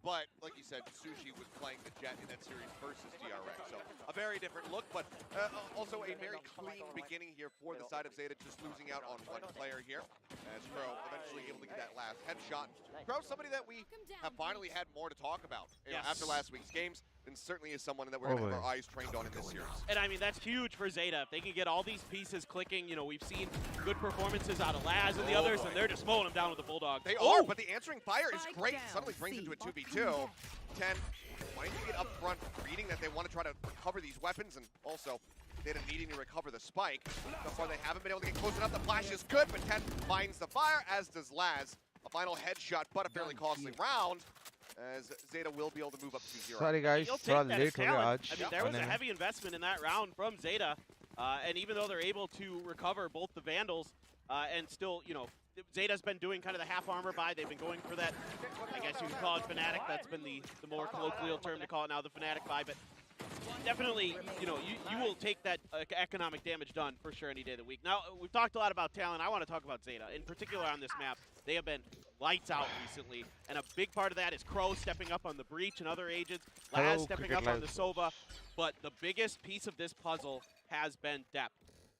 But, like you said, Sushi was playing the Jet in that series versus DRX. So, a very different look, but also a very clean beginning here for the side of ZETA, just losing out on one player here, as 𝘼𝑽 eventually able to get that last headshot. 𝘼𝑽, somebody that we have finally had more to talk about after last week's games, and certainly is someone that we're going to have our eyes trained on in this series. And I mean, that's huge for ZETA. If they can get all these pieces clicking, you know, we've seen good performances out of 𝘼𝑽 and the others, and they're just mowing them down with the Bulldog. They are, but the answering fire is great. Suddenly brings it to a 2v2. 10, wanting to get up front, reading that they want to try to recover these weapons, and also ZETA needing to recover the spike. So far, they haven't been able to get close enough. The flash is good, but 10 finds the fire, as does 𝘼𝑽. A final headshot, but a fairly costly round, as ZETA will be able to move up 2-0. Sorry guys, थोड़ा late हो गया आज. I mean, there was a heavy investment in that round from ZETA, and even though they're able to recover both the Vandals and still, you know, ZETA's been doing kind of the half armor buy. They've been going for that, I guess you could call it Fnatic. That's been the more colloquial term to call it now, the Fnatic buy. But definitely, you know, you will take that economic damage done for sure any day of the week. Now, we've talked a lot about Talon. I want to talk about ZETA. In particular on this map, they have been lights out recently. And a big part of that is 𝘼𝑽 stepping up on the Breach and other agents, 𝘼𝑽 stepping up on the Sova. But the biggest piece of this puzzle has been 𝘼𝑽.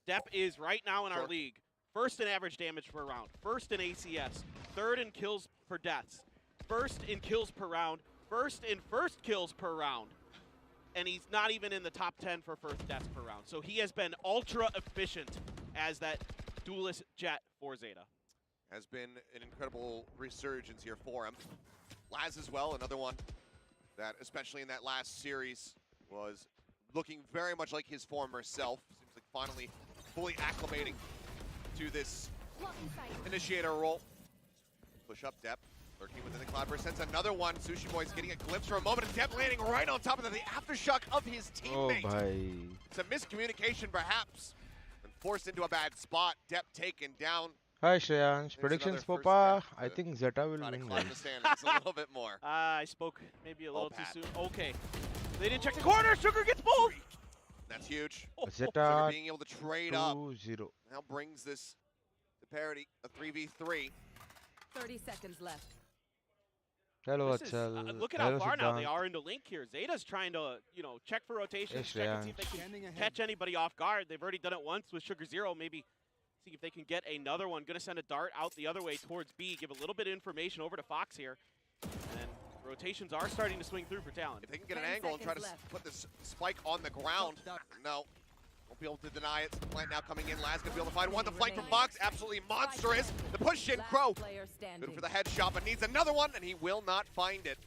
𝘼𝑽 is right now in our league first in average damage per round, first in ACS, third in kills per deaths, first in kills per round, first in first kills per round. And he's not even in the top 10 for first deaths per round. So he has been ultra efficient as that duelist Jet for ZETA. Has been an incredible resurgence here for him. 𝘼𝑽 as well, another one that, especially in that last series, was looking very much like his former self. Seems like finally fully acclimating to this initiator role. Push up 𝘼𝑽. Lurking within the cloud burst, sends another one. Sushi Boy's getting a glimpse for a moment, and 𝘼𝑽 landing right on top of the aftershock of his teammate. भाई. It's a miscommunication perhaps, and forced into a bad spot. 𝘼𝑽 taken down. Hi Shreyansh, predictions Popa. I think ZETA will win. Climb the standings a little bit more. I spoke maybe a little too soon. Okay. They didn't check the corner. Sugar gets pulled. That's huge. ZETA being able to trade up 2-0. now brings this to parity, a 3v3. 30 seconds left. Hello, look at how far now they are into Link here. ZETA's trying to, you know, check for rotations, check and see if they can catch anybody off guard. They've already done it once with Sugar0. Maybe see if they can get another one. Going to send a dart out the other way towards B. Give a little bit of information over to Fox here. And rotations are starting to swing through for Talon. If they can get an angle and try to put this spike on the ground, no. Won't be able to deny it. Plant now coming in. 𝘼𝑽's going to be able to find one. The flank from Fox, absolutely monstrous. The push in, 𝘼𝑽. Good for the headshot, but needs another one, and he will not find it.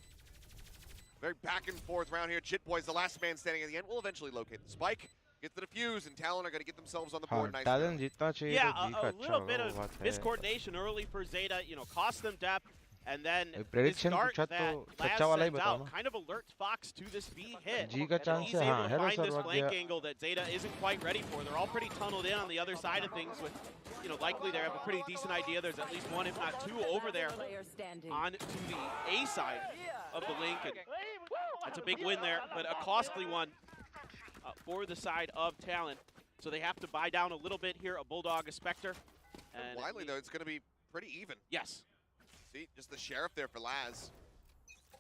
Very back and forth round here. 𝘼𝑽's the last man standing at the end. Will eventually locate the spike. Get the defuse, and Talon are going to get themselves on the board. Nice. Talon जीतना चाहिए. Yeah, a little bit of miscoordination early for ZETA. You know, cost them 𝘼𝑽. And then this dart that 𝘼𝑽 sends out kind of alerts Fox to this B hit. G का chance He's है. able to Hello find sir, this what flank दिया? angle that ZETA isn't quite ready for. They're all pretty tunneled in on the other side of things with, you know, likely they have a pretty decent idea. There's at least one, if not two, over there on to the A side of the link. And that's a big win there, but a costly one for the side of Talon. So they have to buy down a little bit here, a Bulldog, a Spectre. And Widely, though, it's going to be pretty even. Yes. See, just the sheriff there for 𝘼𝑽.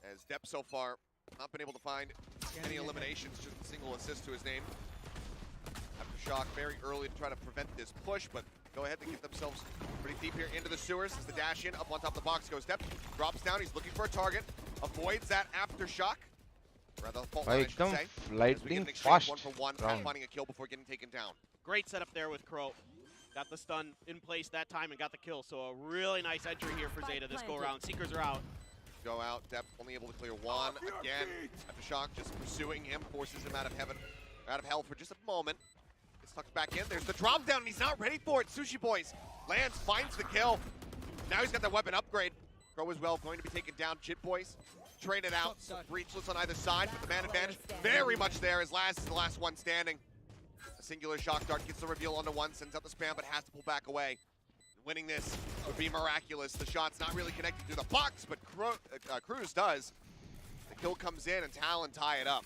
As 𝘼𝑽 so far not been able to find any eliminations, just a single assist to his name. Aftershock very early to try to prevent this push, but go ahead and get themselves pretty deep here into the sewers as the dash in. Up on top of the box goes 𝘼𝑽. Drops down, he's looking for a target. Avoids that aftershock. Rather, fault line, I should say. Lightning fast. fast. 1-for-1, finding a kill before getting taken down. Great setup there with 𝘼𝑽. Got the stun in place that time and got the kill. So a really nice entry here for ZETA this go around. Seekers are out. Go out, 𝘼𝑽 only able to clear one again. Aftershock just pursuing him, forces him out of heaven, out of hell for just a moment. Gets tucked back in. There's the drop down, and he's not ready for it. Sushi Boys lands, finds the kill. Now he's got the weapon upgrade. 𝘼𝑽 as well going to be taken down. 𝘼𝑽 traded out, breachless on either side, but the man advantage very much there as 𝘼𝑽 is the last one standing. A singular shock dart gets the reveal onto one, sends out the spam, but has to pull back away. Winning this would be miraculous. The shot's not really connected to the box, but Cruz does. The kill comes in, and Talon tie it up.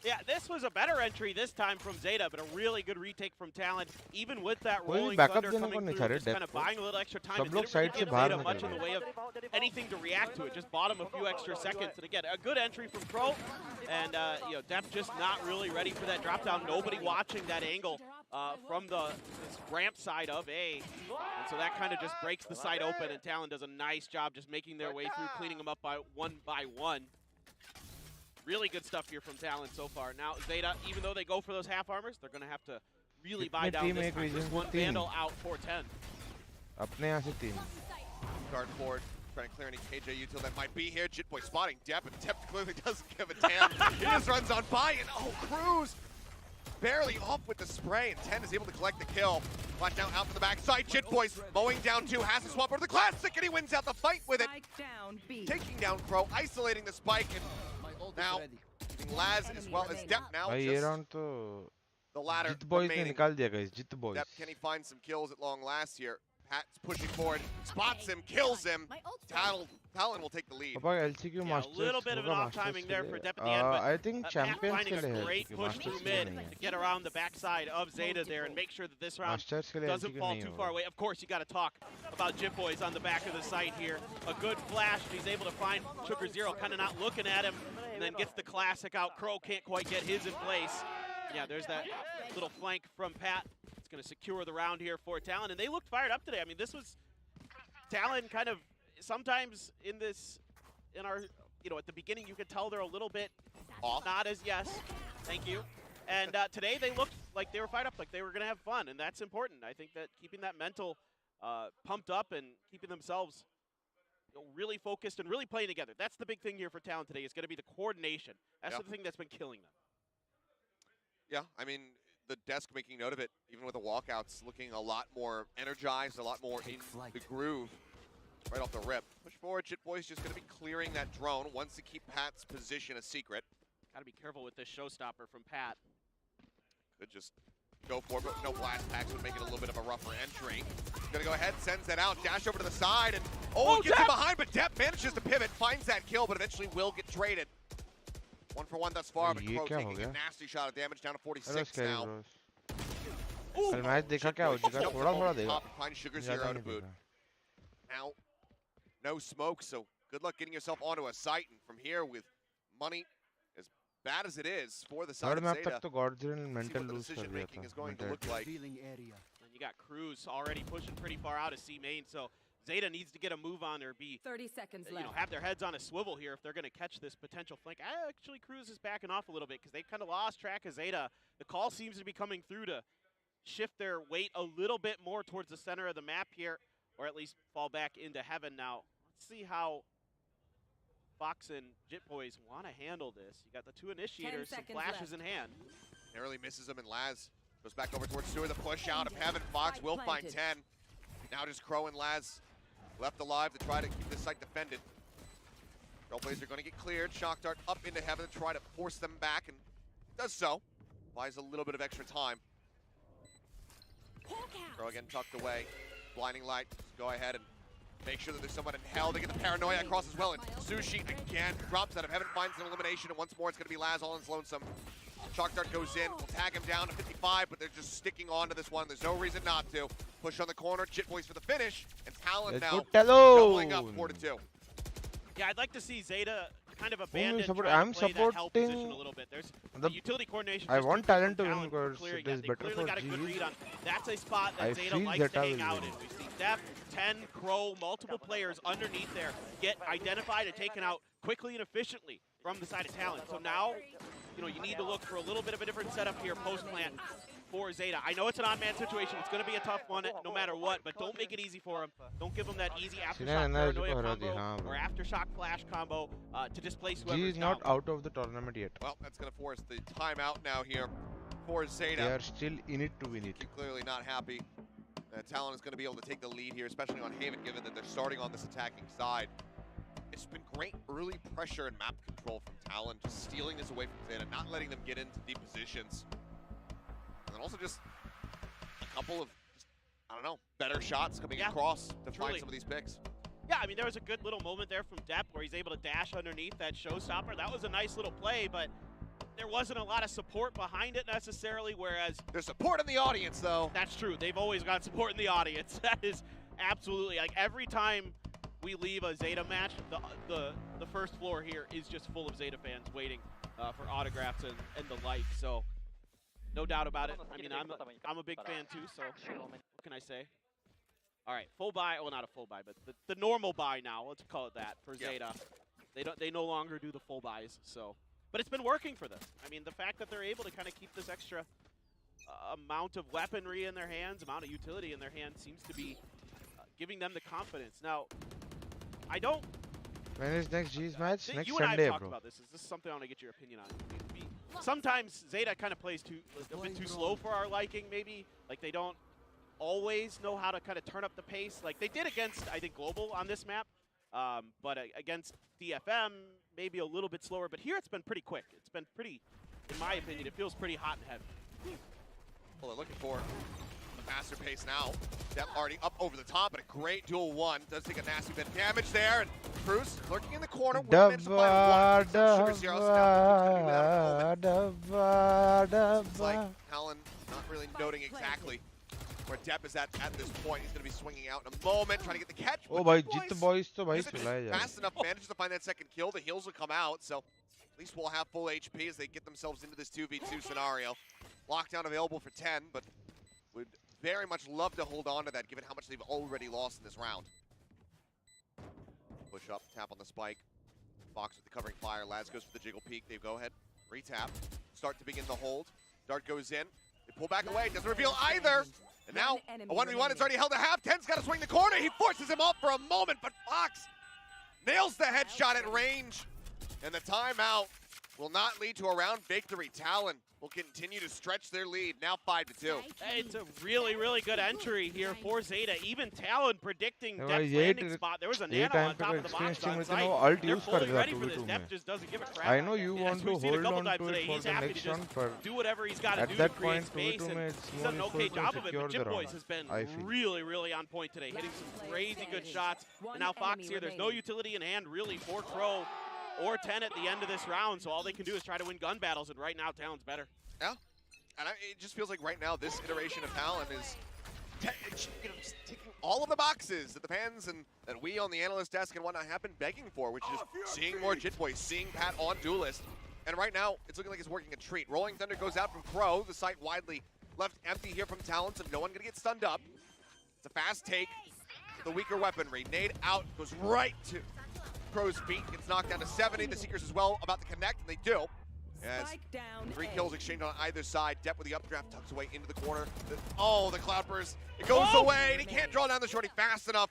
Yeah, this was a better entry this time from ZETA, but a really good retake from Talon. Even with that कोई rolling backup thunder देने coming को नहीं through, था रे just kind depth of को. buying a little extra time. सब It लोग didn't really side से give बाहर ZETA much in निकल the way of anything to react to. It just bought him a few extra seconds. And again, a good entry from Pro, and you know, Depp just not really ready for that drop down. Nobody watching that angle from this ramp side of A, and so that kind of just breaks the side open. And Talon does a nice job just making their way through, cleaning them up by one. Really good stuff here from Talon so far. Now ZETA, even though they go for those half armors, they're going to have to really buy down this time. Just one Vandal out for 10. अपने यहाँ से 3. Guard forward, trying to clear any KJ util that might be here. Jitboy spotting Depp, and Depp clearly doesn't give a damn. He just runs on by, and oh, Cruz barely off with the spray, and 10 is able to collect the kill. Flash now out from the backside. Jitboy's mowing down 2, has to swap over to the Classic, and he wins out the fight with it. Taking down Crow, isolating the spike, and now Laz as well as Depp now. भाई ये round तो the latter Jit boys ने remaining. निकाल दिया guys. Jit boys. Depp, can he find some kills at long last here? Pat's pushing forward, spots him, kills him. Talon will take the lead. पापा LCQ Yeah, Masters. a little bit of an off timing there for Depp at the end, but I think Pat champions finding के लिए a है great LCQ push Masters through के लिए mid नहीं है. to get around the backside of ZETA there and make sure that this round Masters के लिए doesn't LCQ fall नहीं too होगा. far away. Of course, you got to talk about Jit Boys on the back of the site here. A good flash. He's able to find 𝐻𝐼𝐍𝐊𝐒, kind of not looking at him, and then gets the classic out. Crow can't quite get his in place. Yeah, there's that little flank from Pat. It's going to secure the round here for Talon, and they looked fired up today. I mean, this was Talon kind of sometimes in our, you know, at the beginning you could tell they're a little bit off, not as thank you. And today they looked like they were fired up, like they were going to have fun, and that's important. I think that keeping that mental pumped up and keeping themselves, you know, really focused and really playing together. That's the big thing here for Talon today. Is going to be the coordination. That's the thing that's been killing them. Yeah, I mean, the desk making note of it, even with the walkouts, looking a lot more energized, a lot more in the groove right off the rip. Push forward, Jitboy's just going to be clearing that drone, wants to keep Pat's position a secret. Got to be careful with this showstopper from Pat. Could just go for it, but no blast packs would make it a little bit of a rougher entry. Gonna go ahead, sends that out, dash over to the side, and gets him behind, but Depp manages to pivot, finds that kill, but eventually will get traded. 1 for 1 thus far, but Crow taking a nasty shot of damage down to 46 now. कल match देखा क्या हो जाएगा थोड़ा देगा. Find 𝐻𝐼𝐍𝐿𝐒 to boot. Now, no smoke, so good luck getting yourself onto a site, and from here with money as bad as it is for the side of match तक ZETA, तो Godzilla mental see what the lose कर decision दिया making था. is going to look like. And you got Cruz already pushing pretty far out of C main, so ZETA needs to get a move on or be 30 seconds you left. know, have their heads on a swivel here if they're going to catch this potential flank. Actually, Cruz is backing off a little bit because they've kind of lost track of ZETA. The call seems to be coming through to shift their weight a little bit more towards the center of the map here, or at least fall back into heaven now. Let's see how Fox and Jitboys want to handle this. You got the 2 initiators, some flashes in hand. Narrowly misses him, and Laz goes back over towards Stewart. The push out of heaven. Fox will find 10. Now just Crow and Laz left alive to try to keep this site defended. Trailblazers are going to get cleared. Shock Dart up into heaven to try to force them back, and does so. Buys a little bit of extra time. Crow again tucked away. Blinding light. Just go ahead and make sure that there's someone in hell to get the paranoia across as well. And Sushi again drops out of heaven, finds an elimination, and once more it's going to be Laz all in his lonesome. Shock Dart goes in, will tag him down to 55, but they're just sticking on to this one. There's no reason not to. Push on the corner, Jitboys for the finish, and Talon now doubling up 4-2. Yeah, I'd like to see ZETA kind of abandon I'm play that hell position supporting a little bit. There's the utility coordination. I want Talon to win because because it is better for got a good G. read on. That's a spot that I ZETA feel likes to ZETA hang will out win. in. We see Depp, 10, Crow, multiple players underneath there get identified and taken out quickly and efficiently from the side of Talon. So now, you know, you need to look for a little bit of a different setup here post-plant for ZETA. I know it's an on-man situation. It's going to be a tough one no matter what, but don't make it easy for him. Don't give him that easy aftershock paranoia combo or aftershock flash combo to displace whoever's G is not out of the tournament yet. Well, that's going to force the timeout now here for ZETA. They are still in it to win it. Clearly not happy. Talon is going to be able to take the lead here, especially on Haven, given that they're starting on this attacking side. It's been great early pressure and map control from Talon, just stealing this away from ZETA, not letting them get into deep positions. And then also just a couple of, I don't know, better shots coming across to find some of these picks. Yeah, I mean, there was a good little moment there from Depp where he's able to dash underneath that showstopper. That was a nice little play, but there wasn't a lot of support behind it necessarily, whereas There's support in the audience, though. that's true. They've always got support in the audience. That is absolutely, like, every time we leave a ZETA match, the first floor here is just full of ZETA fans waiting for autographs and the like. So no doubt about it. I mean, I'm a big fan too. So what can I say? All right, full buy. Well, not a full buy, but the normal buy now. Let's call it that for ZETA. They no longer do the full buys. So, but it's been working for them. I mean, the fact that they're able to kind of keep this extra amount of weaponry in their hands, amount of utility in their hands, seems to be giving them the confidence. Now, I don't. When is next G's match? Next You and I Sunday, have talked bro. about this. This is something I want to get your opinion on. Sometimes ZETA kind of plays a bit too slow for our liking, maybe. Like, they don't always know how to kind of turn up the pace. Like, they did against, I think, Global on this map. But against DFM, maybe a little bit slower. But here it's been pretty quick. It's been pretty, in my opinion, it feels pretty hot and heavy. Well, they're looking for a faster pace now. Depp already up over the top, but a great duel one. Does take a nasty bit of damage there. And Cruz lurking in the corner. It's like Talon not really noting exactly where Depp is at this point. He's going to be swinging out in a moment, trying to get the catch. Oh, bhai, jit boys to bhai Just chula hai fast enough, manages to find that second kill. The heals will come out, so at least we'll have full HP as they get themselves into this 2v2 scenario. Lockdown available for 10, but would very much love to hold on to that given how much they've already lost in this round. Push up, tap on the spike. Fox with the covering fire. Laz goes for the jiggle peek. They go ahead, retap, start to begin the hold. Dart goes in. They pull back away. Doesn't reveal either. And now a 1v1 is already held at half. 10's got to swing the corner. He forces him off for a moment, but Fox nails the headshot at range. And the timeout will not lead to a round victory. Talon will continue to stretch their lead, now 5-2. Hey, it's a really, really good entry here for ZETA. Even Talon predicting No, Depp's ये landing spot. There was a nano on top of the box on site. alt They're use fully kar ready deta for this. 2v2 Depp mein. just doesn't give a crap. I know you And want as to we've seen a hold couple on times to today, it for he's the happy to next just round, but do whatever he's got to at do that to create point, space. 2v2 And mein, it's he's more done an okay useful to job of it. secure But the Jip round, Boys has been I feel. really, really on point today, hitting some crazy good shots. And now Fox here, there's no utility in hand really for Crow or 10 at the end of this round, so all they can do is try to win gun battles, and right now Talon's better. Yeah, and it just feels like right now this iteration of Talon is just ticking all of the boxes that the fans and that we on the analyst desk and whatnot have been begging for, which is seeing more Jit Boys, seeing Pat on Duelist. And right now, it's looking like it's working a treat. Rolling Thunder goes out from Crow, the site widely left empty here from Talon, so no one gonna get stunned up. It's a fast take, the weaker weaponry. Nade out, goes right to Crow's feet, gets knocked down to 70. The Seekers as well about to connect, and they do. As 3 kills exchanged on either side. Depp with the updraft tucks away into the corner. The Cloud Burst. It goes away, and he can't draw down the shorty fast enough.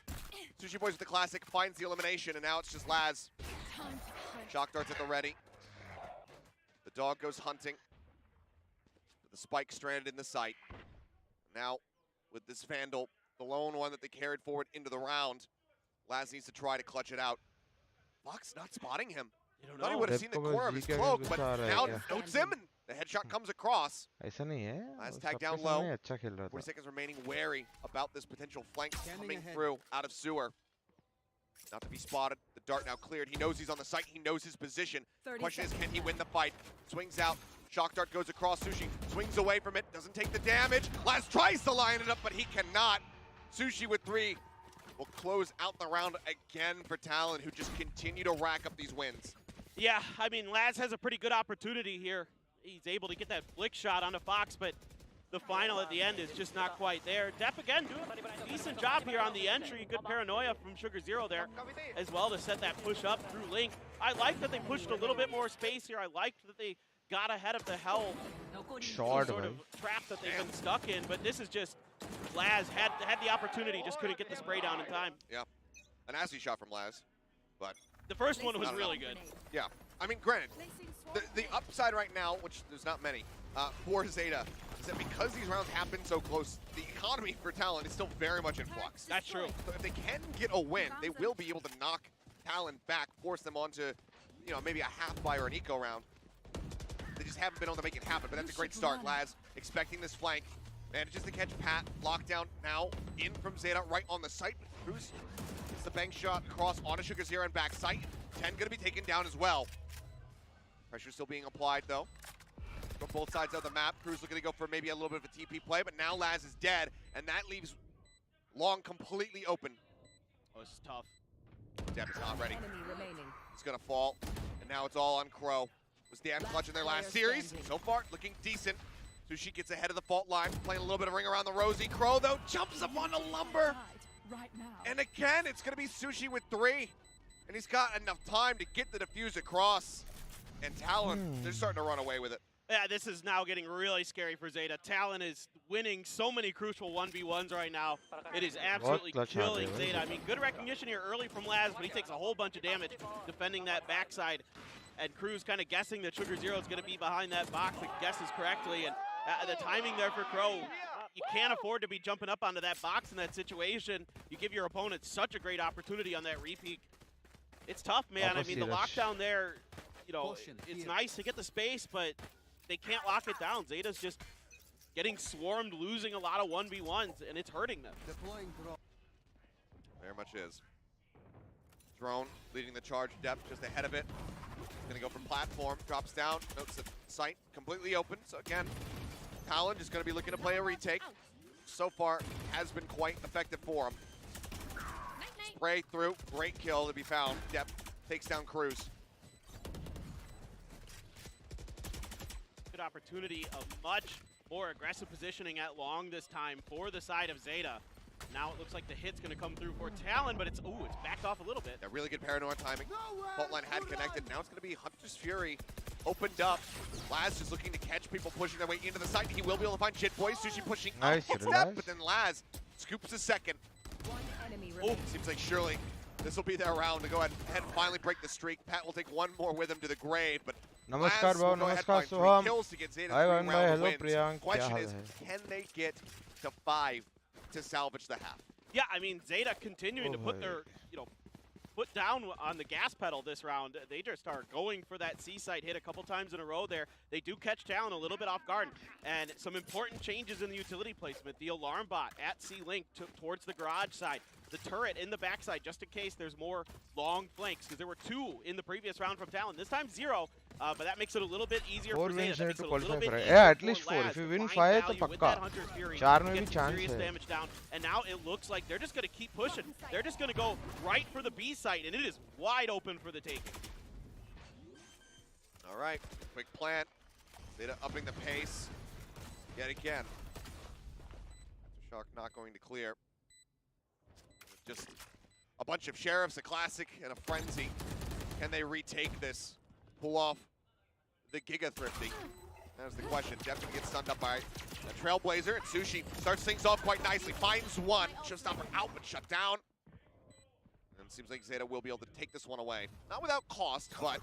Sushi Boys with the classic finds the elimination, and now it's just Laz. Shock darts at the ready. The dog goes hunting. The spike stranded in the site. Now, with this Vandal, the lone one that they carried forward into the round, Laz needs to try to clutch it out. Fox not spotting him. Thought he would have seen the corner of his cloak, but now notes him, and the headshot comes across. ऐसा नहीं है. Last वो tag सबके down सामने low. अच्छा खेल रहा 40 था. seconds remaining, wary about this potential flank coming through out of sewer. Not to be spotted. The dart now cleared. He knows he's on the site. He knows his position. Question is, can he win the fight? Swings out. Shock dart goes across. Sushi swings away from it. Doesn't take the damage. Laz tries to line it up, but he cannot. Sushi with 3 will close out the round again for Talon, who just continue to rack up these wins. Yeah, I mean, Laz has a pretty good opportunity here. He's able to get that flick shot onto Fox, but the final at the end is just not quite there. Depp again doing a decent job here on the entry. Good paranoia from Sugar0 there as well to set that push up through Link. I like that they pushed a little bit more space here. I liked that they got ahead of the Hell Short, sort of trap that they've been stuck in, but this is just Laz had the opportunity, just couldn't get the spray down in time. Yeah, a nasty shot from Laz, but the first one was really good. yeah. I mean, granted, the upside right now, which there's not many, for ZETA, is that because these rounds happen so close, the economy for Talon is still very much in flux. That's true. So if they can get a win, they will be able to knock Talon back, force them onto, you know, maybe a half buy or an eco round. They just haven't been able to make it happen, but that's a great start. Laz expecting this flank. Manages to catch Pat. Lockdown now in from ZETA right on the site. Cruz gets the bank shot across onto Sugar0 and back site. 10 going to be taken down as well. Pressure still being applied though. from both sides of the map. Crew's looking to go for maybe a little bit of a TP play, but now Laz is dead, and that leaves Long completely open. Oh, this is tough. Deb is not ready. Enemy remaining. It's gonna fall, and now it's all on Crow. Was damn clutch in their last series. So far, looking decent. Sushi gets ahead of the fault line, playing a little bit of ring around the rosy. Crow, though, jumps up on the lumber. Right now. And again, it's gonna be Sushi with 3. And he's got enough time to get the defuse across. And Talon, they're starting to run away with it. Yeah, this is now getting really scary for ZETA. Talon is winning so many crucial 1v1s right now. It is absolutely killing ZETA. I mean, good recognition here early from Laz, but he takes a whole bunch of damage defending that backside. And Crew's kind of guessing that Sugar Zero is going to be behind that box, but guesses correctly. And the timing there for Crow, you can't afford to be jumping up onto that box in that situation. You give your opponent such a great opportunity on that repeat. It's tough, man. I mean, the lockdown there, you know, it's nice to get the space, but they can't lock it down. ZETA's just getting swarmed, losing a lot of 1v1s, and it's hurting them. Very much is. Drone leading the charge, Depth just ahead of it. Gonna go for platform, drops down, notes the site completely open. So again, Talon just gonna be looking to play a retake. So far, has been quite effective for him. Spray through, great kill to be found. Depth takes down Cruz. Good opportunity of much more aggressive positioning at long this time for the side of ZETA. Now it looks like the hit's going to come through for Talon, but it's backed off a little bit. Yeah, really good paranoid timing. Fault line had connected. Now it's going to be Hunter's Fury opened up. Laz just looking to catch people pushing their way into the site. He will be able to find Jit Boys. Sushi pushing up one step, but then Laz scoops a second. One enemy Oh, remaining. seems like surely this will be their round to go ahead and finally break the streak. Pat will take one more with him to the grave, but Namaskar, Laz will Bhav. go ahead and Namaskar, find 3 Soham. kills to get ZETA 3 Hi, Bhavan bhai. round Hello, wins. Priyank. Question Kya is, haal hai? can they get to 5 to salvage the half? Yeah, I mean, ZETA continuing to put their, foot down on the gas pedal this round. They just are going for that C-site hit a couple times in a row there. They do catch Talon a little bit off guard. And some important changes in the utility placement. The alarm bot at C-Link towards the garage side. The turret in the backside, just in case there's more long flanks, because there were 2 in the previous round from Talon. This time 0, but that makes it a little bit easier 4 for wins ZETA. need That to makes it a little qualify bit for it. easier Yeah, at for least 4. Laz If you to win find 5, value तो with पक्का. that Hunter's Fury, 4 में get भी some chance serious है. damage down. And now it looks like they're just going to keep pushing. They're just going to go right for the B site, and it is wide open for the taking. All right, quick plant. ZETA upping the pace yet again. Aftershock not going to clear. Just a bunch of sheriffs, a classic, and a frenzy. Can they retake this? Pull off the Giga Thrifty? That was the question. Definitely gets stunned up by the Trailblazer, and Sushi starts things off quite nicely. Finds one. Showstopper out, but shut down. And it seems like ZETA will be able to take this one away. Not without cost, but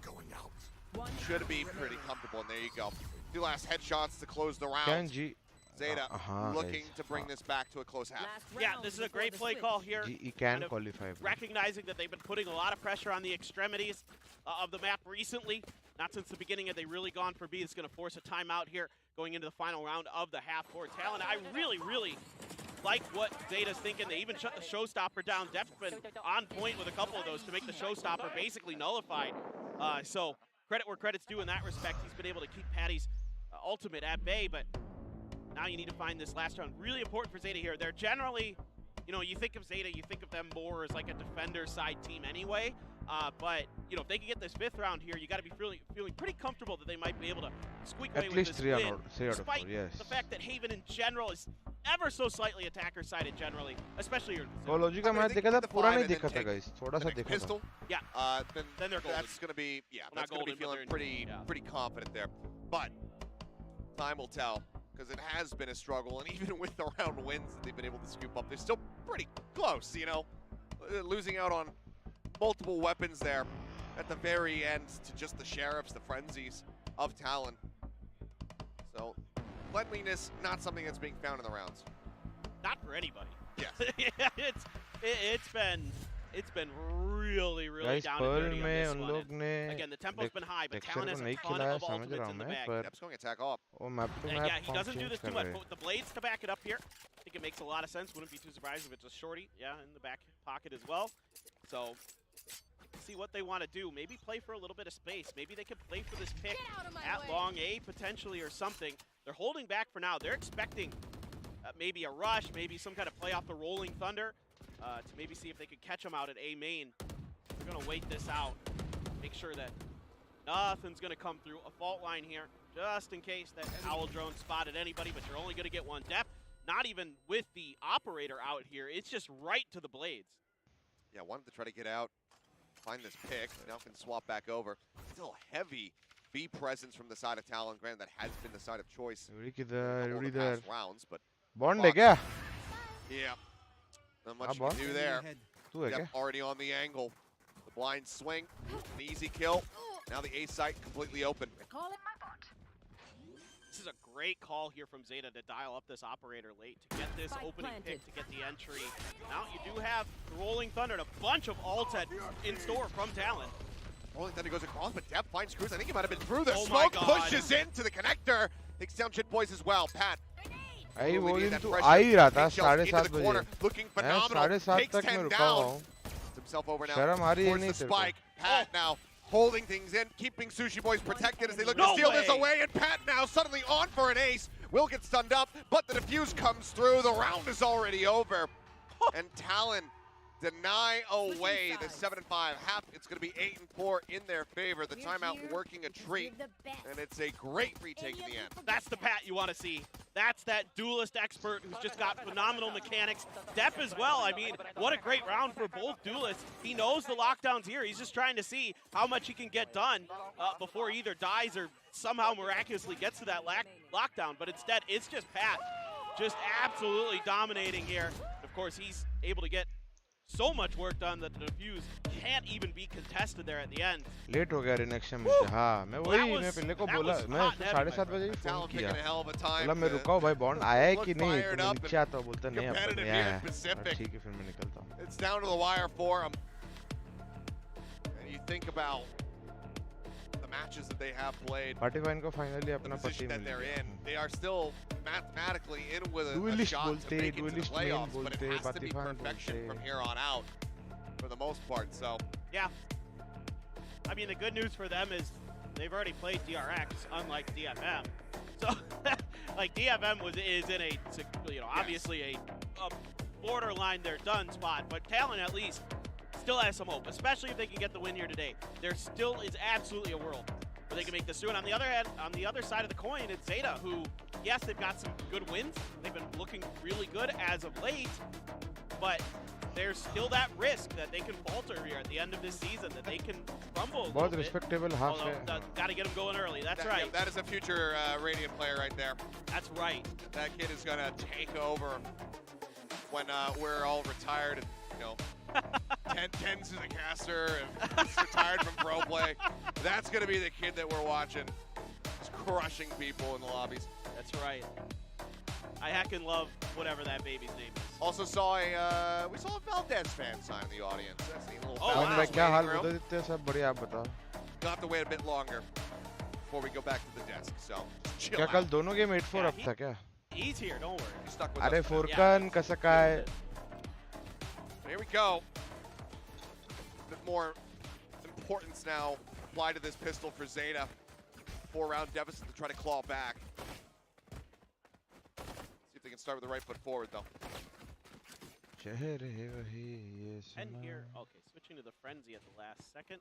should be pretty comfortable. And there you go. 2 last headshots to close the round. Can G ZETA looking to bring this back to a close half. Yeah, this is a great play call here. He can Kind of qualify. Bro. Recognizing that they've been putting a lot of pressure on the extremities of the map recently. Not since the beginning have they really gone for B. It's going to force a timeout here going into the final round of the half for Talon. I really, really like what ZETA's thinking. They even shut the showstopper down. Depth's been on point with a couple of those to make the showstopper basically nullified. So credit where credit's due in that respect. He's been able to keep Patty's ultimate at bay, but now you need to find this last round. Really important for ZETA here. They're generally, you think of ZETA, you think of them more as like a defender side team anyway. But, if they can get this 5th round here, you got to be feeling pretty comfortable that they might be able to squeak away with this win. Despite the fact that Haven in general is ever so slightly attacker-sided generally, especially here. Biology का match देखा था पूरा नहीं देखा था guys. थोड़ा सा देखा था. Pistol. Yeah. Then they're golden. that's going to be, Well, that's going to be feeling pretty confident there. But time will tell, because it has been a struggle, and even with the round wins that they've been able to scoop up, they're still pretty close, losing out on multiple weapons there at the very end to just the sheriffs, the frenzies of Talon. So cleanliness, not something that's being found in the rounds. Not for anybody. Yes. It's been really Guys, down and dirty on this उन one. लोग ने Again, the tempo's been high, but Texture Talon has को a नहीं ton खिलाया of समझ ultimates रहा in हूँ the मैं bag. पर Dep's going attack off. वो map to And map yeah, he doesn't do change this कर too much, रहे but with the blades to back it up here, I think it makes a lot of sense. Wouldn't be too surprised if it's a shorty, in the back pocket as well. So see what they want to do. Maybe play for a little bit of space. Maybe they could play for this pick Get out of my at way. long A potentially or something. They're holding back for now. They're expecting maybe a rush, maybe some kind of play off the rolling thunder to maybe see if they could catch them out at A main. They're going to wait this out. Make sure that nothing's going to come through. A fault line here just in case that owl drone spotted anybody, but you're only going to get one def. Not even with the operator out here. It's just right to the blades. Yeah, wanted to try to get out, find this pick. Now can swap back over. Still heavy B presence from the side of Talon. Granted, that has been the side of choice Everybody in किधर? a couple Everybody of the there. past rounds, but Bond है क्या? yeah, not much Ah, you Bond? can do there. तू है क्या? Yep, already on the angle. The blind swing, an easy kill. Now the A site completely open. Call it my bot. This is a great call here from ZETA to dial up this operator late to get this Spike opening planted. pick, to get the entry. Now you do have the rolling thunder and a bunch of ults in store from Talon. Rolling Thunder goes across, but Depp finds Cruz. I think he might have been through the Oh my smoke. God. Pushes into the connector. Takes down 𝘼𝐽𝐿𝐻 as well. Pat. भाई वो moving in दिन that तू pressure. आ ही रहा था Takes shells into 7:30 the corner, बजे. looking मैं phenomenal. 7:30 Takes तक मैं 10 रुका down. हुआ हूँ. Puts himself over now. शर्म आ रही है Towards नहीं the तेरे को? spike. Pat now holding things in, keeping Sushi Boys protected as they look No to steal this way. away. And Pat now suddenly on for an ace. Will get stunned up, but the defuse comes through. The round is already over. And Talon deny away the 7-5 half. It's going to be 8-4 in their favor. The timeout working a treat, and it's a great retake in the end. That's the Pat you want to see. That's that duelist expert who's just got phenomenal mechanics. Depp as well. I mean, what a great round for both duelists. He knows the lockdown's here. He's just trying to see how much he can get done before he either dies or somehow miraculously gets to that lockdown. But instead, it's just Pat just absolutely dominating here. Of course, he's able to get so much work done that the defuse can't even be contested there at the end. Late हो गया रिनेक्शन में से. हाँ मैं वही मैं was- पहले को that बोला was मैं hot and heavy, 7:30 बजे ही फोन Talon picking किया. a hell of a time. बोला मैं to रुका हूँ भाई बॉन्ड आया है कि look नहीं fired तो up मैं नीचे आता हूँ बोलता नहीं अब तक competitive नहीं here आया in है. Pacific. ठीक है फिर मैं निकलता हूँ. It's down to the wire for them. And you think about the matches that they have played, party fine को फाइनली the अपना position पति that मिल they're गया. in. They are still mathematically in with a Duelist shot to बोलते, make it to the duelist main playoffs, but it बोलते, has to be party fine perfection बोलते. from here on out for the most part. So Yeah. I mean, the good news for them is they've already played DRX, unlike DFM. So, like, DFM is in a, obviously a borderline they're done spot, but Talon at least still has some hope, especially if they can get the win here today. There still is absolutely a world where they can make this through. And on the other hand, on the other side of the coin, it's ZETA, who, yes, they've got some good wins. They've been looking really good as of late, but there's still that risk that they can falter here at the end of this season, that they can crumble a little बहुत bit. respectable half Although, है. got to get them going early. That's that, right. that is a future Radiant player right there. That's right. That kid is going to take over when we're all retired and, Tens is a caster and he's retired from pro play. That's going to be the kid that we're watching, just crushing people in the lobbies. That's right. I heckin' love whatever that baby's name is. Also we saw a Valdez fan sign in the audience. That's a little Oh, bond wow. भाई क्या हाल waiting बता room. देते हैं सब बढ़िया आप बताओ. Got to wait a bit longer before we go back to the desk. So chill क्या out. कल दोनों गेम 8-4 Yeah, अप था क्या? He's here, don't worry. He's stuck with अरे us. फुरकन कसं काय? Here we go. A bit more importance now applied to this pistol for ZETA. 4-round deficit to try to claw back. See if they can start with the right foot forward, though. चेहरे वही ये And समा. here, okay, switching to the frenzy at the last second.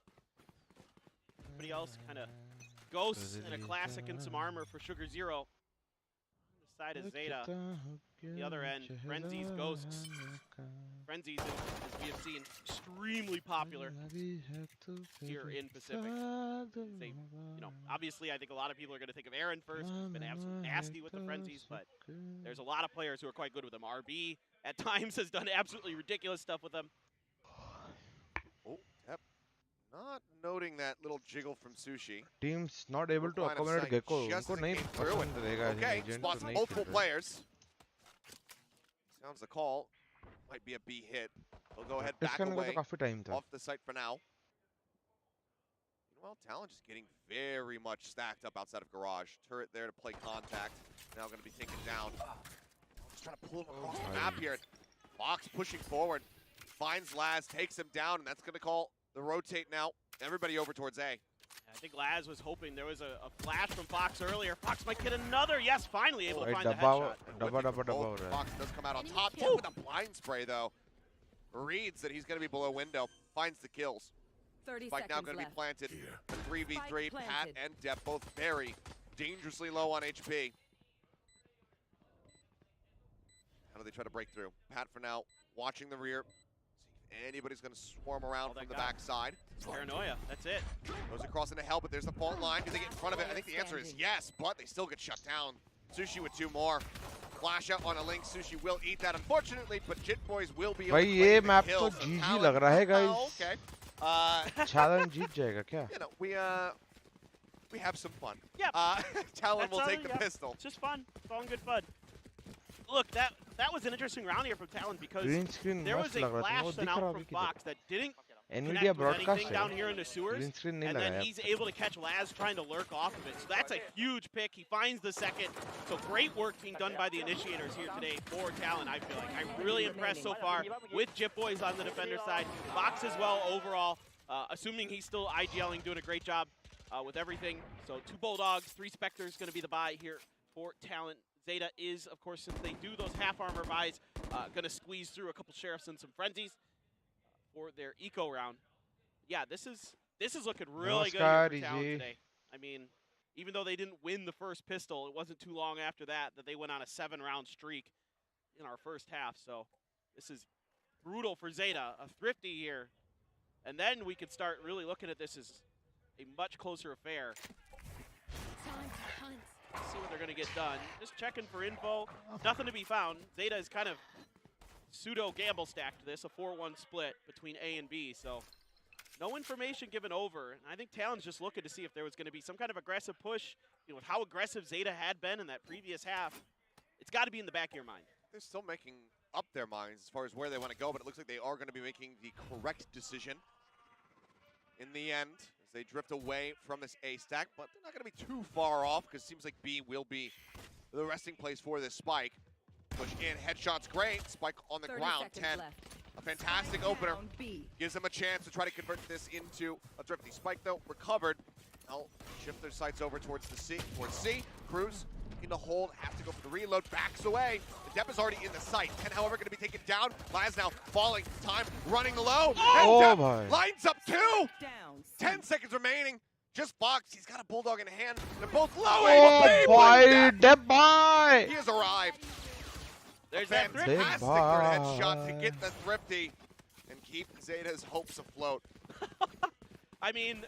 Everybody else kind of ghosts and a classic and some armor for Sugar Zero. On the side is ZETA. The other end, Frenzy's Ghosts. Frenzy's, as we have seen, extremely popular here in Pacific. They, obviously, I think a lot of people are going to think of Aaron first. He's been absolutely nasty with the Frenzies, but there's a lot of players who are quite good with them. RB, at times, has done absolutely ridiculous stuff with them. Oh, yep. Not noting that little jiggle from Sushi. Teams not able to Line of accommodate sight Gecko. just उनको as it नहीं came through पसंद रहेगा Okay, Agent spots तो नहीं multiple खेल रहे. players. Sounds the call. Might be a B hit. They'll go ahead Practice back करने को तो away काफी टाइम था. off the site for now. Well, Talon just getting very much stacked up outside of Garage. Turret there to play contact. Now going to be taken down. Just trying to pull him across the map here. Fox pushing forward. Finds Laz, takes him down, and that's going to call The rotate now. Everybody over towards A. I think Laz was hoping there was a flash from Fox earlier. Fox might get another. Yes, finally able to find the headshot. Fox does come out on top. Tip with a blind spray, though. Reads that he's going to be below window. Finds the kills. 30 Spike now going to be planted. The 3v3. Pat and Depp both very dangerously low on HP. How do they try to break through? Pat for now watching the rear. See if anybody's going to swarm around from the backside. Paranoia, that's it. Goes across into hell, but there's the fault line. Do they get in front of it? I think the answer is yes, but they still get shut down. Sushi with 2 more. Flash out on a link. Sushi will eat that, unfortunately, but Jit Boys will be able to ये claim map the तो kills. So GG Talon- लग रहा है guys. Oh, okay. Talon जीत जाएगा क्या? You know, we have some fun. Yep. Talon will That's take the yeah. pistol. It's just fun. It's all in good fun. Look, that was an interesting round here from Talon because Green screen there was मस्त a लग रहा था. flash वो sent दिख out रहा from अभी Fox that didn't Nvidia connect with broadcast anything है. down here in the sewers, Green screen नहीं and then लगाया. he's able to catch Laz trying to lurk off of it. So that's a huge pick. He finds the second. So great work being done by the initiators here today for Talon, I feel like. I'm really impressed so far with Jit Boys on the defender side. Fox as well overall, assuming he's still IGLing, doing a great job with everything. So 2 Bulldogs, 3 Spectres going to be the buy here for Talon. ZETA is, of course, since they do those half armor buys, going to squeeze through a couple Sheriffs and some Frenzies for their eco round. Yeah, this is looking really good here for Talon today. I mean, even though they didn't win the first pistol, it wasn't too long after that they went on a 7-round streak in our first half. So this is brutal for ZETA, a thrifty here. And then we can start really looking at this as a much closer affair. See what they're going to get done. Just checking for info. Nothing to be found. ZETA is kind of pseudo gamble stacked this, a 4-1 split between A and B. So no information given over. And I think Talon's just looking to see if there was going to be some kind of aggressive push. You know, with how aggressive ZETA had been in that previous half, it's got to be in the back of your mind. They're still making up their minds as far as where they want to go, but it looks like they are going to be making the correct decision in the end as they drift away from this A stack, but they're not going to be too far off because it seems like B will be the resting place for this Spike. Push in, headshot's great. Spike on the ground, 10. A fantastic opener. Gives them a chance to try to convert this into a thrifty. Spike, though, recovered. They'll shift their sights over towards C. Cruz looking to hold, has to go for the reload, backs away. The Depp is already in the sight. 10, however, going to be taken down. Laz now falling, time running low. Oh, Depp lines up 2. Down. 10 seconds remaining. Just Fox, he's got a Bulldog in hand. They're both low. Oh boy, Depp boy! He has arrived. There's A that fantastic thrifty. third headshot to get the thrifty and keep ZETA's hopes afloat. I mean,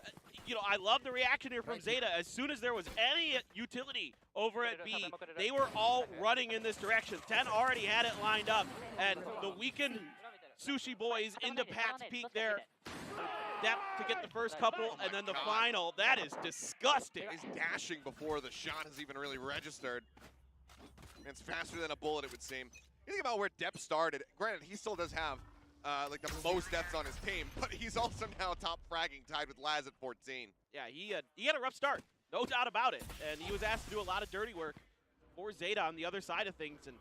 you know, I love the reaction here from ZETA. As soon as there was any utility over at B, they were all running in this direction. 10 already had it lined up, and the weakened Sushi boys into Pat's peak there. Depth to get the first couple, and then the final. That is disgusting. He's dashing before the shot has even really registered. It's faster than a bullet, it would seem. You think about where Depp started. Granted, he still does have like the most deaths on his team, but he's also now top fragging, tied with Laz at 14. Yeah, he had a rough start, no doubt about it. And he was asked to do a lot of dirty work for ZETA on the other side of things. And,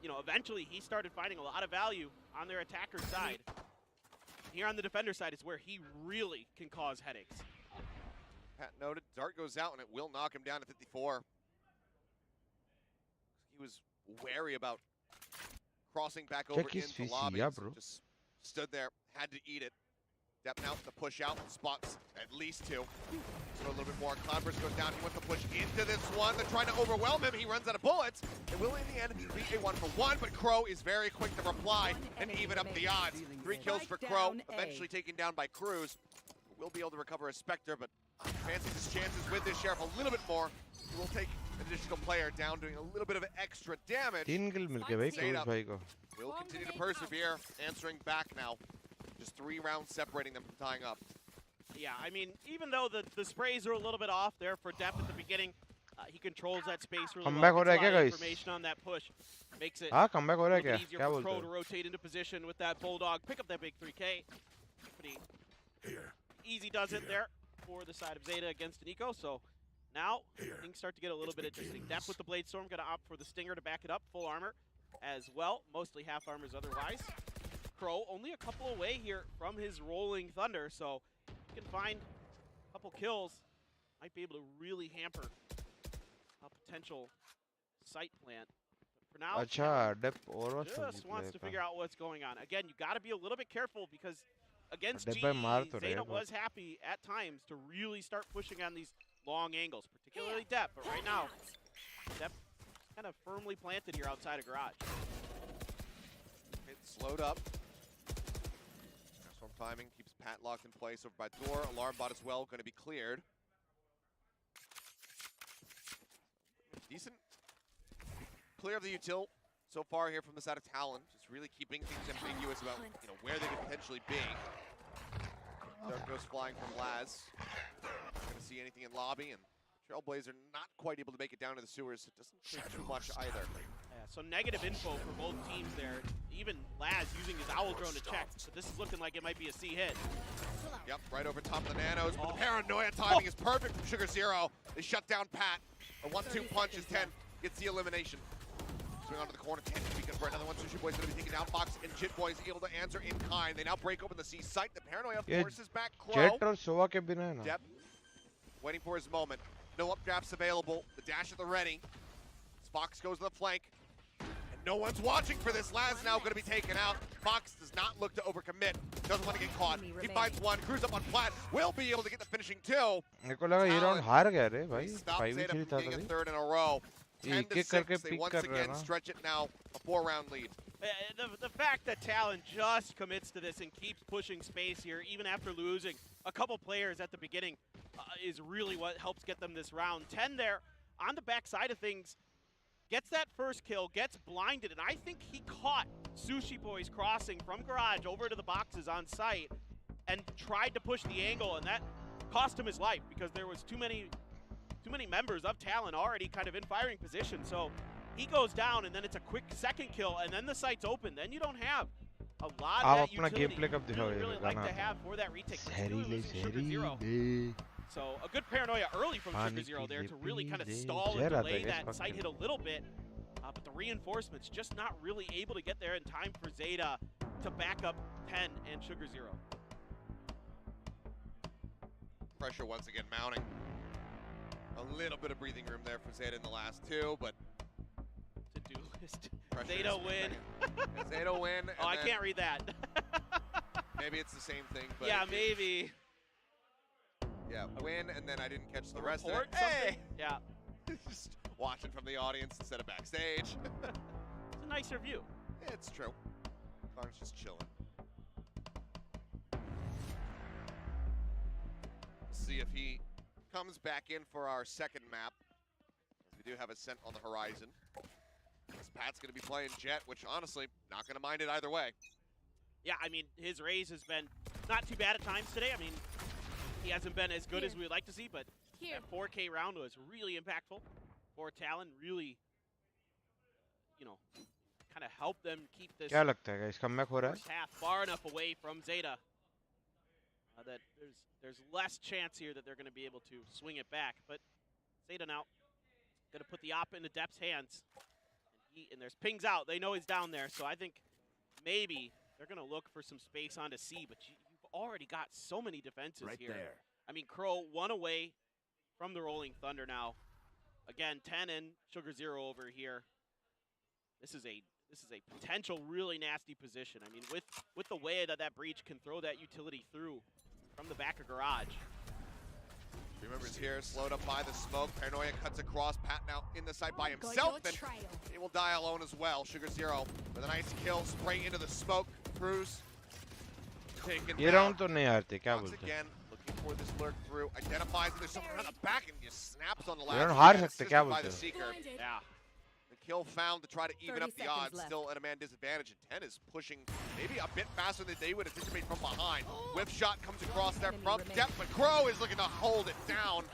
you know, eventually he started finding a lot of value on their attacker side. Here on the defender side is where he really can cause headaches. Pat noted, dart goes out and it will knock him down to 54. He was wary about crossing back over Check his into PC, lobby. yeah, bro. Just stood there, had to eat it. Depp now to push out, spots at least 2. So a little bit more. Cloudburst goes down. He wants to push into this one. They're trying to overwhelm him. He runs out of bullets. It will, in the end, be a 1-for-1, but Crow is very quick to reply and even up the odds. 3 kills for Crow, eventually taken down by Cruz. Will be able to recover a Spectre, but fancies his chances with this Sheriff a little bit more. He will take an additional player down, doing a little bit of extra damage. 3 kill मिल गए भाई cruise भाई को. Will continue to persevere, answering back now. Just 3 rounds separating them from tying up. Yeah, I mean, even though the sprays are a little bit off there for Depp at the beginning, he controls that space really Comeback well. हो रहा है Gets a क्या lot of guys? information on that push. Makes it हाँ comeback हो रहा है a little क्या? bit easier क्या for बोलते Crow हो? to rotate into position with that Bulldog. Pick up that big 3K. Pretty easy does it there for the side of ZETA against an eco. So now things start to get a little bit interesting. Depp with the Blade Storm, going to opt for the Stinger to back it up. Full armor as well. Mostly half armors otherwise. 𝘼𝐽𝑒 only a couple away here from his rolling thunder, so he can find a couple kills. Might be able to really hamper a potential site plant. But for now, अच्छा depth overwatch just wants to figure out what's going on. Again, you got to be a little bit careful because against GE, ZETA was happy at times to really start pushing on these long angles, particularly Depp. But right now, Depp kind of firmly planted here outside of garage. It's slowed up. Storm timing keeps Pat locked in place over by door. Alarm bot as well, going to be cleared. Decent clear of the util so far here from the side of Talon. Just really keeping things ambiguous about where they could potentially be. Dart goes flying from Laz. Not going to see anything in lobby, and 𝘼𝐽𝑒 not quite able to make it down to the sewers. It doesn't take too much either. Yeah, so negative info for both teams there. Even Laz using his owl drone to check, so this is looking like it might be a C hit. Yep, right over top of the nanos, but the paranoia timing is perfect from 𝘼𝐽𝑒. They shut down Pat. A 1-2 punch is 10, gets the elimination. Swing onto the corner, 10 can be converted. Another one, 𝘼𝐽𝑒 going to be taken down. Fox and 𝘼𝐽𝑒 is able to answer in kind. They now break open the C site. The paranoia forces back 𝘼𝐽𝑒. Jet और सोवा के बिना है ना. Depp waiting for his moment. No updrafts available. The dash at the ready. Fox goes to the flank. And no one's watching for this. Laz now going to be taken out. Fox does not look to overcommit. Doesn't want to get caught. He finds one. Crews up on Plat. Will be able to get the finishing two. मेरे को लगा ये round हार गया रे भाई. Stop 5-3 ZETA from था being a तभी. third in a row. 10 to 6. They pick once कर रहे हैं again ना. stretch it now. A 4-round lead. The fact that Talon just commits to this and keeps pushing space here, even after losing a couple players at the beginning, is really what helps get them this round. 10 there on the backside of things, gets that first kill, gets blinded, and I think he caught 𝘼𝐽𝑒 crossing from garage over to the boxes on site and tried to push the angle, and that cost him his life because there was too many members of Talon already kind of in firing position. So he goes down, and then it's a quick second kill, and then the site's open. Then you don't have a lot of that utility really like to have for that retake. So a good paranoia early from 𝘼𝐽𝑒 there to really kind of stall and delay that site hit a little bit. But the reinforcements just not really able to get there in time for ZETA to back up 10 and 𝘼𝐽𝑒. Pressure once again mounting. A little bit of breathing room there for ZETA in the last two, but To-do list. pressure ZETA is win. ZETA win. Oh, I can't read that. Maybe it's the same thing, but yeah, maybe. Yeah, win, and then I didn't catch the rest Report of it. Hey! Yeah. Just watching from the audience instead of backstage. It's a nicer view. It's true. Clark's just chilling. See if he comes back in for our second map. We do have Ascent on the horizon. This Pat's going to be playing Jet, which honestly, not going to mind it either way. Yeah, I mean, his raise has been not too bad at times today. I mean, he hasn't been as good as we'd like to see, but that 4K round was really impactful for Talon. Really, kind of helped them keep this क्या लगता है guys? Comeback हो रहा है? first half far enough away from ZETA that there's less chance here that they're going to be able to swing it back. But ZETA now going to put the op into Depp's hands, and there's pings out. They know he's down there, so I think maybe they're going to look for some space onto C. But you've already got so many defenses right here. There. I mean, 𝘼𝐽𝑒 one away from the rolling thunder now. Again, 10 and 𝘼𝐽𝑒 over here. This is a potential really nasty position. I mean, with the way that breach can throw that utility through from the back of garage. Remembers here, slowed up by the smoke. Paranoia cuts across. Pat now in the site by himself, and he will die alone as well. 𝘼𝐽𝑒 with a nice kill, spray into the smoke. Cruz taken ये down. round तो नहीं हारते क्या Once बोलते? again, looking for this lurk through, identifies that there's someone on the back and just snaps on the round last. हार Again, सकते क्या assisted by the बोलते? Seeker. Yeah. The kill found to try to even 30 up the odds. seconds Still at a man disadvantage, and 10 is pushing maybe a bit faster than they would anticipate from behind. Whiff shot comes across there from Depp, but 𝘼𝐽𝑒 is looking to hold it down.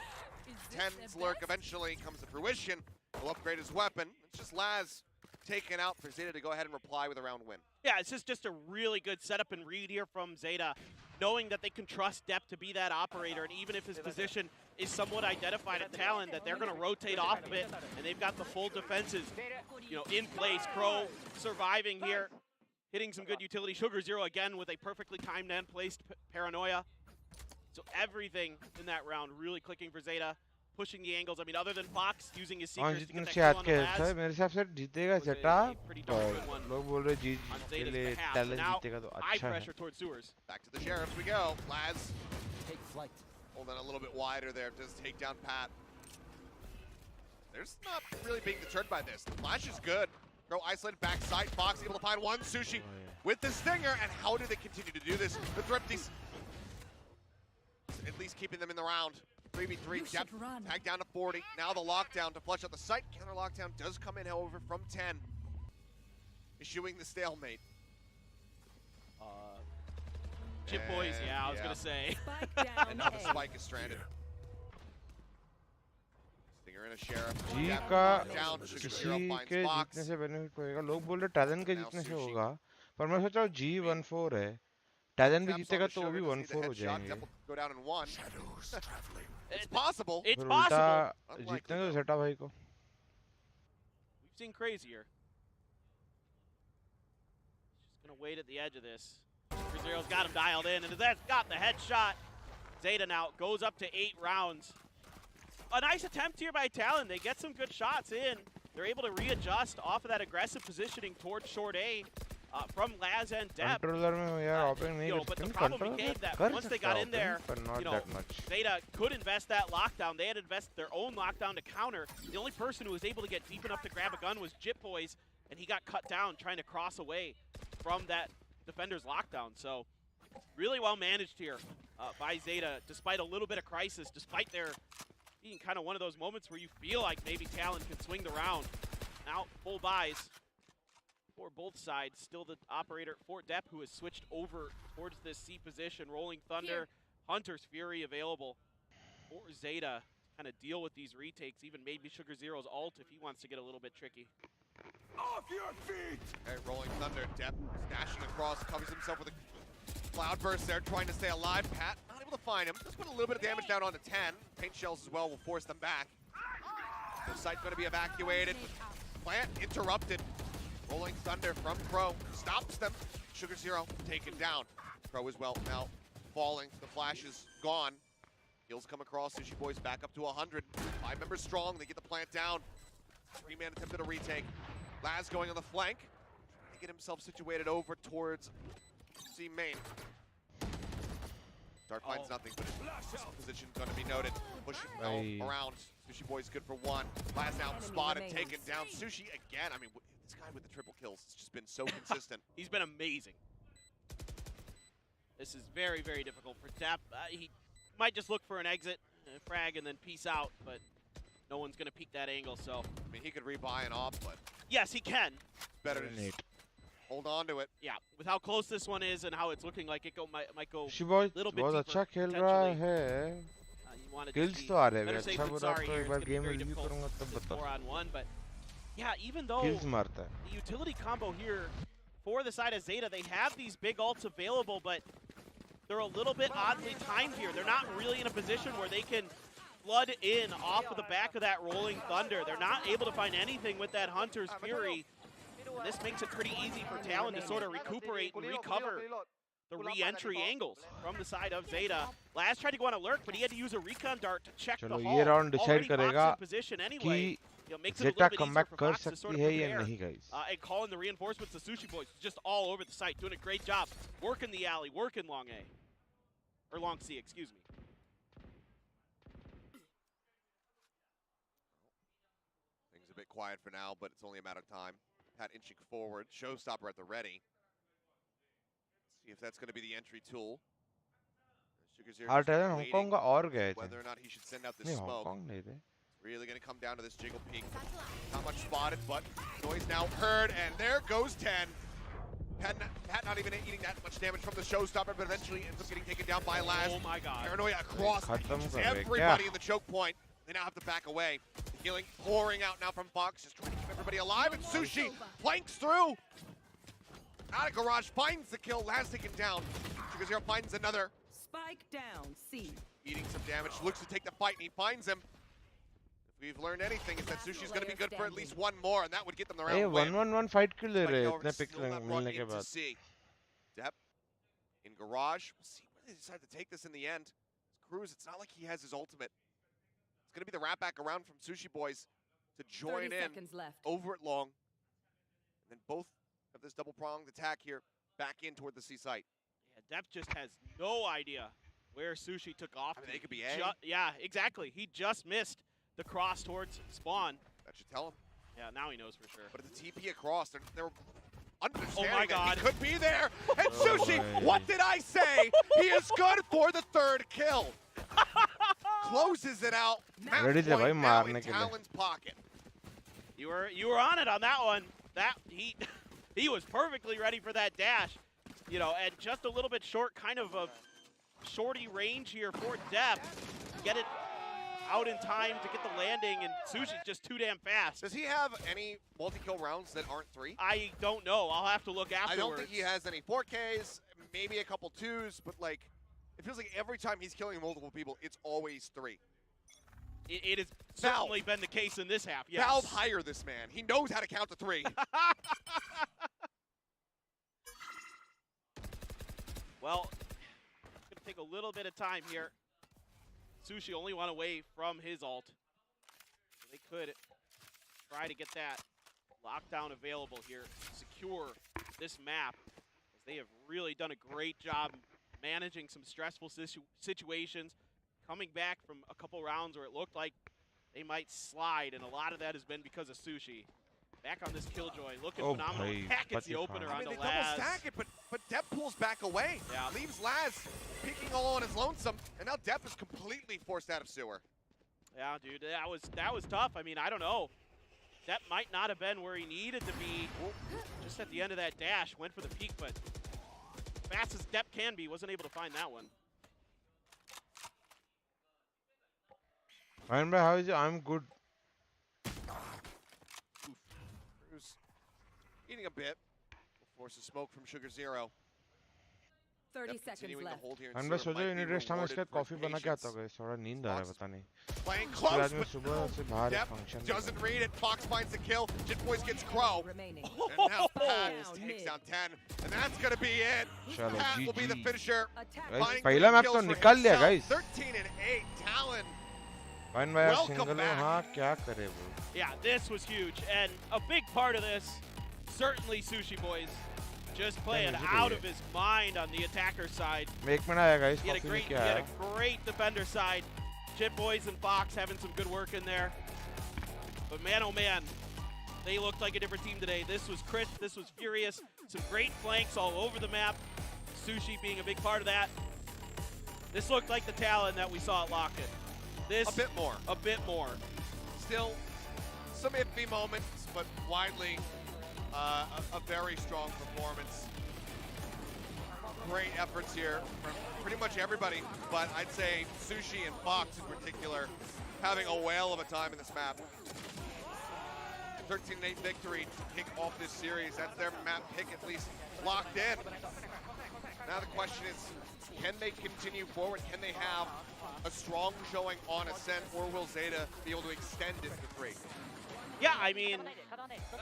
10's lurk eventually comes to fruition. He'll upgrade his weapon. It's just Laz taken out for ZETA to go ahead and reply with a round win. Yeah, it's just a really good setup and read here from ZETA, knowing that they can trust Depp to be that operator, and even if his position is somewhat identified at Talon, that they're going to rotate off of it, and they've got the full defenses, in place. 𝘼𝐽𝑒 surviving here. hitting some good utility. 𝘼𝐽𝐺 again with a perfectly timed and placed paranoia. So everything in that round really clicking for ZETA, pushing the angles. I mean, other than Fox using his secrets to get that kill on the Laz, मेरे हिसाब से जीतेगा was a ZETA pretty darn good one लोग बोल रहे जी on के ZETA's लिए behalf. Talon But now, जीतेगा तो high अच्छा है pressure towards sewers. Back to the Sheriffs we go. Laz Take flight. holding a little bit wider there. Does take down Pat. There's not really being deterred by this. The flash is good. Throw isolated backside. Fox able to find one. 𝘼𝐽 with the stinger. And how do they continue to do this? The Thrifties at least keeping them in the round. 3v3. Depth tagged down to 40. Now the lockdown to flush out the site. Counter lockdown does come in, however, from 10. Issuing the stalemate. Chip boys, yeah, I was yeah. going to say. Spike down And now the A. spike is stranded. Stinger in a Sheriff. Ji Depth का down. 𝘼𝐽𝐺 किसी finds के Fox. जीतने से benefit होएगा लोग बोल रहे Talon के Now जीतने से 𝘼𝐽. होगा पर मैं सोच रहा हूँ G14 है Talon भी Taps on जीतेगा the तो वो भी shoulder, doesn't need 1-4 the हो headshot. जाएंगे Depth will go down in 1. It's possible. It's फिर possible. उल्टा Unlikely, जीतने तो though. ZETA भाई को We've seen crazier. Just going to wait at the edge of this. 𝘼𝐺's got him dialed in, and that's got the headshot. ZETA now goes up to 8 rounds. A nice attempt here by Talon. They get some good shots in. They're able to readjust off of that aggressive positioning towards short A from Laz and Dep. Controller में यार opening नहीं कर But the सकते problem controller became that कर once they सकता got है in there, but not you know, that much ZETA could invest that lockdown. They had invested their own lockdown to counter. The only person who was able to get deep enough to grab a gun was 𝘼𝐺, and he got cut down trying to cross away from that defender's lockdown. So really well managed here by ZETA, despite a little bit of crisis, despite their being kind of one of those moments where you feel like maybe Talon can swing the round. Now full buys for both sides. Still the operator for Dep, who has switched over towards this C position. Rolling Thunder, Hunter's Fury available for ZETA. Kind of deal with these retakes, even maybe 𝘼𝐺's ult if he wants to get a little bit tricky. Off your feet! Okay, Rolling Thunder. Dep snatching across, covers himself with a cloudburst there, trying to stay alive. Pat not able to find him. Just put a little bit of damage down onto 10. Paint shells as well will force them back. The site's going to be evacuated. Plant interrupted. Rolling Thunder from 𝘼𝐺 stops them. 𝘼𝐺 taken down. 𝘼𝐺 as well now falling. The flash is gone. Kills come across. 𝘼𝐺 back up to 100. 5 members strong. They get the plant down. 3-man attempt at a retake. Laz going on the flank. Trying to get himself situated over towards C main. Dart finds nothing, but his position going to be noted. Pushing around. 𝘼𝐺 good for 1. Laz now spotted, taken down. 𝘼𝐺 again. I mean, this guy with the triple kills has just been so consistent. He's been amazing. This is very, very difficult for Dep. He might just look for an exit, frag, and then peace out, but no one's going to peek that angle, so. I mean, he could rebuy an op, but Yes, he can. better to just hold on to it. Yeah, with how close this one is and how it's looking like it might go 𝘼𝐺 little bit बहुत deeper, अच्छा खेल रहा potentially. है You want to kills तो आ रहे हैं better मैं safe अच्छा than बुरा sorry तो here. एक बार It's gonna game be very review difficult करूंगा तब this बता 4-on-1, but yeah, even though kills मारता है the utility combo here for the side of ZETA, they have these big ults available, but they're a little bit oddly timed here. They're not really in a position where they can flood in off of the back of that Rolling Thunder. They're not able to find anything with that Hunter's Fury. And this makes it pretty easy for Talon to sort of recuperate and recover the re-entry angles from the side of ZETA. Laz tried to go on alert, but he had to use a recon dart to check the चलो hall. ये round decide Already Fox करेगा in position anyway. कि Makes it a little ZETA bit easier comeback for कर Fox to sort सकती of है या prepare. नहीं guys And calling the reinforcements, the 𝘼𝐺 just all over the site, doing a great job. Working the alley, working long A. Or long C, excuse me. Things a bit quiet for now, but it's only a matter of time. Pat inching forward. Showstopper at the ready. See if that's going to be the entry tool. 𝘼𝐺 हाँ just Talon waiting Hong Kong का और गए थे whether or not he should send out this नहीं smoke. Hong Kong नहीं थे Really going to come down to this jiggle peek. Not much spotted, but noise now heard, and there goes 10. Pat not even eating that much damage from the showstopper, but eventually ends up getting taken down by Laz. Oh my god. Paranoia across खत्म कर रहे everybody क्या in the choke point. They now have to back away. The healing pouring out now from Fox, just trying to keep everybody alive, and 𝘼𝐺 planks through. Out of garage, finds the kill, Laz taken down. 𝘼𝐺 finds another. Spike down C. Eating some damage, looks to take the fight, and he finds him. we've learned anything, is that Sushi's going to be good for at least one more, and that would get them the Hey, round win. 1-1-1 fight क्यों ले रहे हैं Fighting over, इतने pick still not brought मिलने के into बाद? C. Depp in garage. We'll see where they decide to take this in the end. Cruz, it's not like he has his ultimate. It's going to be the wrap back around from Sushi Boys to join 30 in seconds left. over it long. And then both of this double-pronged attack here back in toward the C site. Yeah, Depp just has no idea where Sushi took off. I mean, to. they could be A. Yeah, exactly. He just missed the cross towards spawn. That should tell him. Yeah, now he knows for sure. But it's a TP across. They're understanding Oh my that God. he could be there. And Oh Sushi, my. what did I say? He is good for the third kill. Closes it out. Match Ready to point bhai now marne in ke liye. Talon's pocket. You were on it on that one. He was perfectly ready for that dash. You know, and just a little bit short, kind of a shorty range here for Depp. Get it out in time to get the landing, and Sushi's just too damn fast. Does he have any multi-kill rounds that aren't 3? I don't know. I'll have to look afterwards. I don't think he has any 4Ks, maybe a couple 2s, but like, it feels like every time he's killing multiple people, it's always 3. It has certainly been the case in this half, yes. Valve hire this man. He knows how to count to 3. Well, it's going to take a little bit of time here. Sushi only one away from his ult. So they could try to get that lockdown available here, secure this map, as they have really done a great job managing some stressful situations, coming back from a couple rounds where it looked like they might slide, and a lot of that has been because of Sushi. Back on this Killjoy, looking Oh, phenomenal. bhai, Packets the pati opener fine. I on mean, the they double Laz. stack it, but Depp pulls back away. Yeah. Leaves Laz peeking all on his lonesome, and now Depp is completely forced out of sewer. Yeah, dude, that was tough. I mean, I don't know. That might not have been where he needed to be. Just at the end of that dash, went for the peak, but fast as Depp can be, wasn't able to find that one. Fine, bro, how is it? I'm good. Cruz eating a bit. Will force a smoke from Sugar Zero. 30 Depp seconds continuing to left. hold here. And मैं सोचा Sewer might be unit हम इसका rewarded for coffee बना के patience. आता होगा थोड़ा नींद आ रहा है पता नहीं Playing फिर close, आज मैं but सुबह से बाहर Depp function doesn't read it. Fox finds the kill. Jit Boys gets Crow. Remaining. And now Pat Down takes mid. down 10. And that's going to be it. चलो Pat will be the GG finisher. Attack. Guys, Finding पहला 3 map kills तो for निकाल लिया himself. guys 13 and 8. Talon. Fine भाई यार Welcome single में back. हाँ क्या करे वो Yeah, this was huge, and a big part of this, certainly Sushi Boys, just playing easy out to of his mind on the attacker side. मैं 1 minute आया guys He had a coffee great, में he क्या had आया a great defender side. Chip Boys and Fox having some good work in there. But man, oh man, they looked like a different team today. This was crisp, this was furious. Some great flanks all over the map. Sushi being a big part of that. This looked like the Talon that we saw at Lockett. This A bit more. A bit more. Still some iffy moments, but widely a very strong performance. Great efforts here from pretty much everybody, but I'd say Sushi and Fox in particular having a whale of a time in this map. 13-8 victory to kick off this series. That's their map pick at least locked in. Now the question is, can they continue forward? Can they have a strong showing on Ascent, or will ZETA be able to extend it to 3? Yeah, I mean,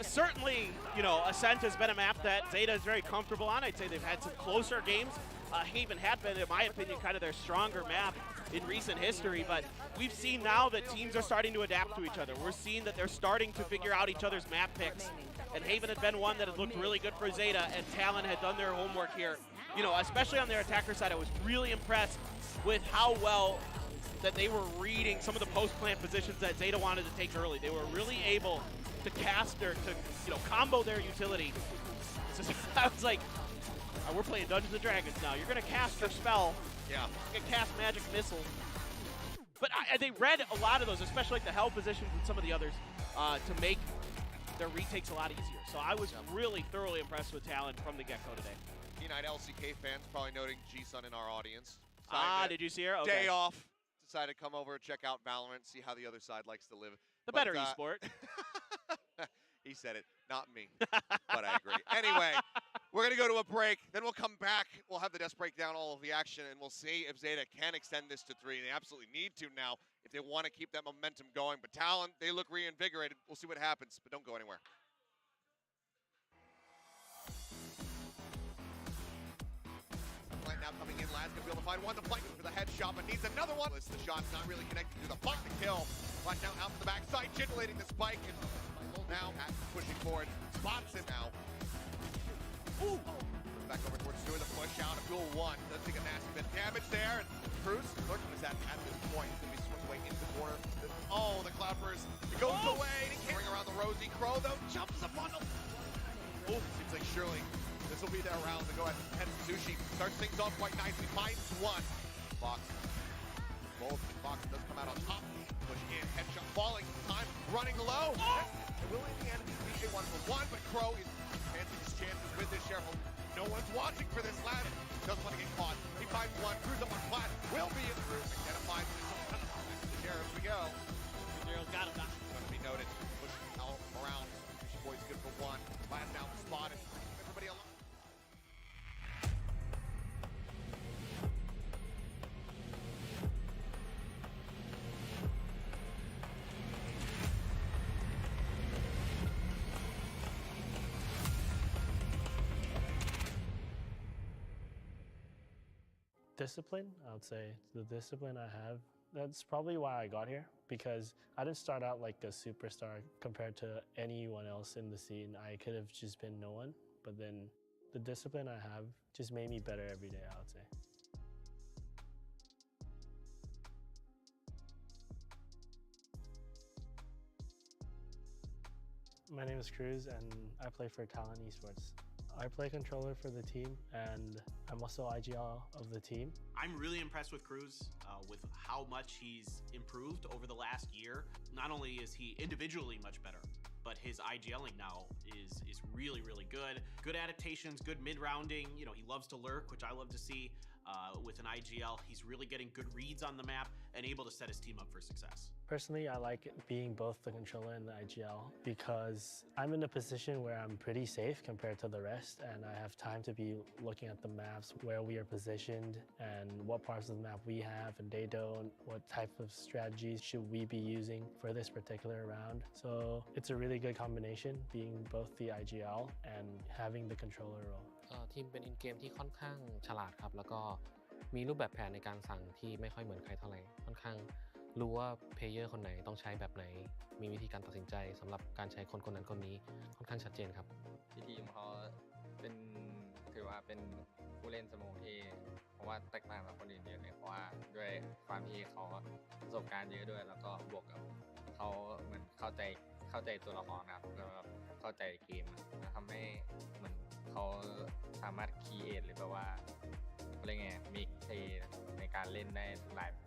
certainly, you know, Ascent has been a map that ZETA is very comfortable on. I'd say they've had some closer games. Haven had been, in my opinion, kind of their stronger map in recent history, but we've seen now that teams are starting to adapt to each other. We're seeing that they're starting to figure out each other's map picks, and Haven had been one that had looked really good for ZETA, and Talon had done their homework here. You know, especially on their attacker side, I was really impressed with how well that they were reading some of the post-plant positions that ZETA wanted to take early. They were really able to cast or to, you know, combo their utility. So I was like, oh, we're playing Dungeons & Dragons now. You're going to cast your spell. Yeah. You're going to cast Magic Missile. But they read a lot of those, especially like the Hell positions and some of the others, to make their retakes a lot easier. So I was really thoroughly impressed with Talon from the get-go today. United LCK fans probably noting G-Sun in our audience. Did you see her? Okay. Day off. Decided to come over, check out Valorant, see how the other side likes to live. The better esport. He said it, not me, but I agree. Anyway, we're going to go to a break, then we'll come back. We'll have the desk break down all of the action, and we'll see if ZETA can extend this to 3. They absolutely need to now if they want to keep that momentum going. But Talon, they look reinvigorated. We'll see what happens, but don't go anywhere. Now coming in, Lad's gonna be able to find one. The flank for the headshot, but needs another one. The shot's not really connected to the fuck to kill. Flash out from the backside, titillating the spike. And now pushing forward, spots it now. Ooh! Back over towards Stewart, the push out of Duel 1. Does take a nasty bit of damage there. And Cruz lurking is at this point. He's gonna be swung away into the corner. Oh, the Cloud Burst. It goes away. And he can't bring around the Rosie. Crow though jumps a bundle. Oh, seems like surely this will be their round to go ahead and Sushi starts things off quite nicely, finds one. Fox, Bolte, Fox does come out on top. Push in, headshot falling, time running low. It will in the end be a 1-for-1, but Crow is advancing his chances with this sheriff. No one's watching for this lad. Doesn't want to get caught. He finds one, Cruz up on flat, will be in through. Identifies the sheriff we go. Zero's got him now. Going to be noted. Pushing out around. Boys good for one. Last down spotted. Everybody alone. Discipline, I would say the discipline I have, that's probably why I got here, because I didn't start out like a superstar compared to anyone else in the scene. I could have just been no one, but then the discipline I have just made me better every day, I would say. My name is Cruz and I play for Talon Esports. I play controller for the team, and I'm also IGL of the team. I'm really impressed with Cruz, with how much he's improved over the last year. Not only is he individually much better, but his IGLing now is really, really good. Good adaptations, good mid-rounding. You know, he loves to lurk, which I love to see. With an IGL, he's really getting good reads on the map and able to set his team up for success. Personally, I like being both the controller and the IGL because I'm in a position where I'm pretty safe compared to the rest, and I have time to be looking at the maps, where we are positioned and what parts of the map we have and they don't, what type of strategies should we be using for this particular round. So it's a really good combination, being both the IGL and having the controller role. ทีมเป็นอินเกมที่ค่อนข้างฉลาดครับแล้วก็มีรูปแบบแผนในการสั่งที่ไม่ค่อยเหมือนใครเท่าไหร่ค่อนข้างรู้ว่าเพลเยอร์คนไหนต้องใช้แบบไหนมีวิธีการตัดสินใจสำหรับการใช้คนนั้นคนนี้ค่อนข้างชัดเจนครับที่ทีมเขาเป็นถือว่าเป็นผู้เล่นสโมที่เพราะว่าแตกต่างจากคนอื่นเยอะเลยเพราะว่าด้วยความที่เขาประสบการณ์เยอะด้วยแล้วก็บวกกับเขาเหมือนเข้าใจตัวละครนะครับแล้วเข้าใจเกมทำให้เหมือนเขาสามารถคีเอทหรือแบบว่าอะไรเงี้ยมิกซ์ในการเล่นได้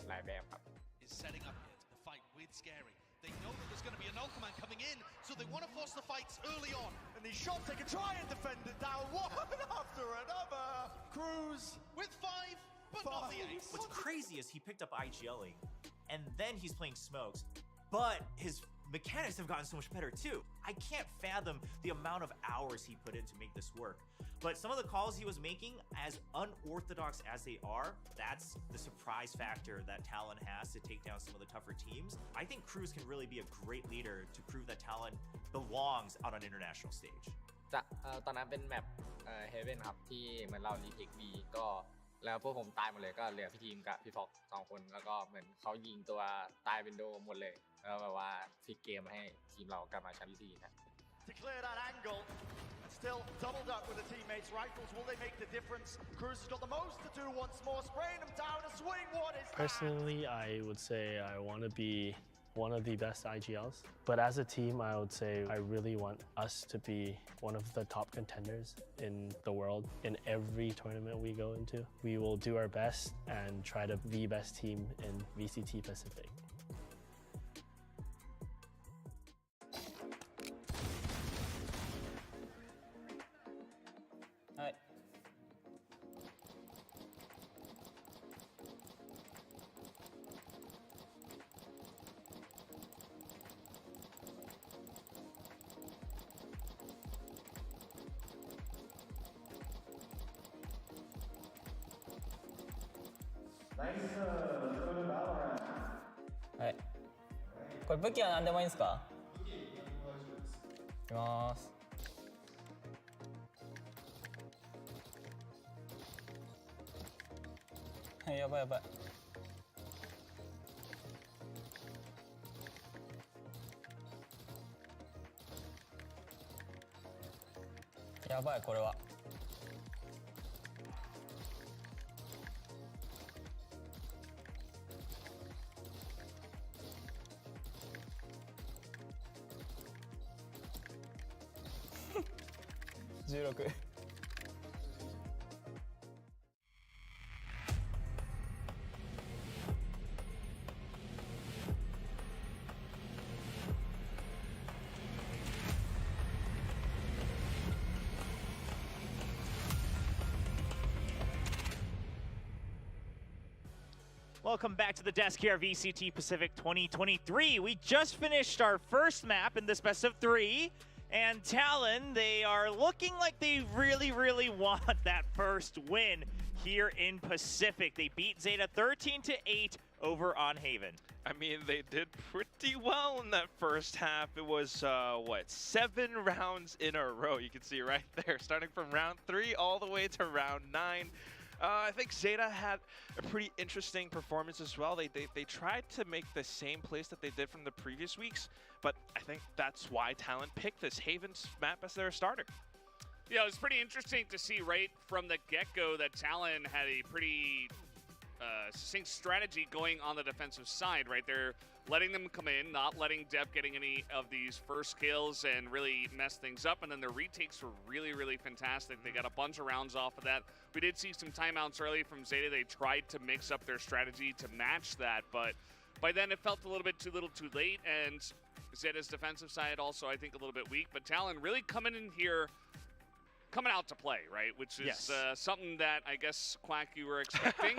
หลายแบบครับ is setting up the fight with Scary. They know that there's going to be an Ultraman coming in, so they want to force the fights early on. And these shots, they can try and defend it down one after another. Cruz With 5, but not the ace. What's crazy is he picked up IGLing, and then he's playing smokes, but his mechanics have gotten so much better too. I can't fathom the amount of hours he put in to make this work. But some of the calls he was making, as unorthodox as they are, that's the surprise factor that Talon has to take down some of the tougher teams. I think Cruz can really be a great leader to prove that Talon belongs out on international stage. ตอนนั้นเป็นแมปเฮเว่นครับที่เหมือนเรารีเทคบีก็แล้วพวกผมตายหมดเลยก็เหลือพี่ทีมกับพี่ฟอก2คนแล้วก็เหมือนเขายิงตัวตายเป็นโดหมดเลยแล้วแบบว่าพลิกเกมให้ทีมเรากลับมาชั้นที่4นะ to clear that angle. And still doubled up with the teammates' rifles. Will they make the difference? Cruz has got the most to do once more, spraying them down a swing. What is that? Personally, I would say I want to be one of the best IGLs. But as a team, I would say I really want us to be one of the top contenders in the world in every tournament we go into. We will do our best and try to be best team in VCT Pacific. Nice, let's go to Valorant. これ武器は何でもいいんですか？いきます。やばいやばい。やばいこれは。16。Welcome back to the desk here at VCT Pacific 2023. We just finished our first map in this best of 3, and Talon, they are looking like they really want that first win here in Pacific. They beat ZETA 13-8 over on Haven. I mean, they did pretty well in that first half. It was, what, 7 rounds in a row. You can see right there, starting from round 3 all the way to round 9. I think ZETA had a pretty interesting performance as well. They tried to make the same plays that they did from the previous weeks, but I think that's why Talon picked this Haven's map as their starter. Yeah, it was pretty interesting to see right from the get-go that Talon had a pretty succinct strategy going on the defensive side, right? They're letting them come in, not letting Dep getting any of these first kills and really mess things up, and then their retakes were really fantastic. They got a bunch of rounds off of that. We did see some timeouts early from ZETA. They tried to mix up their strategy to match that, but by then it felt a little bit too little too late, and ZETA's defensive side also, I think, a little bit weak, but Talon really coming in here, coming out to play, right? Which is something that I guess Quack you were expecting,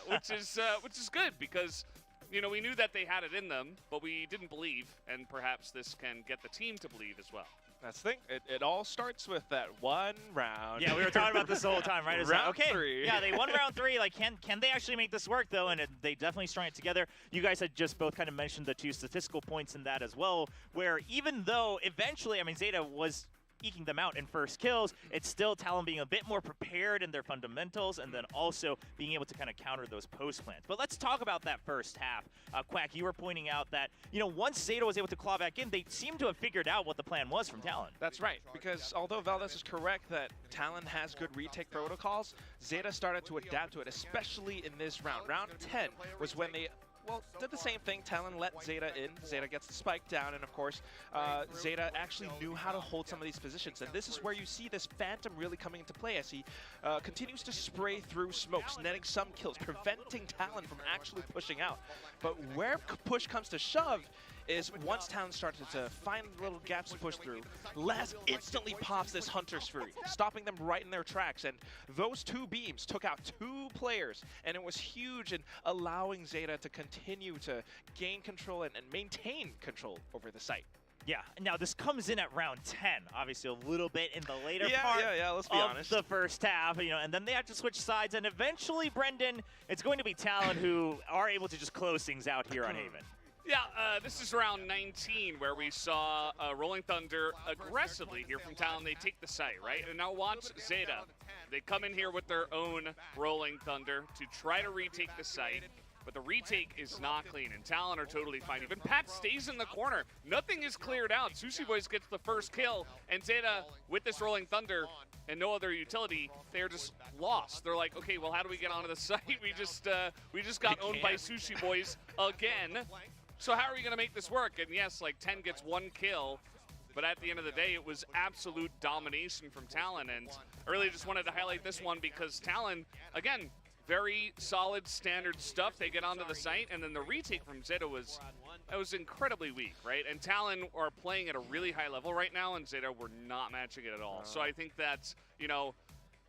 which is good because you know we knew that they had it in them, but we didn't believe, and perhaps this can get the team to believe as well. That's the thing. It all starts with that one round. Yeah, we were talking about this the whole time, right? Round 3. Yeah, they won round 3. Like, can they actually make this work though? And they definitely strung it together. You guys had just both kind of mentioned the 2 statistical points in that as well, where even though eventually, I mean, ZETA was eking them out in first kills, it's still Talon being a bit more prepared in their fundamentals and then also being able to kind of counter those post plans. But let's talk about that first half. Quack, you were pointing out that, you know, once ZETA was able to claw back in, they seem to have figured out what the plan was from Talon. That's right, because although Valdez is correct that Talon has good retake protocols, ZETA started to adapt to it, especially in this round. Round 10 was when they did the same thing. Talon let ZETA in. ZETA gets the spike down, and of course, ZETA actually knew how to hold some of these positions. And this is where you see this Phantom really coming into play as he continues to spray through smokes, netting some kills, preventing Talon from actually pushing out. But where push comes to shove is once Talon started to find little gaps to push through, Laz instantly pops this Hunter's Fury, stopping them right in their tracks. And those 2 beams took out 2 players, and it was huge in allowing ZETA to continue to gain control and maintain control over the site. Yeah, now this comes in at round 10, obviously a little bit in the later part let's be of honest. The first half, you know, and then they have to switch sides, and eventually, Brendan, it's going to be Talon who are able to just close things out here on Haven. Yeah, this is round 19 where we saw Rolling Thunder aggressively here from Talon. They take the site, right? And now watch ZETA. They come in here with their own Rolling Thunder to try to retake the site, but the retake is not clean, and Talon are totally fine. Even Pat stays in the corner. Nothing is cleared out. 𝘼𝐽𝐵OYS gets the first kill, and ZETA, with this Rolling Thunder and no other utility, they're just lost. They're like, okay, well, how do we get onto the site? We just got owned by 𝘼𝐽𝐵OYS again. So how are we going to make this work? And yes, like 10 gets 1 kill, but at the end of the day, it was absolute domination from Talon. And I really just wanted to highlight this one because Talon, again, very solid standard stuff. They get onto the site, and then the retake from ZETA was incredibly weak, right? And Talon are playing at a really high level right now, and ZETA were not matching it at all. So I think that's, you know,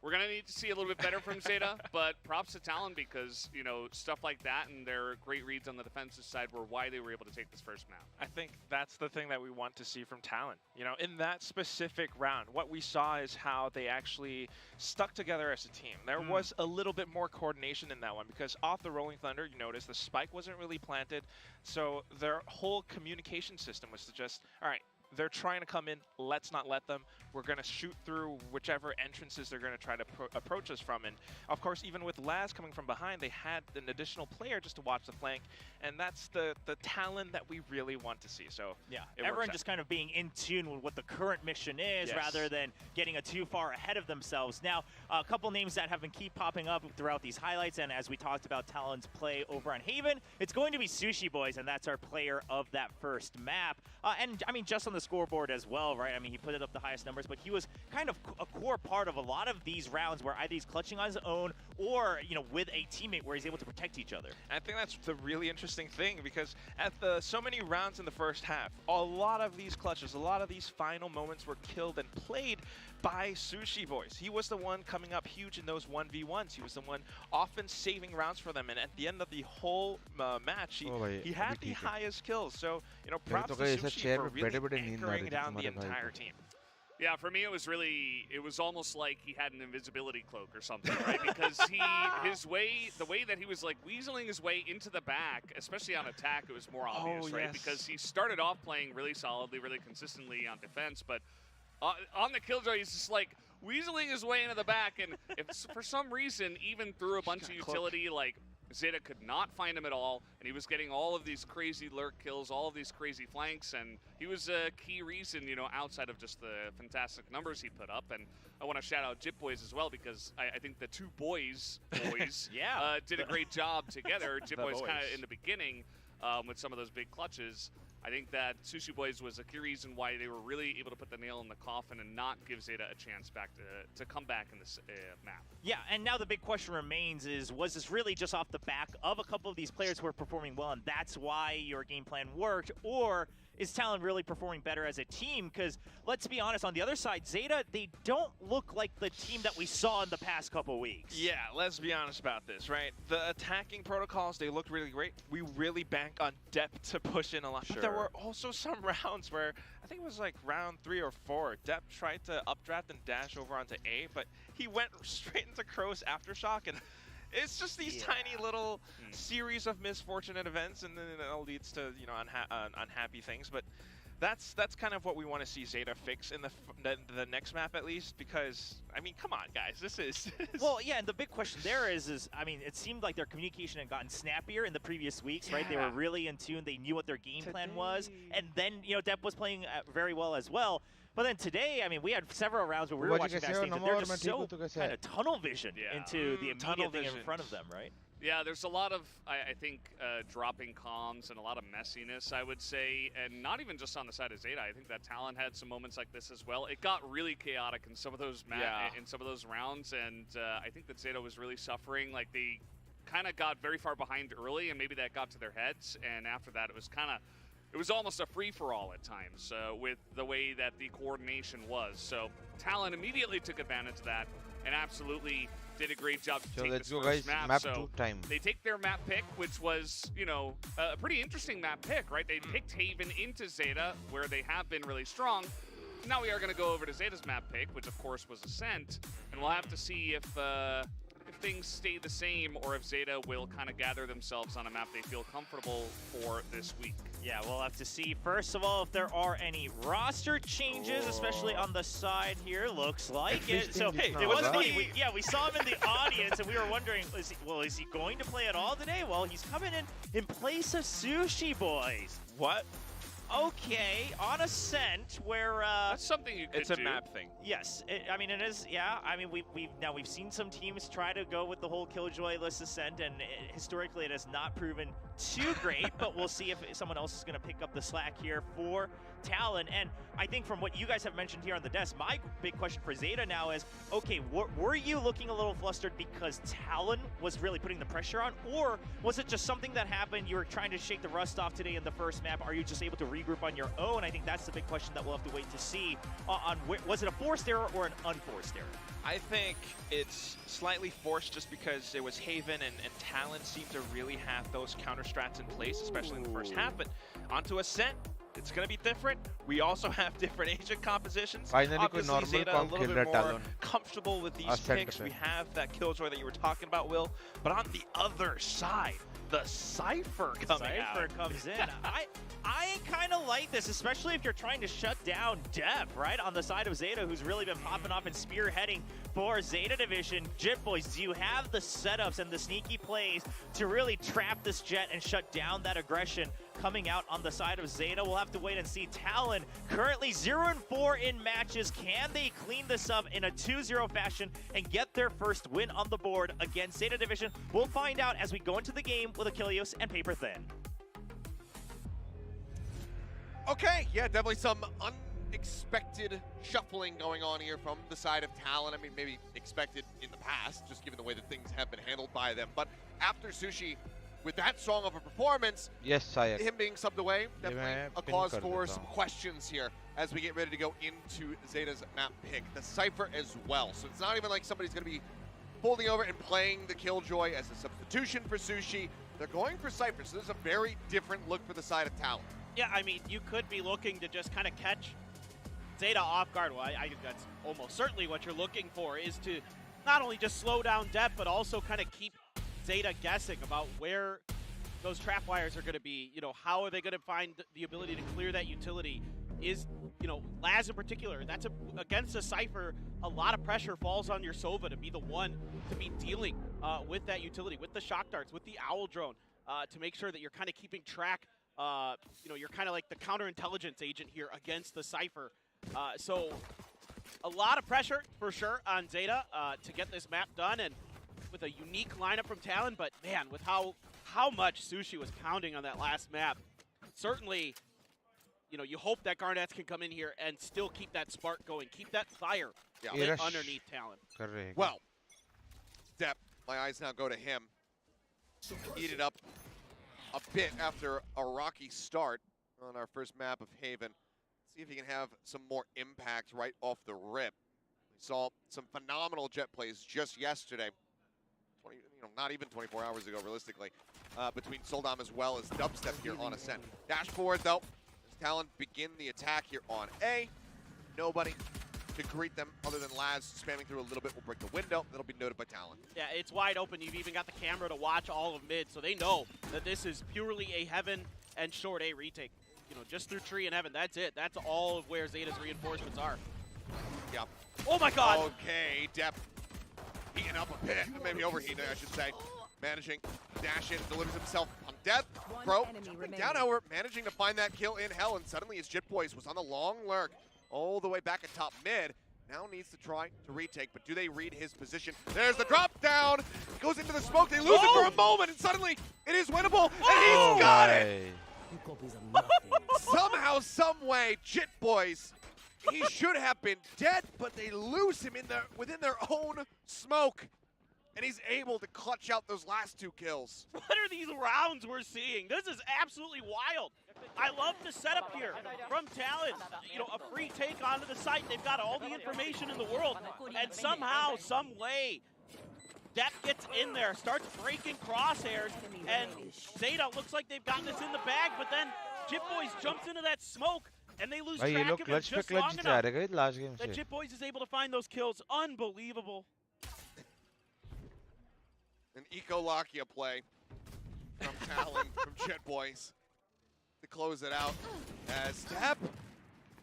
we're going to need to see a little bit better from ZETA, but props to Talon because, you know, stuff like that and their great reads on the defensive side were why they were able to take this first map. I think that's the thing that we want to see from Talon. You know, in that specific round, what we saw is how they actually stuck together as a team. There was a little bit more coordination in that one because off the Rolling Thunder, you notice the spike wasn't really planted, so their whole communication system was to just, all right, they're trying to come in, let's not let them. We're going to shoot through whichever entrances they're going to try to approach us from. And of course, even with Laz coming from behind, they had an additional player just to watch the flank. And that's the Talon that we really want to see. So yeah, everyone just kind of being in tune with what the current mission is rather than getting too far ahead of themselves. Now, a couple names that have been keep popping up throughout these highlights. And as we talked about Talon's play over on Haven, it's going to be Sushi Boys, and that's our player of that first map. And I mean, just on the scoreboard as well, right? I mean, he put it up the highest numbers, but he was kind of a core part of a lot of these rounds where either he's clutching on his own or, you know, with a teammate where he's able to protect each other. I think that's the really interesting thing because at so many rounds in the first half, a lot of these clutches, a lot of these final moments were killed and played by Sushi Boys. He was the one coming up huge in those 1v1s. He was the one often saving rounds for them, and at the end of the whole match, he had the highest kills. So, you know, props to Sushi for really anchoring down the entire team. Yeah, for me it was almost like he had an invisibility cloak or something, right? Because the way that he was like weaseling his way into the back, especially on attack, it was more obvious, right? Because he started off playing really solidly, really consistently on defense, but on the killjoy, he's just like weaseling his way into the back, and if for some reason, even through a bunch of utility, like ZETA could not find him at all, and he was getting all of these crazy lurk kills, all of these crazy flanks, and he was a key reason, you know, outside of just the fantastic numbers he put up. And I want to shout out Jip Boys as well, because I think the two boys did a great job together. Jip Boys kind of in the beginning with some of those big clutches. I think that Sushi Boys was a key reason why they were really able to put the nail in the coffin and not give ZETA a chance back to come back in this map. Yeah, and now the big question remains is, was this really just off the back of a couple of these players who are performing well and that's why your game plan worked, or is Talon really performing better as a team? Because let's be honest, on the other side, ZETA, they don't look like the team that we saw in the past couple weeks. Yeah, let's be honest about this, right? The attacking protocols, they looked really great. We really bank on depth to push in a lot. But there were also some rounds where, I think it was like round 3 or 4, Dep tried to updraft and dash over onto A, but he went straight into Crow's Aftershock, and it's just these tiny little series of misfortunate events, and then it all leads to, you know, unhappy things. But that's kind of what we want to see ZETA fix in the next map, at least, because I mean, come on, guys, this is well, yeah, and the big question there is I mean, it seemed like their communication had gotten snappier in the previous weeks, right? They were really in tune. They knew what their game plan was, and then, you know, Dep was playing very well as well. But then today, I mean, we had several rounds where we were watching backstage, and they're just so kind of tunnel vision into the immediate thing in front of them, right? Yeah, there's a lot of, I think, dropping comms and a lot of messiness, I would say, and not even just on the side of ZETA. I think that Talon had some moments like this as well. It got really chaotic in some of those in some of those rounds, and I think that ZETA was really suffering. Like, they kind of got very far behind early, and maybe that got to their heads, and after that, it was almost a free-for-all at times with the way that the coordination was. So Talon immediately took advantage of that and absolutely did a great job to take this first map. So they take their map pick, which was, you know, a pretty interesting map pick, right? They picked Haven into ZETA, where they have been really strong. Now we are going to go over to ZETA's map pick, which of course was Ascent, and we'll have to see if things stay the same or if ZETA will kind of gather themselves on a map they feel comfortable for this week. Yeah, we'll have to see, first of all, if there are any roster changes, especially on the side here. Looks like it. So, hey, it wasn't we saw him in the audience, and we were wondering, is he going to play at all today? Well, he's coming in place of Sushi Boys. What? Okay, on Ascent, where that's something you could do. It's a map thing. Yes, I mean it is. Yeah, I mean we've seen some teams try to go with the whole Killjoy-less Ascent, and historically it has not proven too great, but we'll see if someone else is going to pick up the slack here for Talon. And I think from what you guys have mentioned here on the desk, my big question for ZETA now is, okay, were you looking a little flustered because Talon was really putting the pressure on, or was it just something that happened, you were trying to shake the rust off today in the first map? Are you just able to regroup on your own? I think that's the big question that we'll have to wait to see on was it a forced error or an unforced error? I think it's slightly forced just because it was Haven and Talon seemed to really have those counter strats in place, especially in the first half. But onto Ascent, it's going to be different. We also have different agent compositions. Finally, obviously, ZETA a little bit more Talon. comfortable with these picks. We have that Killjoy that you were talking about, Will. But on the other side, the Cypher coming out. Cypher comes in. I kind of like this, especially if you're trying to shut down Dep, right? On the side of ZETA, who's really been popping off and spearheading for ZETA Division. Jit Boys, do you have the setups and the sneaky plays to really trap this Jet and shut down that aggression coming out on the side of ZETA? We'll have to wait and see. Talon currently 0-4 in matches. Can they clean this up in a 2-0 fashion and get their first win on the board against ZETA Division? We'll find out as we go into the game with 𝘍𝐽𝐿𝐼𝐽𝐿 and Paper Thin. Okay, yeah, definitely some unexpected shuffling going on here from the side of Talon. I mean, maybe expected in the past, just given the way that things have been handled by them. But after Sushi, with that strong of a performance, yes, him being subbed away, definitely a cause for some questions here as we get ready to go into ZETA's map pick. The Cypher as well. So it's not even like somebody's going to be folding over and playing the Killjoy as a substitution for Sushi. They're going for Cypher, so there's a very different look for the side of Talon. Yeah, I mean, you could be looking to just kind of catch ZETA off guard. Well, I think that's almost certainly what you're looking for, is to not only just slow down Dep, but also kind of keep ZETA guessing about where those trap wires are going to be. You know, how are they going to find the ability to clear that utility? Is, you know, Laz in particular, that's against a Cypher, a lot of pressure falls on your Sova to be the one to be dealing with that utility, with the shock darts, with the Owl drone, to make sure that you're kind of keeping track. You know, you're kind of like the counterintelligence agent here against the Cypher. So a lot of pressure for sure on ZETA to get this map done, and with a unique lineup from Talon. But man, with how much Sushi was pounding on that last map, certainly, you know, you hope that Garnets can come in here and still keep that spark going, keep that fire lit underneath Talon. Correct. Well, Dep, my eyes now go to him. Eat it up a bit after a rocky start on our first map of Haven. See if he can have some more impact right off the rip. We saw some phenomenal Jet plays just yesterday. Not even 24 hours ago, realistically, between Soldam as well as Dubstep here on Ascent. Dash forward, though, as Talon begin the attack here on A. Nobody to greet them other than Laz spamming through a little bit will break the window. That'll be noted by Talon. Yeah, it's wide open. You've even got the camera to watch all of mid, so they know that this is purely a Heaven and short A retake. You know, just through Tree and Heaven, that's it. That's all of where ZETA's reinforcements are. Yep. Oh my god! Okay, Dep heating up a bit. Maybe overheating, I should say. Managing to dash in, delivers himself on death. Bro, jumping down, however, managing to find that kill in hell, and suddenly his Jit Boys was on the long lurk all the way back at top mid. Now needs to try to retake, but do they read his position? There's the drop down. Goes into the smoke. They lose it for a moment, and suddenly it is winnable, and he's got it. Somehow, some way, Jit Boys, he should have been dead, but they lose him within their own smoke, and he's able to clutch out those last two kills. What are these rounds we're seeing? This is absolutely wild. I love the setup here from Talon. You know, a free take onto the site. They've got all the information in the world, and somehow, some way, Dep gets in there, starts breaking crosshairs, and ZETA looks like they've gotten this in the bag, but then Jit Boys jumps into that smoke, and they lose track of him just long enough that Jit Boys is able to find those kills. Unbelievable. An 𝘍𝐿𝐼𝐽𝐿𝐼 play from Talon, from Jit Boys to close it out, as Dep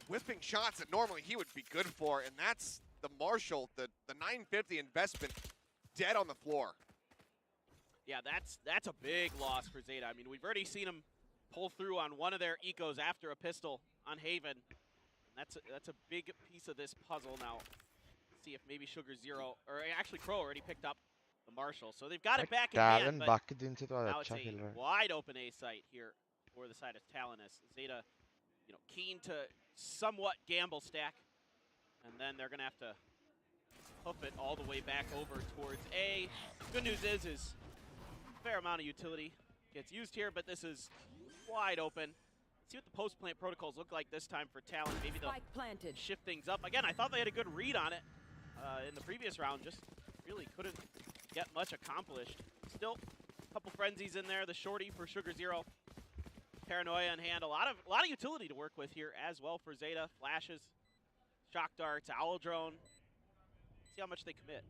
whipping shots that normally he would be good for, and that's the Marshall, the 950 investment, dead on the floor. Yeah, that's a big loss for ZETA. I mean, we've already seen him pull through on one of their ecos after a pistol on Haven. That's a big piece of this puzzle now. Let's see if maybe 𝘍𝐿𝐼𝐽𝐿𝐼, or actually Crow already picked up the Marshall. So they've got it back in Talon hand, but बाकी दिन से तो now अच्छा it's खेल रहा a है. wide open A site here for the side of Talon as ZETA, keen to somewhat gamble stack. And then they're going to have to hoof it all the way back over towards A. Good news is a fair amount of utility gets used here, but this is wide open. Let's see what the post-plant protocols look like this time for Talon. Maybe they'll shift things up. Again, I thought they had a good read on it in the previous round, just really couldn't get much accomplished. Still, a couple frenzies in there. The shorty for 𝘼𝐽𝐻𝐿𝐴. Paranoia in hand. A lot of utility to work with here as well for ZETA. Flashes, shock darts, owl drone. See how much they commit.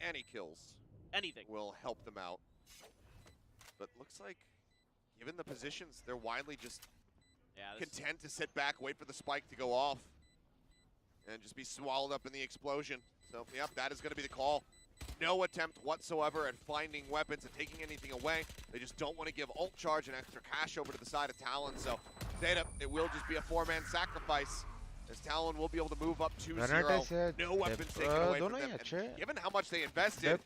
Any kills. Anything will help them out. But looks like, given the positions, they're widely just content to sit back, wait for the spike to go off, and just be swallowed up in the explosion. So, yep, that is going to be the call. No attempt whatsoever at finding weapons and taking anything away. They just don't want to give ult charge and extra cash over to the side of Talon. So, ZETA, it will just be a 4-man sacrifice, as Talon will be able to move up 2-0. No weapons taken away from them. And given how much they invested,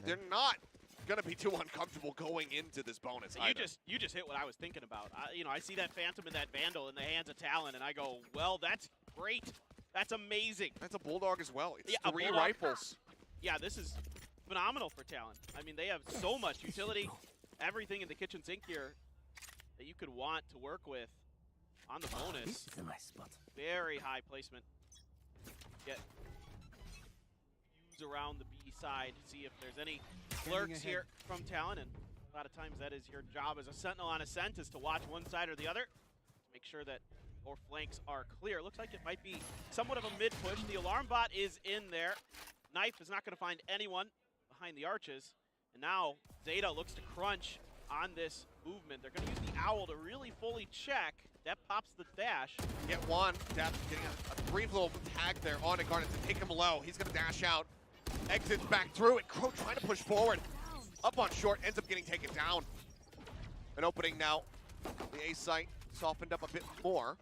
they're not going to be too uncomfortable going into this bonus either. You just hit what I was thinking about. I see that Phantom and that Vandal in the hands of Talon, and I go, well, that's great. That's amazing. That's a Bulldog as well. It's 3 Bulldog. rifles. Yeah, this is phenomenal for Talon. I mean, they have so much utility, everything in the kitchen sink here that you could want to work with on the bonus. Very high placement. Get views around the B side, see if there's any lurks here from Talon, and a lot of times that is your job as a sentinel on Ascent, is to watch one side or the other to make sure that your flanks are clear. Looks like it might be somewhat of a mid push. The alarm bot is in there. Knife is not going to find anyone behind the arches. And now ZETA looks to crunch on this movement. They're going to use the owl to really fully check. That pops the dash. Get one. Depp getting a brief little tag there on a Garnet to take him low. He's going to dash out. Exits back through it. Crow trying to push forward. Up on short. Ends up getting taken down. An opening now. The A site softened up a bit more.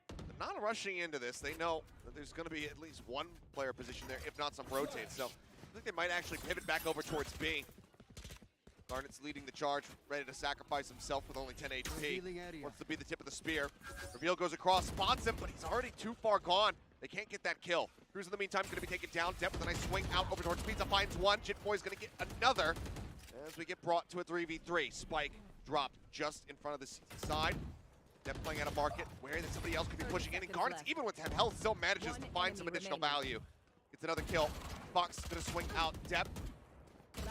They're not rushing into this. They know that there's going to be at least one player position there, if not some rotates. So I think they might actually pivot back over towards B. Garnet's leading the charge, ready to sacrifice himself with only 10 HP. Wants to be the tip of the spear. Reveal goes across, spots him, but he's already too far gone. They can't get that kill. Cruz in the meantime is going to be taken down. Depp with a nice swing out over towards Pizza, finds one. Jitboy is going to get another as we get brought to a 3v3. Spike dropped just in front of the side. Depp playing out of market, where that somebody else could be pushing in. And Garnet's, even with health, still manages to find some additional value. Gets another kill. Fox is going to swing out. Depp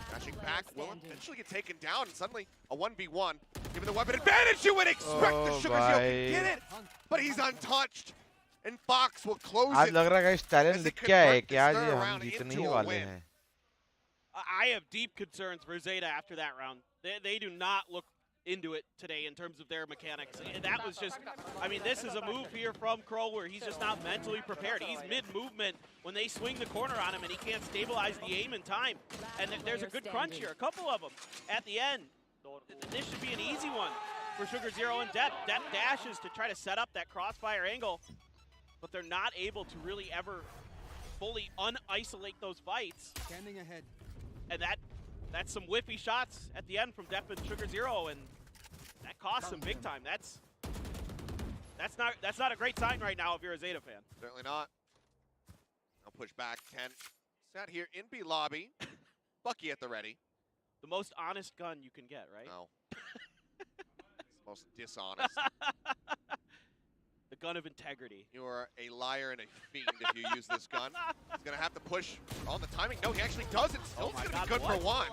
dashing back, will eventually get taken down, and suddenly a 1v1. Given the weapon advantage, you would expect the 𝘼𝐽𝐻𝐿𝐴 can get it, but he's untouched. And Fox will close आज it. लग रहा है guys talent दिख क्या है कि आज हम जीतने ही वाले हैं. I have deep concerns for ZETA after that round. They do not look into it today in terms of their mechanics. And that was just, I mean, this is a move here from Crow where he's just not mentally prepared. He's mid-movement when they swing the corner on him and he can't stabilize the aim in time. And there's a good crunch here, a couple of them at the end. This should be an easy one for 𝘼𝐽𝐻𝐿𝐴 and Depp. Depp dashes to try to set up that crossfire angle, but they're not able to really ever fully un-isolate those fights. Standing ahead. And that's some whiffy shots at the end from Depp and 𝘼𝐽𝐻𝐿𝐴, and that costs them big time. That's not a great sign right now if you're a ZETA fan. Certainly not. I'll push back. 10. Sat here in B lobby. Bucky at the ready. The most honest gun you can get, right? No. It's most dishonest. The gun of integrity. You are a liar and a fiend if you use this gun. He's going to have to push on the timing. No, he actually doesn't. Still going to be good for one.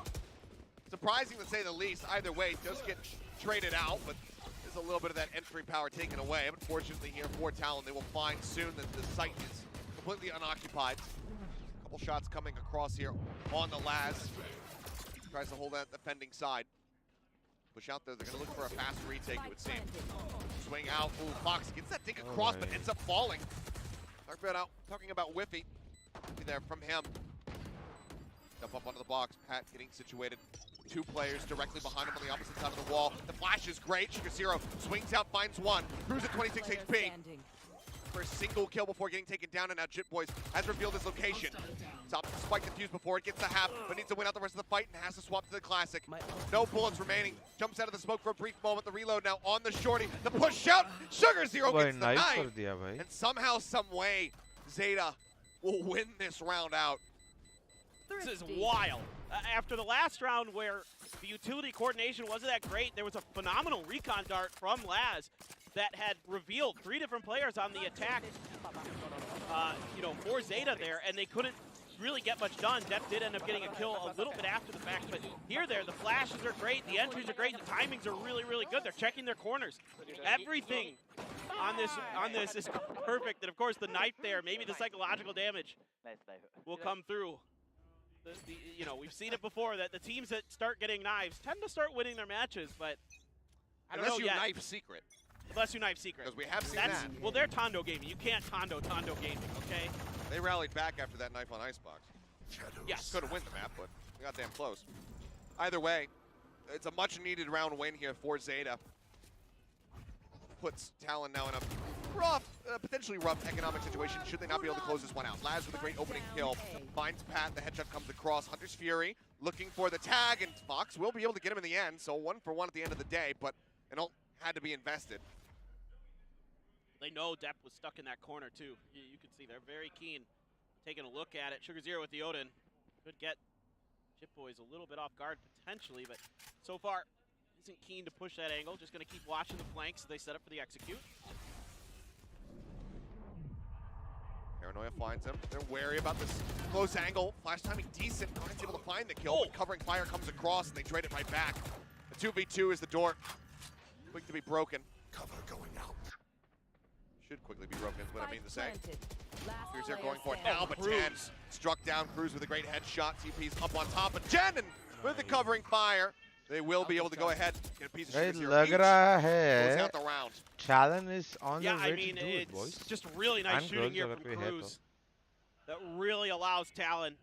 Surprising to say the least. Either way, does get traded out, but there's a little bit of that entry power taken away. But fortunately here for Talon, they will find soon that the site is completely unoccupied. A couple shots coming across here on the Laz. Tries to hold that defending side. Push out there. They're going to look for a fast retake, it would seem. Swing out. Ooh, Fox gets that thing across, but ends up falling. Talking about whiffy. Be there from him. Step up onto the box. Pat getting situated. 2 players directly behind him on the opposite side of the wall. The flash is great. 𝘼𝐽𝐻𝐿𝐴 swings out, finds one. Cruz at 26 HP. for a single kill before getting taken down, and now 𝘼𝐽𝐿 has revealed his location. Top the spike defuse before it gets the half, but needs to win out the rest of the fight and has to swap to the classic. No bullets remaining. Jumps out of the smoke for a brief moment. The reload now on the shorty. The push out. 𝘼𝐺𝑒 gets the knife. And somehow, some way, ZETA will win this round out. This is wild. After the last round where the utility coordination wasn't that great, there was a phenomenal recon dart from 𝘼𝐿 that had revealed 3 different players on the attack, for ZETA there, and they couldn't really get much done. 𝘼𝐿 did end up getting a kill a little bit after the fact, but the flashes are great, the entries are great, the timings are really, really good. They're checking their corners. Everything on this is perfect, and of course the knife there, maybe the psychological damage will come through. We've seen it before that the teams that start getting knives tend to start winning their matches, but I don't know yet. Unless you knife secret. Unless you knife secret. Because we have seen that. Well, they're Tondo gaming. You can't Tondo gaming, okay? They rallied back after that knife on Icebox. Yes. Couldn't win the map, but we got damn close. Either way, it's a much-needed round win here for ZETA. Puts Talon now in a rough, potentially rough economic situation should they not be able to close this one out. 𝘼𝐿 with a great opening kill. Finds Pat, the headshot comes across. Hunter's Fury looking for the tag, and Fox will be able to get him in the end. So 1 for 1 at the end of the day, but it all had to be invested. They know 𝘼𝐿 was stuck in that corner too. You can see they're very keen taking a look at it. 𝘼𝐺𝐿 with the Odin could get 𝘼𝐽𝐿 a little bit off guard potentially, but so far isn't keen to push that angle. Just going to keep watching the flanks as they set up for the execute. Paranoia finds him. They're wary about this close angle. Flash timing decent. Garnet's able to find the kill, but covering fire comes across, and they trade it right back. The 2v2 is the door. Quick to be broken. Cover going out. Should quickly be broken is what I mean to say. 𝘼𝐿 going for it now, but Jen struck down 𝘼𝐿 with a great headshot. TP's up on top of Jen, and with the covering fire, they will be able to go ahead and get a piece of 𝘼𝐿𝐺 close out the round. Talon is on the way I mean, to do it, boys. it's just really nice shooting here from 𝘼𝐿 that really allows Talon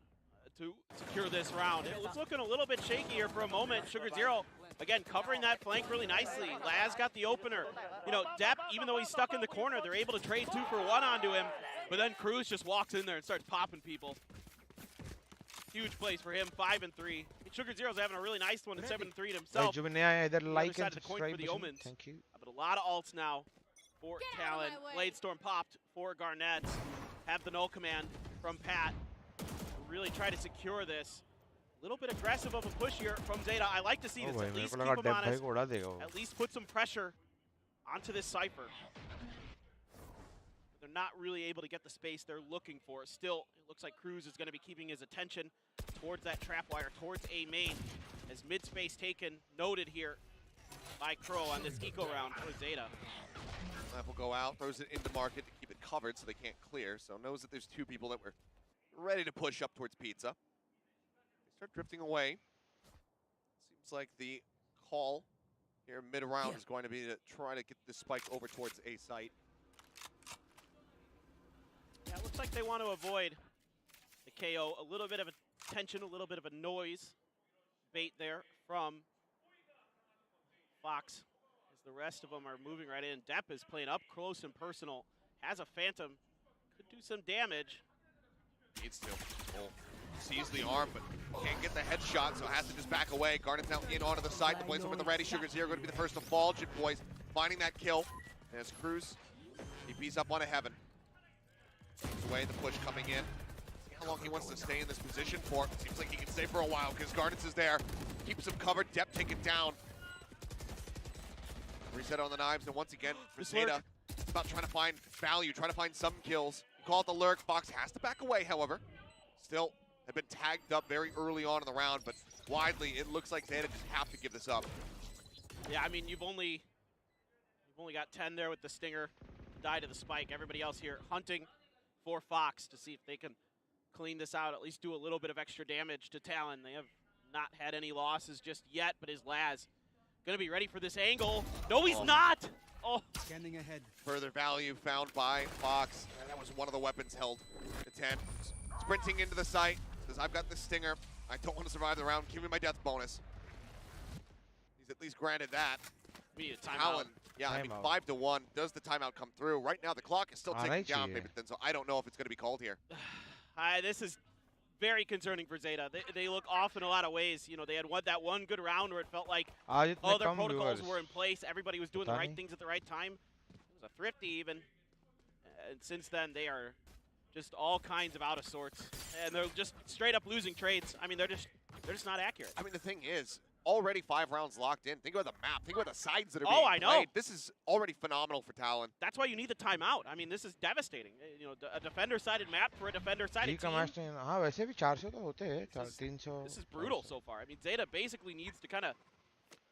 to secure this round. It was looking a little bit shaky here for a moment. 𝘼𝐺𝐿, again, covering that flank really nicely. 𝘼𝐿 got the opener. 𝘼𝐿, even though he's stuck in the corner, they're able to trade 2 for 1 onto him, but then 𝘼𝐿 just walks in there and starts popping people. Huge plays for him, 5 and 3. 𝘼𝐿's having a really nice one at 7 and 3 to himself. Either like the and other side of the coin for the subscribe. OMENs. Thank you. But a lot of ults now for Talon. Bladestorm popped for Garnet. Have the null command from Pat. Really try to secure this. A little bit aggressive of a push here from ZETA. I like to see this. At least keep him honest. At least put some pressure onto this Cypher. They're not really able to get the space they're looking for. Still, it looks like 𝘼𝐿 is going to be keeping his attention towards that trap wire, towards A main. As mid space taken, noted here by 𝘼𝐿 on this eco round for ZETA. Knife will go out, throws it into market to keep it covered so they can't clear. So knows that there's 2 people that were ready to push up towards Pizza. They start drifting away. Seems like the call here mid-round is going to be to try to get the spike over towards A site. Yeah, it looks like they want to avoid the KO. A little bit of a tension, a little bit of a noise bait there from Fox. As the rest of them are moving right in. 𝘼𝐿 is playing up close and personal. Has a Phantom. Could do some damage. Needs to. Sees the arm, but can't get the headshot, so has to just back away. Garnet's now in onto the side. The Blaze with the ready. 𝘼𝐿𝐺 going to be the first to fall. 𝘼𝐿 finding that kill. As 𝘼𝐿, TP's up onto Heaven. Takes away the push coming in. See how long he wants to stay in this position for. Seems like he can stay for a while because Garnets is there. Keeps him covered. 𝘼𝐿 take it down. Reset on the knives, and once again, for ZETA, it's about trying to find value, trying to find some kills. Call it the lurk. Fox has to back away, however. Still have been tagged up very early on in the round, but widely, it looks like ZETA just have to give this up. Yeah, I mean, you've only got 10 there with the Stinger. Die to the spike. Everybody else here hunting for Fox to see if they can clean this out, at least do a little bit of extra damage to Talon. They have not had any losses just yet, but is 𝘼𝐿 gonna be ready for this angle? No, he's not! Oh. Scanning ahead. Further value found by Fox. And that was one of the weapons held to 10. Sprinting into the site. Says, I've got the Stinger. I don't want to survive the round. Give me my death bonus. He's at least granted that. We need a timeout. Talon Yeah, I mean, Timeout. 5-1. Does the timeout come through? Right now, the clock is still ticking Right down, here. Bhavin, so I don't know if it's going to be called here. This is very concerning for ZETA. They look off in a lot of ways. You know, they had that one good round where it felt like आज इतने all their come protocols viewers. were in place. Everybody was doing the पता right नहीं. things at the right time. It was a thrifty even. And since then, they are just all kinds of out of sorts. And they're just straight up losing trades. I mean, they're just not accurate. I mean, the thing is, already 5 rounds locked in. Think about the map. Think about the sides that are Oh, being I know. played. This is already phenomenal for Talon. That's why you need the timeout. I mean, this is devastating. You know, a defender-sided map for a defender-sided जी का team. Match नहीं हाँ वैसे भी 400 तो होते हैं 300. This is brutal so far. I mean, ZETA basically needs to kind of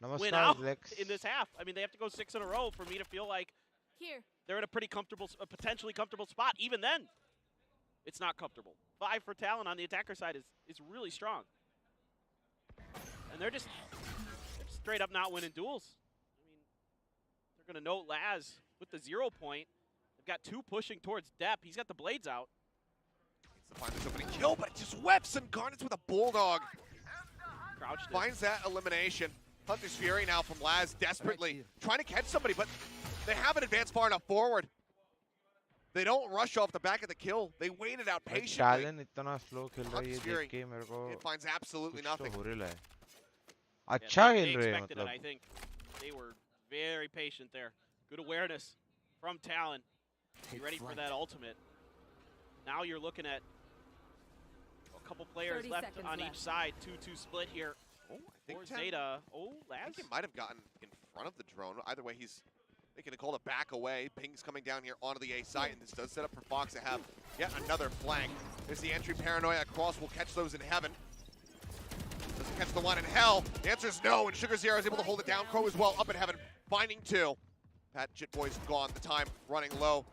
win नमस्कार out Lex. in this half. I mean, they have to go 6 in a row for me to feel like Here. they're in a pretty comfortable, potentially comfortable spot. Even then, it's not comfortable. 5 for Talon on the attacker side is really strong. And they're just straight up not winning duels. I mean, they're going to note Laz with the 0 point. They've got 2 pushing towards Depp. He's got the blades out. Needs to find this opening kill, but it just whips and Garnets with a bulldog. Crouched it. Finds that elimination. Hunter's Fury now from Laz desperately trying to catch somebody, but they haven't advanced far enough forward. They don't rush off the back of the kill. They waited out patiently. Talon इतना slow खेल रहा है ये Hunter's Fury, देख के मेरे को it finds absolutely कुछ nothing. तो हो रहा है. Yeah, अच्छा they खेल रहे हैं expected it, मतलब. I think. They were very patient there. Good awareness from Talon. Be ready for that ultimate. Now you're looking at a couple players 30 left seconds on left. each side. 2-2 split here. Oh, I think Or Ten- ZETA. Oh, I Laz. think he might have gotten in front of the drone. Either way, he's making a call to back away. Ping's coming down here onto the A site, and this does set up for Fox to have yet another flank. There's the entry paranoia across. We'll catch those in heaven. Doesn't catch the one in hell. The answer is no, and СugarZero is able to hold it down. Crow as well, up in heaven, finding 2. Pat Jitboy's gone. The time running low.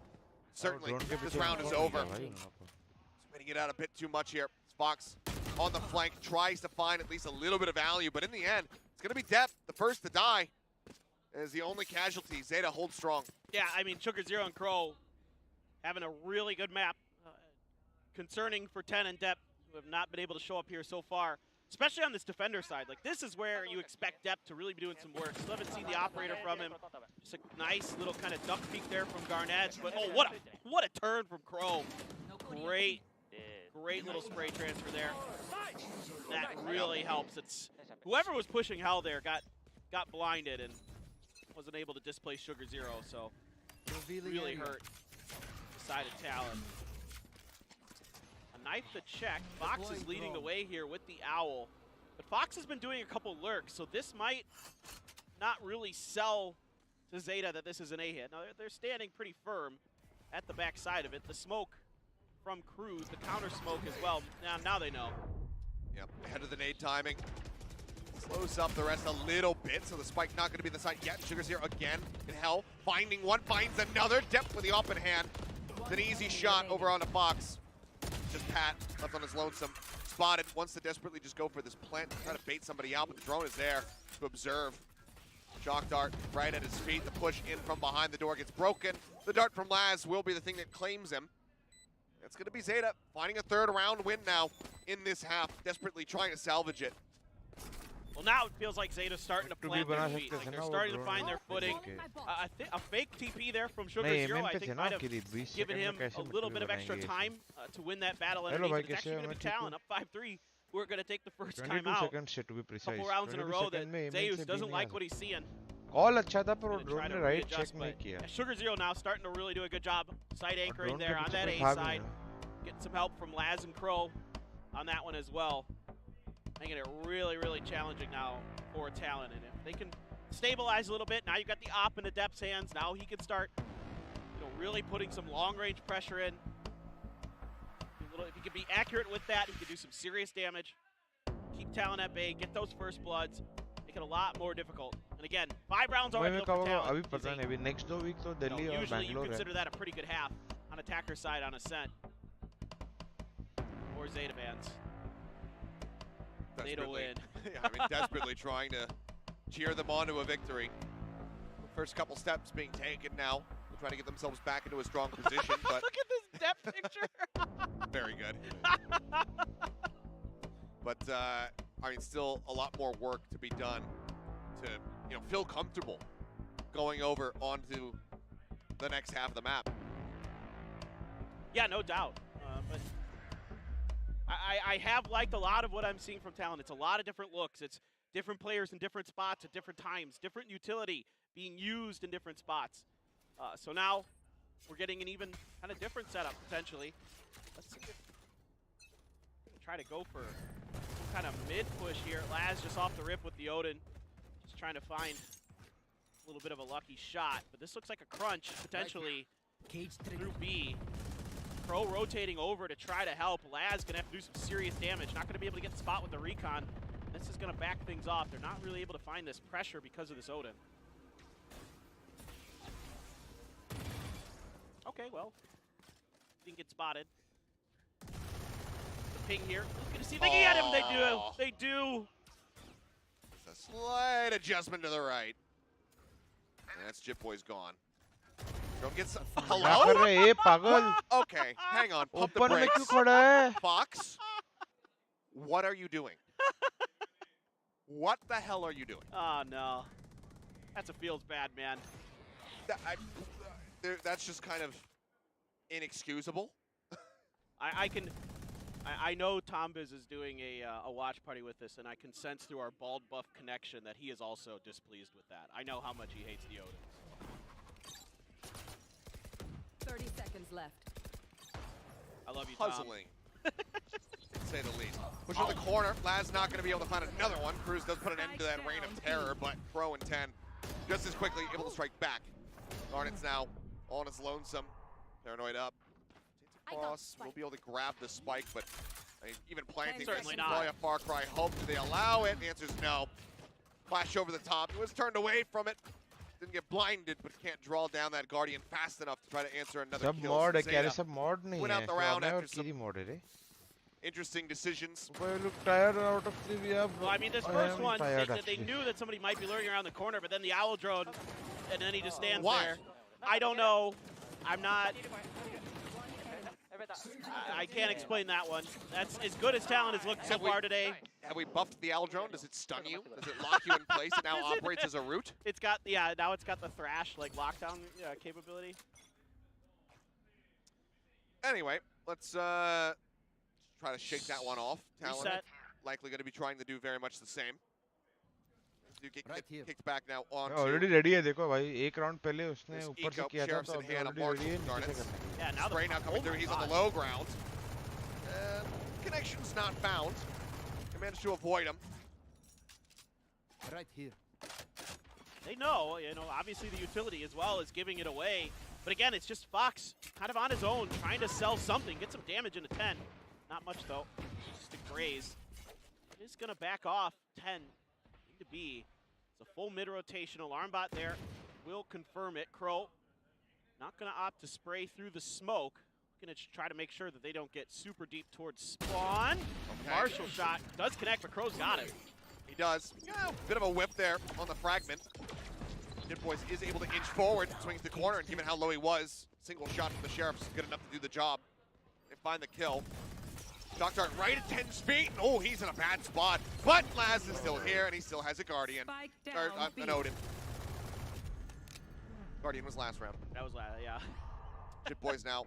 Certainly, drone के this पीछे round is कौन over. है भाई वहाँ पर? Spinning it out a bit too much here. Fox on the flank tries to find at least a little bit of value, but in the end, it's going to be Depp, the first to die, as the only casualty. ZETA holds strong. Yeah, I mean, СugarZero and Crow having a really good map. Concerning for Ten and Depp, who have not been able to show up here so far, especially on this defender side. Like, this is where you expect Depp to really be doing some work. Still haven't seen the operator from him. Just a nice little kind of duck peek there from Garnett. But, oh, what a turn from Crow. Great little spray transfer there. That really helps. It's whoever was pushing Hell there got blinded and wasn't able to displace СugarZero, so really hurt the side of Talon. A knife to check. Fox is leading the way here with the Owl. But Fox has been doing a couple lurks, so this might not really sell to ZETA that this is an A-hit. Now, they're standing pretty firm at the back side of it. The smoke from Cruz, the counter smoke as well. Now they know. Yep, ahead of the nade timing. Slows up the rest a little bit, so the spike not going to be the site yet. СugarZero again in hell. Finding one, finds another. Depth with the open hand. It's an easy shot over onto Fox. Just Pat left on his lonesome. Spotted, wants to desperately just go for this plant, try to bait somebody out, but the drone is there to observe. Shock dart right at his feet. The push in from behind the door gets broken. The dart from Laz will be the thing that claims him. It's going to be ZETA finding a 3rd round win now in this half, desperately trying to salvage it. Well, now it feels like ZETA's starting to plant their feet. Like they're starting to find their footing. A fake TP there from СugarZero, I think, might have given him a little bit of extra time to win that battle underneath. It's actually going to be Talon up 5-3. We're going to take the first time out. Couple rounds in a row that Zeus doesn't like what he's seeing. Call अच्छा था पर वो drone ने right check नहीं किया. СugarZero now starting to really do a good job side anchoring there on that A side. Getting some help from Laz and Crow on that one as well. Making it really, really challenging now for Talon. And if they can stabilize a little bit, now you've got the op in the Depth's hands. Now he can start, really putting some long-range pressure in. If he can be accurate with that, he can do some serious damage. Keep Talon at bay, get those first bloods, make it a lot more difficult. And again, 5 rounds already built for Talon. अभी पता नहीं, अभी next 2 week तो दिल्ली और Usually you Bangalore consider that a pretty good half on attacker side on Ascent. Or ZETA fans. ZETA win. Yeah, I mean, desperately trying to cheer them on to a victory. First couple steps being taken now. They're trying to get themselves back into a strong position, but look at this depth picture. very good. But I mean, still a lot more work to be done to feel comfortable going over onto the next half of the map. Yeah, no doubt. But I have liked a lot of what I'm seeing from Talon. It's a lot of different looks. It's different players in different spots at different times, different utility being used in different spots. So now we're getting an even kind of different setup potentially. Let's see if try to go for some kind of mid push here. Laz just off the rip with the Odin, just trying to find a little bit of a lucky shot. But this looks like a crunch potentially through B. Pro rotating over to try to help. Laz gonna have to do some serious damage. Not gonna be able to get the spot with the recon. This is gonna back things off. They're not really able to find this pressure because of this Odin. Okay, well, didn't get spotted. The ping here. Look gonna see if they can get him. They do. They do. It's a slight adjustment to the right. And that's 𝘼𝐽𝐿 gone. Don't get some. Hello? Okay, hang on. Pump the brakes. Fox, what are you doing? What the hell are you doing? Oh, no. That's a feels bad, man. That's just kind of inexcusable. I know Tombiz is doing a watch party with this, and I can sense through our bald buff connection that he is also displeased with that. I know how much he hates the Odins. 30 seconds left. I love you, Tom. Puzzling, to say the least. Push on the corner. Laz not going to be able to find another one. Cruz does put an end to that reign of terror, but Pro and 10 just as quickly able to strike back. Garnet's now on his lonesome. Paranoid up. Cross will be able to grab the spike, but even planting certainly this not. a far cry hope. Do they allow it? The answer is no. Flash over the top. He was turned away from it. Didn't get blinded, but can't draw down that Guardian fast enough to try to answer another kill. mod है सब mod नहीं went है out the round after some mod है रे interesting decisions. You look tired out of the view. Well, I mean, this first one, they knew that somebody might be lurking around the corner, but then the owl drone, and then he just stands there. I don't know. I'm not. I can't explain that one. That's as good as Talon has looked so far today. Have we buffed the owl drone? Does it stun you? Does it lock you in place? It now operates as a root? It's got, yeah, now it's got the thrash, like, lockdown capability. Anyway, let's try to shake that one off. Talon Reset. likely going to be trying to do very much the same. Do get kicked back now on. Already ready है देखो भाई एक round पहले उसने ऊपर से किया था Sheriff's तो in hand, already ready है. Yeah, now Spray now coming through. He's on the low ground. Connection's not found. He managed to avoid him. Right here. They know, obviously the utility as well is giving it away. But again, it's just Fox kind of on his own, trying to sell something, get some damage into 10. Not much though, just a graze. He's gonna back off 10 into B. It's a full mid-rotation alarm bot there. Will confirm it. Crow not gonna opt to spray through the smoke. Gonna try to make sure that they don't get super deep towards spawn. Marshall shot does connect, but Crow's got it. He does. Yeah, bit of a whip there on the fragment. 𝘼𝐿 is able to inch forward, swings the corner, and given how low he was, single shot from the Sheriff is good enough to do the job and find the kill. Shock dart right at 10's feet. Oh, he's in a bad spot. But Laz is still here, and he still has a Guardian. Or an Odin. Guardian was last round. That was last, yeah. 𝘼𝐿 now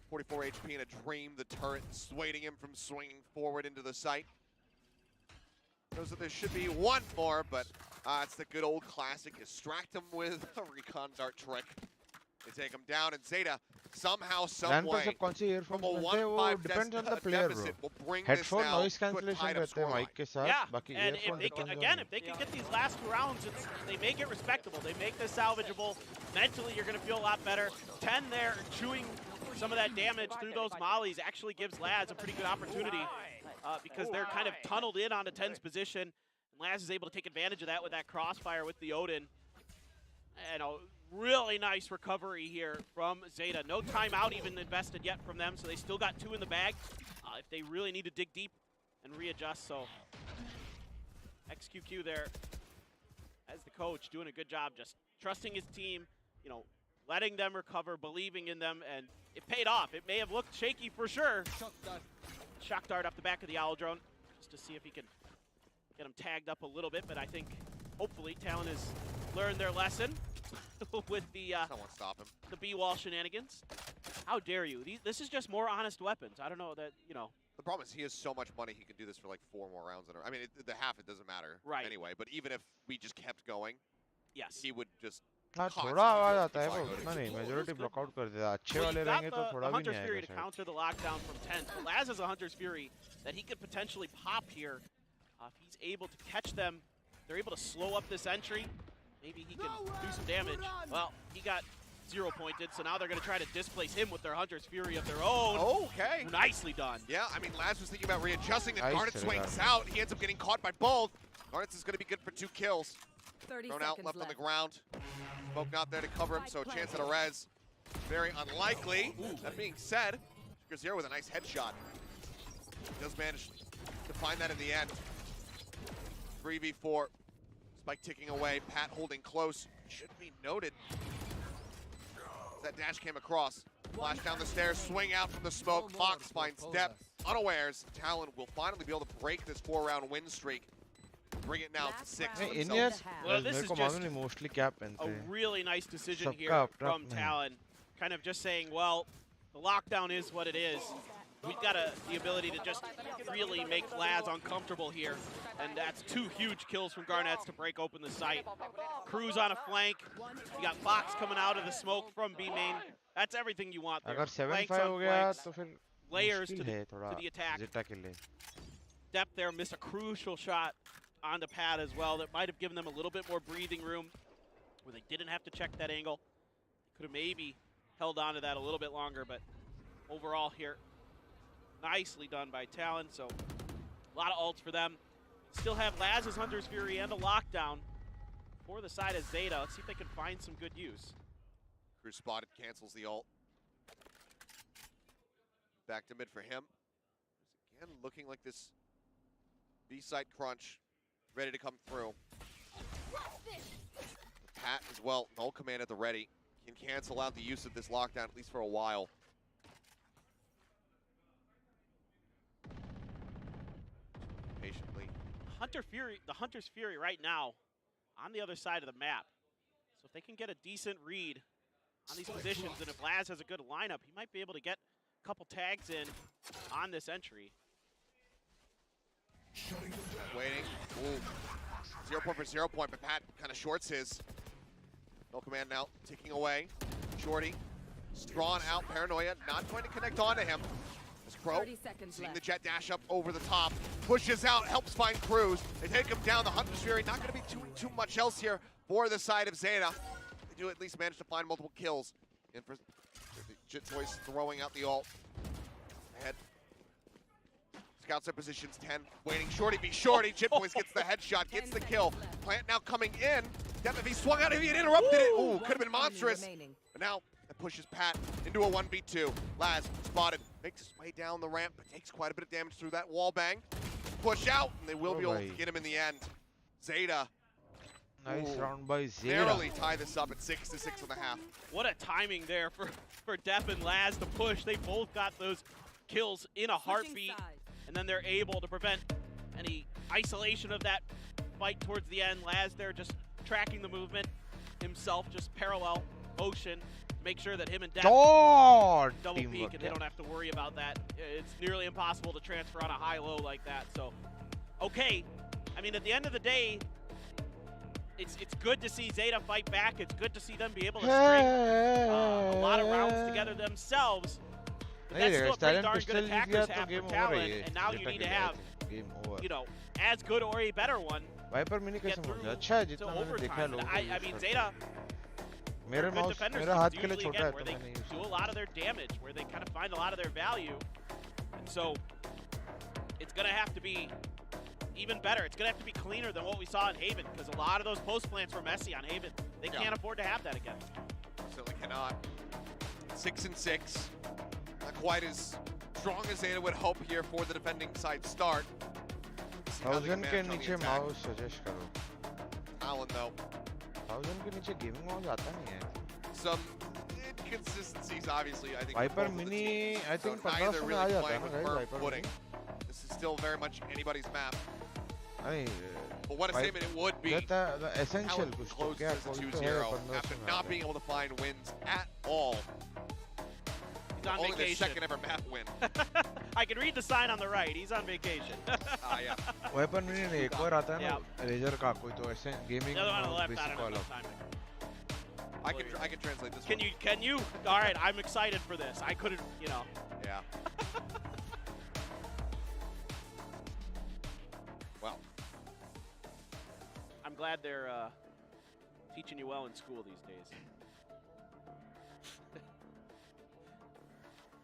44 HP in a dream. The turret dissuading him from swinging forward into the site. Knows that there should be one more, but it's the good old classic. Distract him with a recon dart trick. They take him down, and ZETA somehow, some way, from a 1-5 deficit will bring this headphone now noise to a cancellation tied up रहते हैं mic के साथ. Yeah, बाकी and earphone if they depends can, on again, you. if they can get these last two rounds, they make it respectable. They make this salvageable. Mentally, you're going to feel a lot better. 10 there, chewing some of that damage through those mollies actually gives Laz a pretty good opportunity because they're kind of tunneled in onto 10's position. And Laz is able to take advantage of that with that crossfire with the Odin. And a really nice recovery here from ZETA. No timeout even invested yet from them, so they still got 2 in the bag if they really need to dig deep and readjust. So 𝑋𝐈𝐍𝐿𝐒 there as the coach, doing a good job just trusting his team, letting them recover, believing in them, and it paid off. It may have looked shaky for sure. Shock dart up the back of the owl drone just to see if he can get him tagged up a little bit, but I think hopefully Talon is learned their lesson with the Someone stop him. the B-wall shenanigans. How dare you? This is just more honest weapons. I don't know that, you know. The problem is he has so much money he can do this for like 4 more rounds. I mean, the half, it doesn't matter anyway. But even if we just kept going, yes, he would just. हाँ थोड़ा आवाज आता है वो उतना नहीं majority block out कर देता अच्छे वाले रहेंगे तो थोड़ा भी नहीं Hunter's Fury आएगा to counter the lockdown from 10. But Laz has a Hunter's Fury that he could potentially pop here. If he's able to catch them, they're able to slow up this entry. Maybe he can do some damage. Well, he got 0 pointed, so now they're going to try to displace him with their Hunter's Fury of their own. Okay. Nicely done. Yeah, I mean, Laz was thinking about readjusting. Then Nice, Garnet swings out. He ends up getting caught by both. Garnet's is going to be good for 2 kills. 30 Thrown out, seconds left on left. the ground. Smoke not there to cover him, so a chance at a res. Very unlikely. That being said, 𝘍𝐼𝐍𝐿𝐒 with a nice headshot. He does manage to find that in the end. 3v4. Spike ticking away. Pat holding close. Should be noted. That dash came across. Flash down the stairs, swing out from the smoke. Fox finds depth. Unawares, Talon will finally be able to break this 4-round win streak. Bring it now to 6. Well, this is just mostly cap a really nice decision here from Talon. Kind of just saying, well, the lockdown is what it is. We've got the ability to just really make Laz uncomfortable here. And that's 2 huge kills from Garnets to break open the site. Cruz on a flank. You got Fox coming out of the smoke from B main. That's everything you want there. अगर 7-5 Flanks on हो गया flanks, तो फिर layers to मुश्किल है थोड़ा the attack. ZETA के लिए. Depth there, missed a crucial shot on the pad as well. That might have given them a little bit more breathing room where they didn't have to check that angle. Could have maybe held on to that a little bit longer, but overall here, nicely done by Talon. So a lot of ults for them. Still have Laz's Hunter's Fury and a lockdown for the side of ZETA. Let's see if they can find some good use. Cruz spotted, cancels the ult. Back to mid for him. Again, looking like this B-side crunch ready to come through. Pat as well, null command at the ready. Can cancel out the use of this lockdown, at least for a while. Patiently. The Hunter's Fury right now on the other side of the map. So if they can get a decent read on these positions, and if Laz has a good lineup, he might be able to get a couple tags in on this entry. Waiting. Ooh. 0 point for 0 point, but Pat kind of shorts his. No command now, ticking away. Shorty, drawn out, Paranoia, not going to connect onto him. As Crow, seeing the jet dash up over the top, pushes out, helps find Cruz. They take him down, the Hunter's Fury, not going to be too much else here for the side of ZETA. They do at least manage to find multiple kills. And for 𝘍𝐼𝐍𝐿𝐒 throwing out the ult. Ahead. Scouts their positions, 10, waiting, Shorty be Shorty. 𝘍𝐼𝐍𝐿𝐒 gets the headshot, gets the kill. Plant now coming in. If he swung out, if he had interrupted it, ooh, could have been monstrous. But now, that pushes Pat into a 1v2. Laz spotted, makes his way down the ramp, but takes quite a bit of damage through that wall bang. Push out, and they will be able to get him in the end. ZETA. Nice round by ZETA. Narrowly tie this up at 6-6.5. What a timing there for Dep and Laz to push. They both got those kills in a heartbeat, and then they're able to prevent any isolation of that fight towards the end. Laz there just tracking the movement himself, just parallel motion, make sure that him and Dep double peek, and they don't have to worry about that. It's nearly impossible to transfer on a high-low like that. So, okay, I mean, at the end of the day, it's good to see ZETA fight back. It's good to see them be able to string a lot of rounds together themselves. But that's still a pretty darn good attackers have for Talon, and now you need to have, you know, as good or a better one. Viper mini कैसे मर गया? अच्छा है जितना मैंने देखा है लोगों I mean, ZETA, मेरे माउस मेरा हाथ के लिए छोटा है where they do a lot of their damage, where they kind of find a lot of their value, and so it's gonna have to be even better. It's gonna have to be cleaner than what we saw in Haven, because a lot of those post plants were messy on Haven. They can't afford to have that again. Certainly cannot. 6-6. Not quite as strong as ZETA would hope here for the defending side start. 1000 के नीचे mouse suggest करो. Talon though. 1000 के नीचे gaming mouse आता नहीं है. Some inconsistencies, obviously. I think Viper mini, I think 1500 में आ जाता है ना guys. Viper footing. This is still very much anybody's map. नहीं But what a statement it would be. The essential Talon कुछ तो closes क्या as a कोई तो 2-0 है after not being able to find wins at all. He's on Only vacation. their second ever map win. I can read the sign on the right. He's on vacation. Yeah. Weapon में नहीं एक बार आता है ना razor का कोई तो ऐसे gaming The other one on the left, I basic don't have वाला. enough time. I can translate this Can one. you? Can you? All right, I'm excited for this. I couldn't, you know. Yeah. Well. I'm glad they're teaching you well in school these days.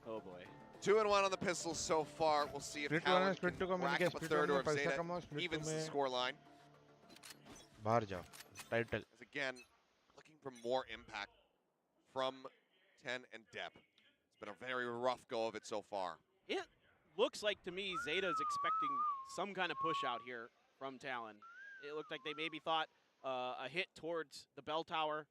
Oh boy. 2-1 on the pistols so far. We'll see if Split Talon one, split can two का rack मैंने up a split third one or में if पैसा Zeta कमाओ, split two evens the में score line. बाहर जाओ. Title. As again, looking for more impact from 10 and Depp. It's been a very rough go of it so far. It looks like to me Zeta's expecting some kind of push out here from Talon. It looked like they maybe thought a hit towards the bell tower.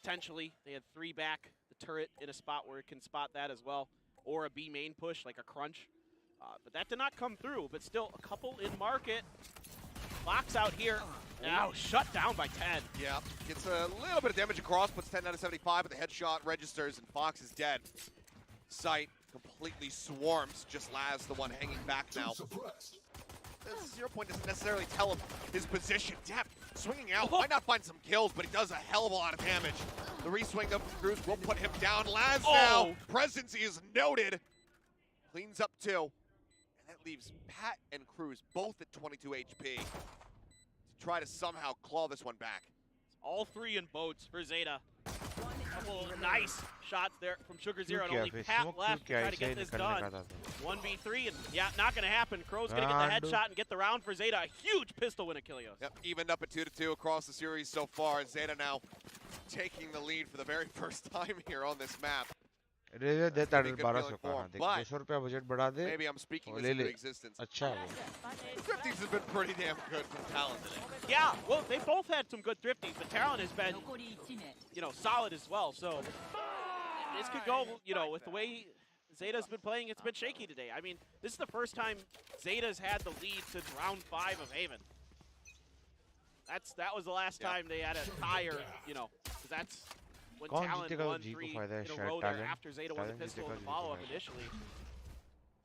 Potentially, they had 3 back the turret in a spot where it can spot that as well, or a B main push like a crunch. But that did not come through. But still, a couple in market. Locks out here. Now shut down by 10. Yeah, gets a little bit of damage across, puts 10 out of 75, but the headshot registers and Fox is dead. Sight completely swarms, just Laz the one hanging back now. This 0 point doesn't necessarily tell him his position. Depp swinging out, might not find some kills, but he does a hell of a lot of damage. The re-swing of Cruz will put him down. Laz now, presence is noted. Cleans up 2, and that leaves Pat and Cruz both at 22 HP. Try to somehow claw this one back. All 3 in boats for Zeta. Couple nice shots there from Sugar Zero, and only Pat left to try to get this done. 1v3, and yeah, not going to happen. Crow's going to get the headshot and get the round for Zeta. A huge pistol win at 𝘼𝐽𝐿𝐼𝐽𝐿. Yep, evened up at 2-2 across the series so far. Zeta now taking the lead for the very first time here on this map. Razor देता है 1200 का. देख 200 रुपया budget बढ़ा दे. Maybe I'm speaking this ले into ले. existence. अच्छा है वो. Thrifties have been pretty damn good from Talon today. Yeah, well, they both had some good thrifties, but Talon has been, you know, solid as well. So this could go, you know, with the way Zeta's been playing, it's been shaky today. I mean, this is the first time Zeta's had the lead since round 5 of Haven. That was the last time they had a tie, or, you know, because that's when Talon won 3 in a row there after Zeta won the pistol in the follow-up initially.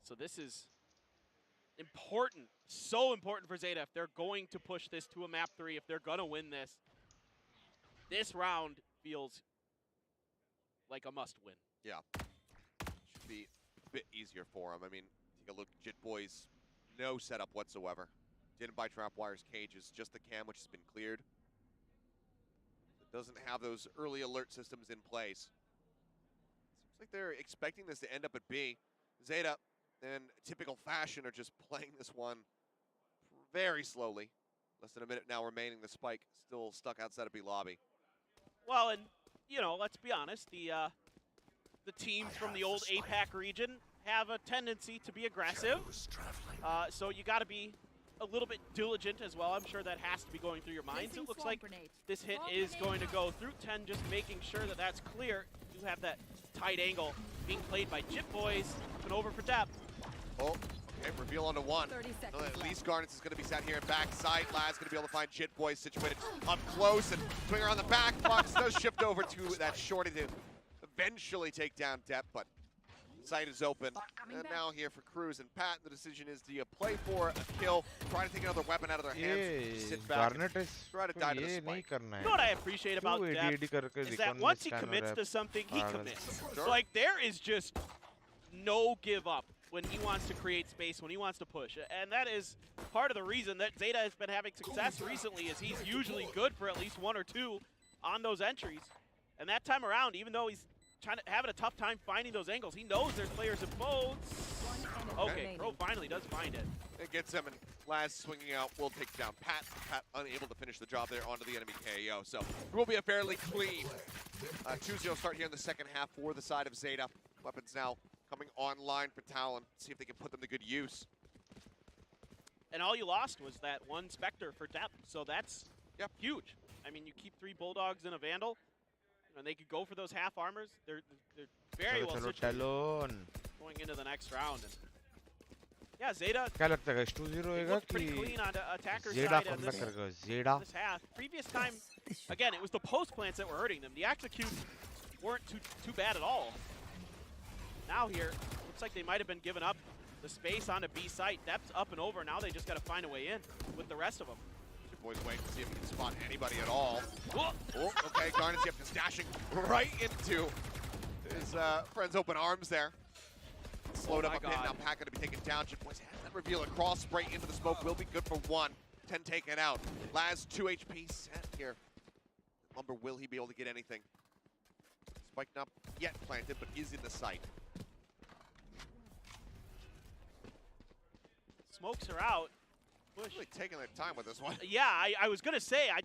So this is important, so important for Zeta if they're going to push this to a map 3, if they're going to win this. This round feels like a must-win. Yeah. Should be a bit easier for him. I mean, take a look at 𝘼𝐺𝑗it, no setup whatsoever. Didn't buy trap wires, cages, just the cam, which has been cleared. It doesn't have those early alert systems in place. Seems like they're expecting this to end up at B. Zeta, in typical fashion, are just playing this one very slowly. Less than a minute now remaining. The spike still stuck outside of B lobby. Well, and, you know, let's be honest, the teams from the old APAC region have a tendency to be aggressive. So you got to be a little bit diligent as well. I'm sure that has to be going through your minds. It looks like this hit is going to go through 10, just making sure that that's clear. You have that tight angle being played by 𝘼𝐺𝑗it, and over for Depp. Oh, okay, reveal onto 1. At least Garnets is going to be sat here in backside. Laz going to be able to find 𝘼𝐺𝑗it situated up close and swing around the back. Fox does shift over to that shorty to eventually take down Depp, but sight is open. And now here for Cruz and Pat, the decision is, do you play for a kill, try to take another weapon out of their hands, sit back, and try to die to the spike? You know what I appreciate about Depp is that once he commits to something, he commits. Sure. Like, there is just no give up when he wants to create space, when he wants to push. And that is part of the reason that Zeta has been having success recently, is he's usually good for at least 1 or 2 on those entries. And that time around, even though he's having a tough time finding those angles, he knows there's players in boats. Okay, Crow finally does find it. It gets him, and Laz swinging out will take down Pat. Pat unable to finish the job there onto the enemy 𝘼𝐽𝐿𝐼. So it will be a fairly clean 2-0 start here in the second half for the side of Zeta. Weapons now coming online for Talon. See if they can put them to good use. And all you lost was that 1 Spectre for Depp, so that's huge. I mean, you keep 3 Bulldogs and a Vandal, and they could go for those half armors. They're very well situated going into the next round. And Yeah, ZETA क्या लगता है 2-0 होएगा looked pretty कि clean on the attacker ZETA side in comeback this, करेगा? ZETA this half. Previous time, again, it was the post plants that were hurting them. The executes weren't too bad at all. Now here, looks like they might have been giving up the space on a B site. Depth's up and over. Now they just got to find a way in with the rest of them. Boys waiting to see if he can spot anybody at all. Oh, okay, Garnet's just dashing right into his friend's open arms there. Slowed up a pin, now Pat gonna be taken down. Boys has that reveal across, spray into the smoke, will be good for 1. 10 taken out. Laz 2 HP set here. Lumber, will he be able to get anything? Spike not yet planted, but is in the sight. Smokes are out. Push. Really taking their time with this one. Yeah, I was going to say, I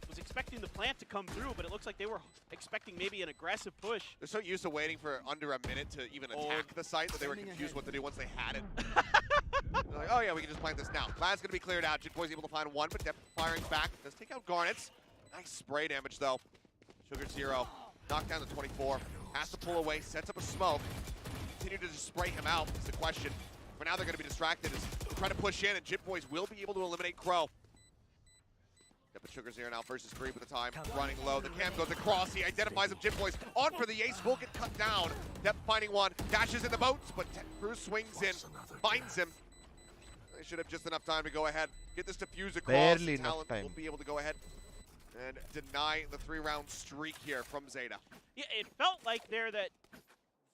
was expecting the plant to come through, but it looks like they were expecting maybe an aggressive push. They're so used to waiting for under a minute to even attack the site that they were confused what to do once they had it. They're like, oh yeah, we can just plant this now. Lad's going to be cleared out. Jitboy's able to find 1, but Depth firing back. Does take out Garnets. Nice spray damage though. Sugar0, knocked down to 24. Has to pull away, sets up a smoke. Continue to just spray him out is the question. For now, they're going to be distracted as trying to push in, and Jitboys will be able to eliminate Crow. Yeah, but Sugar0 now versus 3 with the time. Running low, the cam goes across, he identifies him, Jitboys on for the ace, will get cut down. Depth finding 1, dashes in the boats, but Cruz swings in, finds him. They should have just enough time to go ahead, get this defuse across. Barely enough Talon time. will be able to go ahead and deny the 3-round streak here from ZETA. Yeah, it felt like there that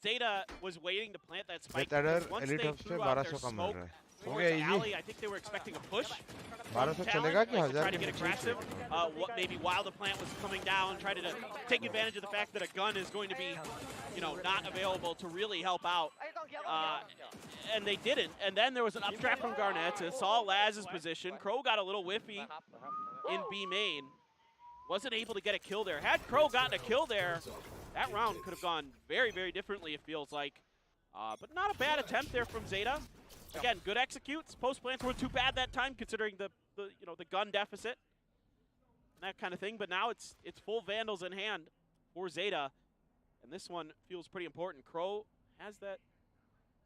ZETA was waiting to plant that spike. ZETA Once elite they hub से threw out 1200 their का मिल smoke रहा है. हो towards गया alley, easy. I think they were expecting a push. 1200 Talon, चलेगा कि like to 1000 try to get aggressive. Maybe while the plant was coming down, try to take advantage of the fact that a gun is going to be, not available to really help out. And they didn't. And then there was an updraft from Garnett. It saw Laz's position. Crow got a little whiffy in B main. Wasn't able to get a kill there. Had Crow gotten a kill there, that round could have gone very, very differently, it feels like. But not a bad attempt there from ZETA. Again, good executes. Post plants weren't too bad that time, considering the gun deficit and that kind of thing. But now it's full Vandals in hand for ZETA, and this one feels pretty important. Crow has that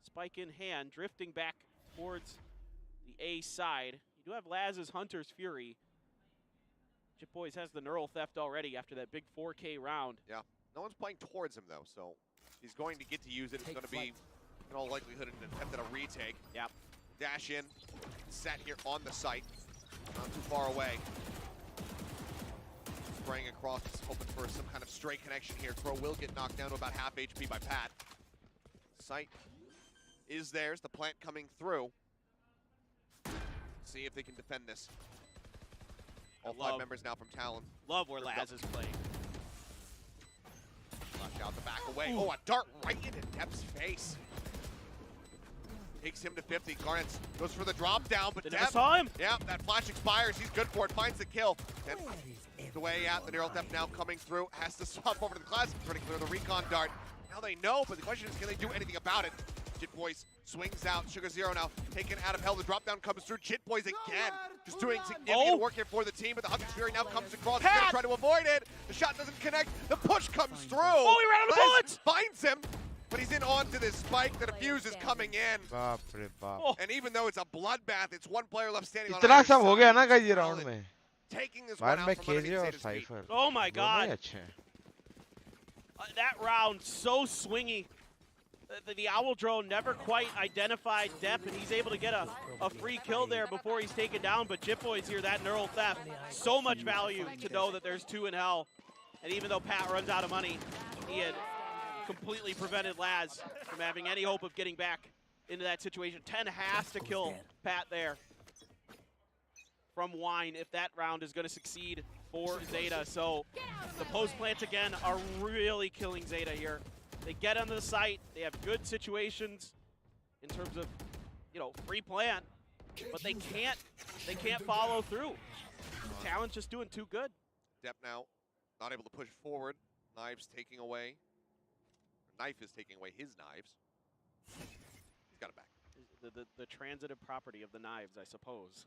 spike in hand, drifting back towards the A side. You do have Laz's Hunter's Fury. Jitboys has the Neural Theft already after that big 4K round. Yeah, no one's playing towards him though, so he's going to get to use it. It's going to be, in all likelihood, an attempt at a retake. Yep. Dash in, set here on the site, not too far away. Spraying across, hoping for some kind of stray connection here. Crow will get knocked down to about half HP by Pat. Site is theirs, the plant coming through. See if they can defend this. All 5 members now from Talon. Love where Laz is playing. Flash out the back away. Oh, a dart right into Depth's face. Takes him to 50. Garnet goes for the drop down, but They Depp, never saw him. Yeah, that flash expires. He's good for it. Finds the kill. Then the way out. The Neural Theft now coming through. Has to swap over to the class. Trying to clear the recon dart. Now they know, but the question is, can they do anything about it? Jitboys swings out. Sugar0 now taken out of hell. The drop down comes through. Jitboys again. Just doing significant work here for the team, but the Hunter's Fury now comes across. He's gonna try to avoid it. The shot doesn't connect. The push comes through. Oh, he ran out of bullets! Finds him, but he's in onto this spike. The defuse is coming in. बाप रे बाप. And even though it's a bloodbath, it's one player left standing on इतना either सब हो गया ना side. Guys ये round में. Taking this बाहर one में out from KJ और underneath Zeta's feet. Cypher. Oh my God. दोनों ही अच्छे हैं. That round so swingy. The Owl drone never quite identified Depp, and he's able to get a free kill there before he's taken down. But Jitboys here, that Neural Theft, so much value to know that there's 2 in hell. And even though Pat runs out of money, he had completely prevented Laz from having any hope of getting back into that situation. 10 has to kill Pat there from Wine if that round is going to succeed for ZETA. So the post plants again are really killing ZETA here. They get onto the site, they have good situations in terms of, free plant, but they can't follow through. Talon's just doing too good. Depp now not able to push forward. Knives taking away. Knife is taking away his knives. He's got it back. The transitive property of the knives, I suppose.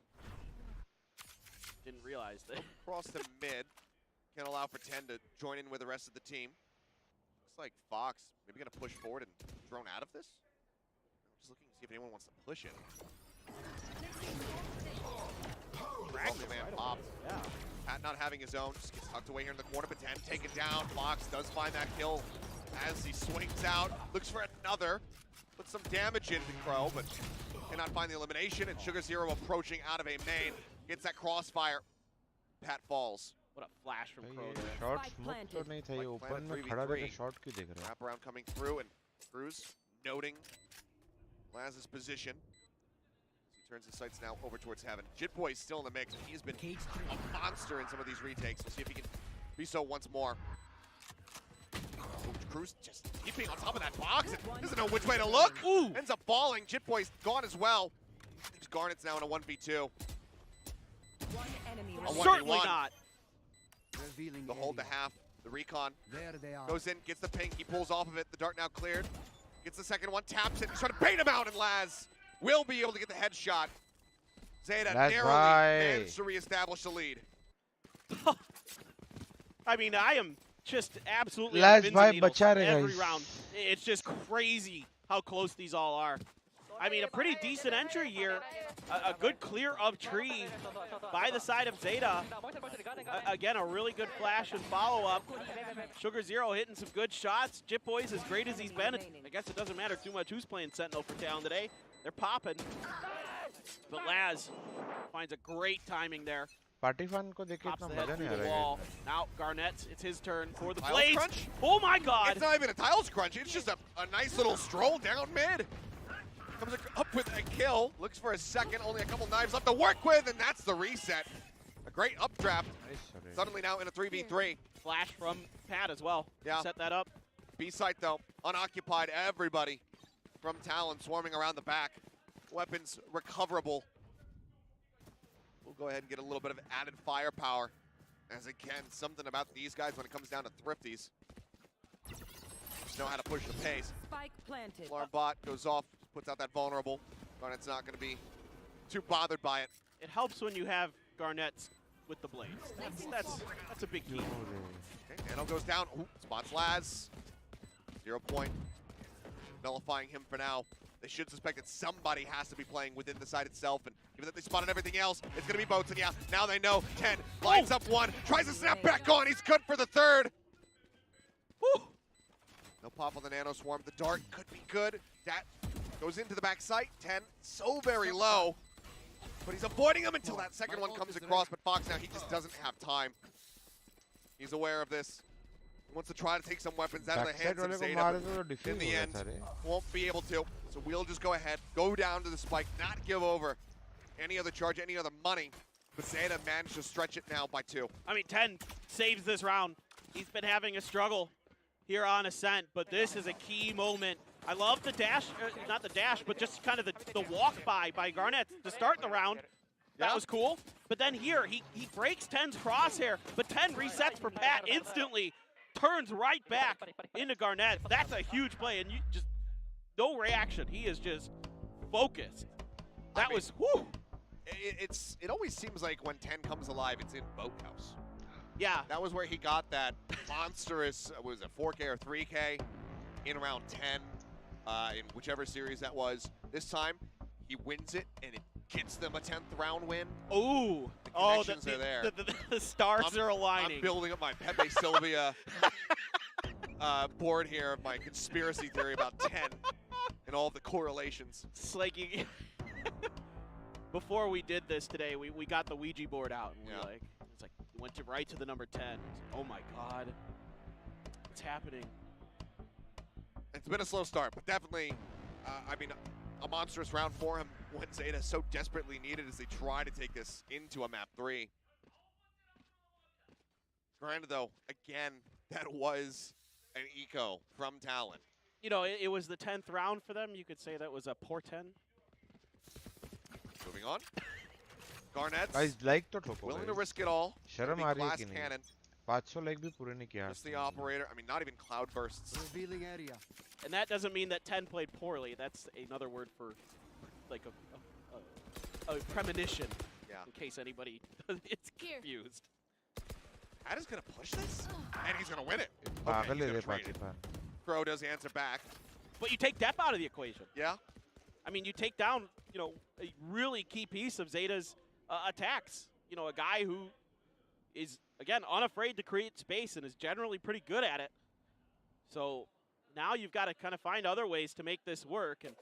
Didn't realize that. Across the mid. Can allow for 10 to join in with the rest of the team. Looks like Fox maybe going to push forward and drone out of this. I'm just looking to see if anyone wants to push it. Man popped. Yeah. Pat not having his own, just gets tucked away here in the corner, but 10 taken down. Fox does find that kill as he swings out, looks for another, puts some damage into 𝑘𝐽, but cannot find the elimination, and 𝘼𝐽𝐺 approaching out of a main, gets that crossfire. Pat falls. What a flash from 𝑘𝐽 there. Shot smoke तो नहीं था, ये open में खड़ा रहकर shot क्यों देख रहा है? Wrap around coming through, and Cruz noting Laz's position. Turns his sights now over towards Heaven. 𝘼𝐽𝐺 still in the mix. He's been a monster in some of these retakes. We'll see if he can be so once more. Cruz just keeping on top of that box and doesn't know which way to look. Ooh. Ends up falling. 𝘼𝐽𝐺's gone as well. Garnet's now in a 1v2. One enemy A 1v1. Certainly not. The hold to half. The recon There they are. goes in, gets the ping. He pulls off of it. The dart now cleared. Gets the second one, taps it, trying to bait him out, and Laz will be able to get the headshot. ZETA narrowly managed to reestablish the lead. I mean, I am just absolutely Laz on bhai pins and needles bacha rahe every guys. round. It's just crazy how close these all are. I mean, a pretty decent entry here. A good clear of tree by the side of ZETA. Again, a really good flash and follow-up. 𝘼𝐺 hitting some good shots. 𝘼𝐽𝐺 as great as he's been. I guess it doesn't matter too much who's playing Sentinel for Talon today. They're popping. But Laz finds a great timing there. Party fun को देख के Pops इतना the head मजा नहीं through uh the रहा wall. है. Now Garnett, it's his turn for the Tiles blades. crunch? Oh my God! It's not even a tiles crunch. It's just a nice little stroll down mid. Comes up with a kill. Looks for a second. Only a couple knives left to work with, and that's the reset. A great updraft. Suddenly now in a 3v3. Flash from Pat as well. Yeah. Set that up. B-site though, unoccupied. Everybody from Talon swarming around the back. Weapons recoverable. We'll go ahead and get a little bit of added firepower. As again, something about these guys when it comes down to thrifties. Just know how to push the pace. Spike planted. Alarm bot goes off, puts out that vulnerable. Garnet's not going to be too bothered by it. It helps when you have Garnett with the blades. That's a big key. Okay, Nano goes down. Ooh, spots Laz. 0 point. Nullifying him for now. They should suspect that somebody has to be playing within the site itself, and given that they spotted everything else, it's going to be Bolte. Yeah, now they know. 10 lines up one, tries to snap back on. He's good for the third. Woo. No pop on the Nano Swarm. The dart could be good. That goes into the back site. 10 so very low, but he's avoiding him until that second one comes across. But Fox now, he just doesn't have time. He's aware of this. He wants to try to take some weapons out of the hands of ZETA. In the end, won't be able to. So we'll just go ahead, go down to the spike, not give over any other charge, any other money. But ZETA managed to stretch it now by 2. I mean, 10 saves this round. He's been having a struggle here on Ascent, but this is a key moment. I love the dash, not the dash, but just kind of the walk by Garnett to start the round. That was cool. But then here, he breaks 10's crosshair, but 10 resets for Pat instantly, turns right back into Garnett. That's a huge play, and you just, no reaction. He is just focused. That was, whew. It always seems like when 10 comes alive, it's in Boathouse. Yeah. That was where he got that monstrous, was it 4K or 3K in round 10, in whichever series that was. This time, he wins it, and it gets them a 10th round win. Ooh. The connections are there. The stars are aligning. I'm building up my Pepe Sylvia board here of my conspiracy theory about 10 and all of the correlations. It's like you, before we did this today, we got the Ouija board out, and it's like went right to the number 10. Oh my God, what's happening? It's been a slow start, but definitely, I mean, a monstrous round for him when ZETA so desperately needed as they try to take this into a map 3. Granted, though, again, that was an eco from Talon. You know, it was the 10th round for them. You could say that was a poor 10. Moving on. Garnett Guys, like तो ठोको willing भाई. to risk it all. शर्म आ रही है glass कि नहीं? cannon. 500 like भी पूरे नहीं किया. Just the operator. I mean, not even cloud bursts. Revealing area. And that doesn't mean that 10 played poorly. That's another word for like a premonition. Yeah. In case anybody is confused. Pat is going to push this, and he's going to win it. पागल he's है gonna रे trade it. Pakistan. 𝑘𝐽 does answer back. But you take Depp out of the equation. Yeah. I mean, you take down you know, a really key piece of ZETA's attacks. You know, a guy who is, again, unafraid to create space and is generally pretty good at it. So now you've got to kind of find other ways to make this work. And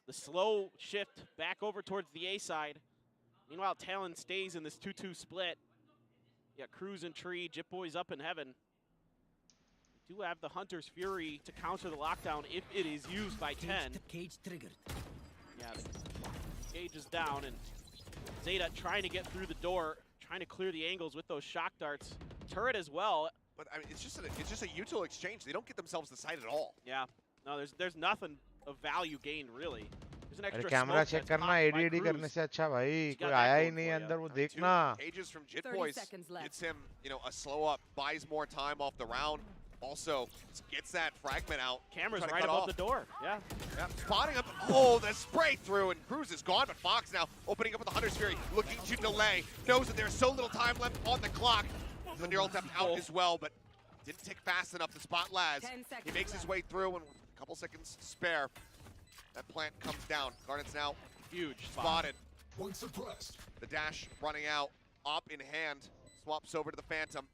the slow shift back over towards the A side. Meanwhile, Talon stays in this 2-2 split. Yeah, Cruz and Tree, 𝘼𝐽𝐻 up in heaven. We do have the Hunter's Fury to counter the lockdown if it is used by 10. Cage triggered. Yeah, the cage is down, and ZETA trying to get through the door, trying to clear the angles with those shock darts. Turret as well. But I mean, it's just a util exchange. They don't get themselves the site at all. Yeah, no, there's nothing of value gained really. There's an अरे extra camera smoke check that's करना popped by ADD Cruz. करने से अच्छा भाई He's got कोई that आया ही going नहीं for ya. अंदर वो 2 देखना cages from 30 𝘼𝐽𝐻 seconds left. gets him, you know, a slow up, buys more time off the round. Also gets that fragment out. Camera's trying to right cut above off. the door. Yeah. Yep. Spotting up. Oh, the spray through, and Cruz is gone, but Fox now opening up with the Hunter's Fury, looking to delay. Knows that there's so little time left on the clock. The neural tap out as well, but didn't tick fast enough to spot Laz. 10 He seconds makes his way through, and with a couple seconds spare, that plant comes down. Garnet's now Huge spotted. The dash running out, op in hand, swaps over to the Phantom.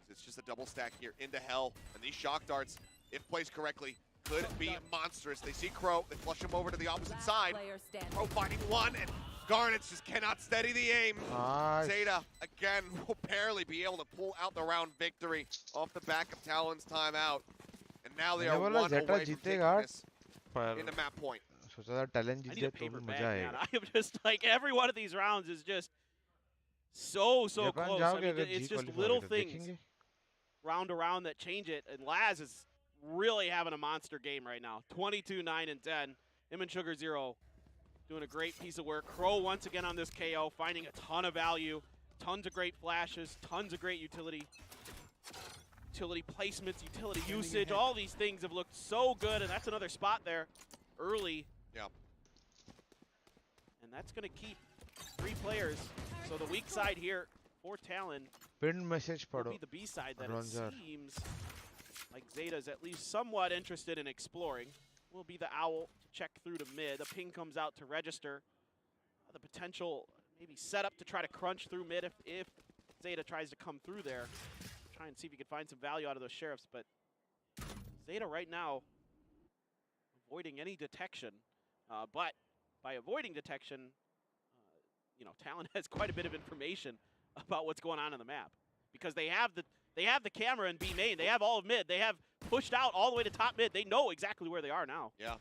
It's just a double stack here into Hell, and these shock darts, if placed correctly, could be monstrous. They see Crow, they flush him over to the opposite Last side. player standing. Crow finding one, and Garnets just cannot steady the aim. Nice. ZETA, again, will barely be able to pull out the round victory off the back of Talon's timeout. And now they are मैंने one बोला away ZETA from taking जीतेगा this पर into map point. सोचा था talent I Jeet need जाए a तो paper भी bag, मजा man. आएगा I am just like, every one of these rounds is just so Japan close. I जाओगे mean, अगर it's जी just क्वालिफाई little तो things देखेंगे round to round that change it. And Laz is really having a monster game right now. 22, 9, and 10. Him and 𝘼𝐽𝐻 doing a great piece of work. Crow once again on this KO, finding a ton of value. Tons of great flashes, tons of great utility placements, utility usage. All these things have looked so good, and that's another spot there early. Yeah. And that's going to keep 3 players. So the weak side here for Talon pin message will पढ़ो be the B side that HellrangeR. it seems like ZETA's at least somewhat interested in exploring. Will be the Owl to check through to mid. A ping comes out to register. The potential maybe set up to try to crunch through mid if ZETA tries to come through there. Try and see if you can find some value out of those sheriffs, but ZETA right now avoiding any detection. But by avoiding detection, you know, Talon has quite a bit of information about what's going on in the map because they have the camera in B main. They have all of mid. They have pushed out all the way to top mid. They know exactly where they are now. Yeah.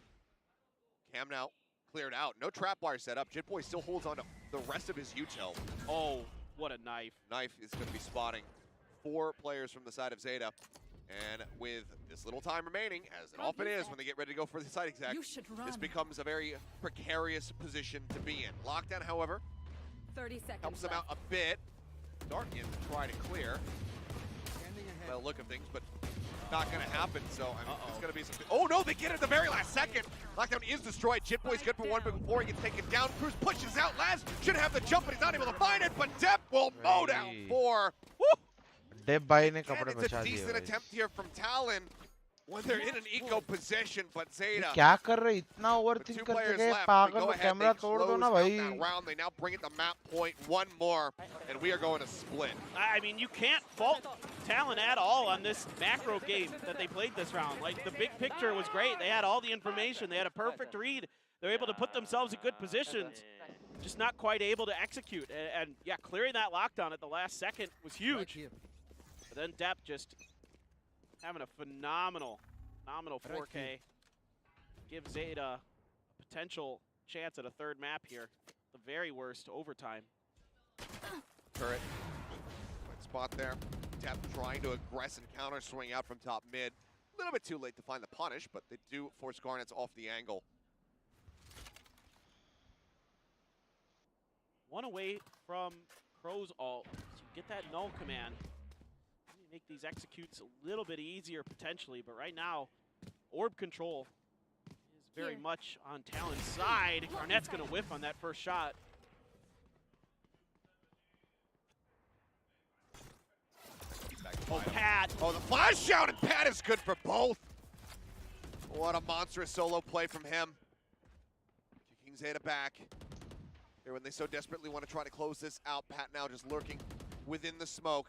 Cam now cleared out. No trap wire set up. 𝘼𝐽𝐻 still holds on to the rest of his util. Oh, what a knife. Knife is going to be spotting 4 players from the side of ZETA. And with this little time remaining, as it often is when they get ready to go for the site exec, this becomes a very precarious position to be in. Lockdown, however, 30 seconds helps them left. out a bit. Dart in to try to clear. By the look of things, but not going to happen. So I mean, it's going to be something. Oh no, they get it at the very last second. Lockdown is destroyed. 𝘼𝐻𝐻's good for one, but before he gets taken down, Cruz pushes out. Laz should have the jump, but he's not able to find it. But 𝘼𝐻 will mow down 4. Woo! डेब भाई ने And कपड़े it's बचा a दिए decent भाई attempt here from Talon when they're in an eco position, but ZETA. क्या कर रहे इतना With ओवरथिंक 2 करते players गए left, पागल we go वो ahead, कैमरा they तोड़ दो close ना out भाई that round. They now bring it to map point 1 more, and we are going to split. I mean, you can't fault Talon at all on this macro game that they played this round. Like, the big picture was great. They had all the information. They had a perfect read. They were able to put themselves in good positions. Just not quite able to execute. And yeah, clearing that lockdown at the last second was huge. But then 𝘼𝐻 just having a phenomenal 4K. Give ZETA a potential chance at a 3rd map here. The very worst, overtime. Turret. Good spot there. 𝘼𝐻 trying to aggress and counter swing out from top mid. A little bit too late to find the punish, but they do force Garnets off the angle. 1 away from Crow's ult. So you get that null command. You make these executes a little bit easier potentially, but right now, orb control is very much on Talon's side. Garnet's gonna whiff on that first shot. Oh, Pat. Oh, the flash out, and Pat is good for both. What a monstrous solo play from him. Team Zeta back. Here when they so desperately want to try to close this out. Pat now just lurking within the smoke.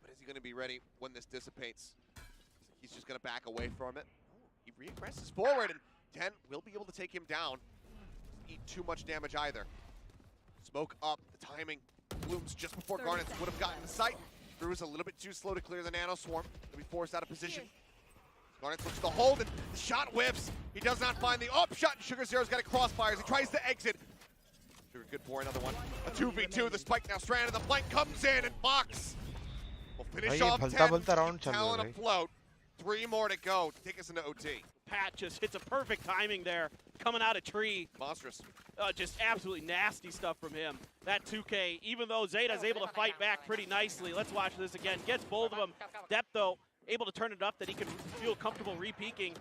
But is he going to be ready when this dissipates? He's just going to back away from it. He re-aggresses forward, and 10 will be able to take him down. Doesn't eat too much damage either. Smoke up, the timing blooms just before Garnets would have gotten the sight. Drew was a little bit too slow to clear the Nano Swarm. He'll be forced out of position. Garnets looks to hold, and the shot whiffs. He does not find the shot. Sugar Zero's got a crossfires. He tries to exit. Sugar good for another one. A 2v2. The spike now stranded. The flank comes in, and Fox will finish off 10. Talon afloat. 3 more to go to take us into OT. Pat just hits a perfect timing there, coming out of tree. Monstrous. Just absolutely nasty stuff from him. That 2K, even though Zeta's able to fight back pretty nicely. Let's watch this again. Gets both of them. Depth, though, able to turn it up that he can feel comfortable re-peeking.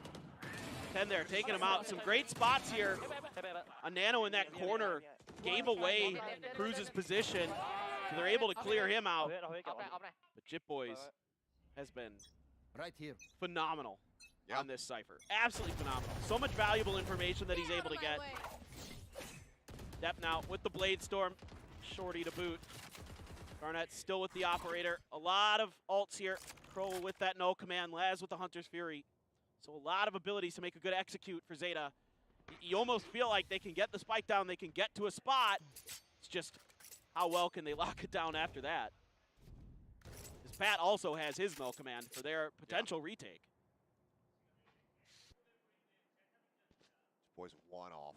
10 there, taking him out. Some great spots here. A Nano in that corner gave away Cruz's position, so they're able to clear him out. But 𝘼𝐽𝐿𝐻 has been right here phenomenal on this Cypher. Absolutely phenomenal. So much valuable information that he's able to get. Depth now with the Blade Storm. Shorty to boot. Garnett still with the operator. A lot of ults here. Crow with that no command. Laz with the Hunter's Fury. So a lot of abilities to make a good execute for Zeta. You almost feel like they can get the spike down. They can get to a spot. It's just how well can they lock it down after that. Because Pat also has his no command for their potential retake. Boys one off.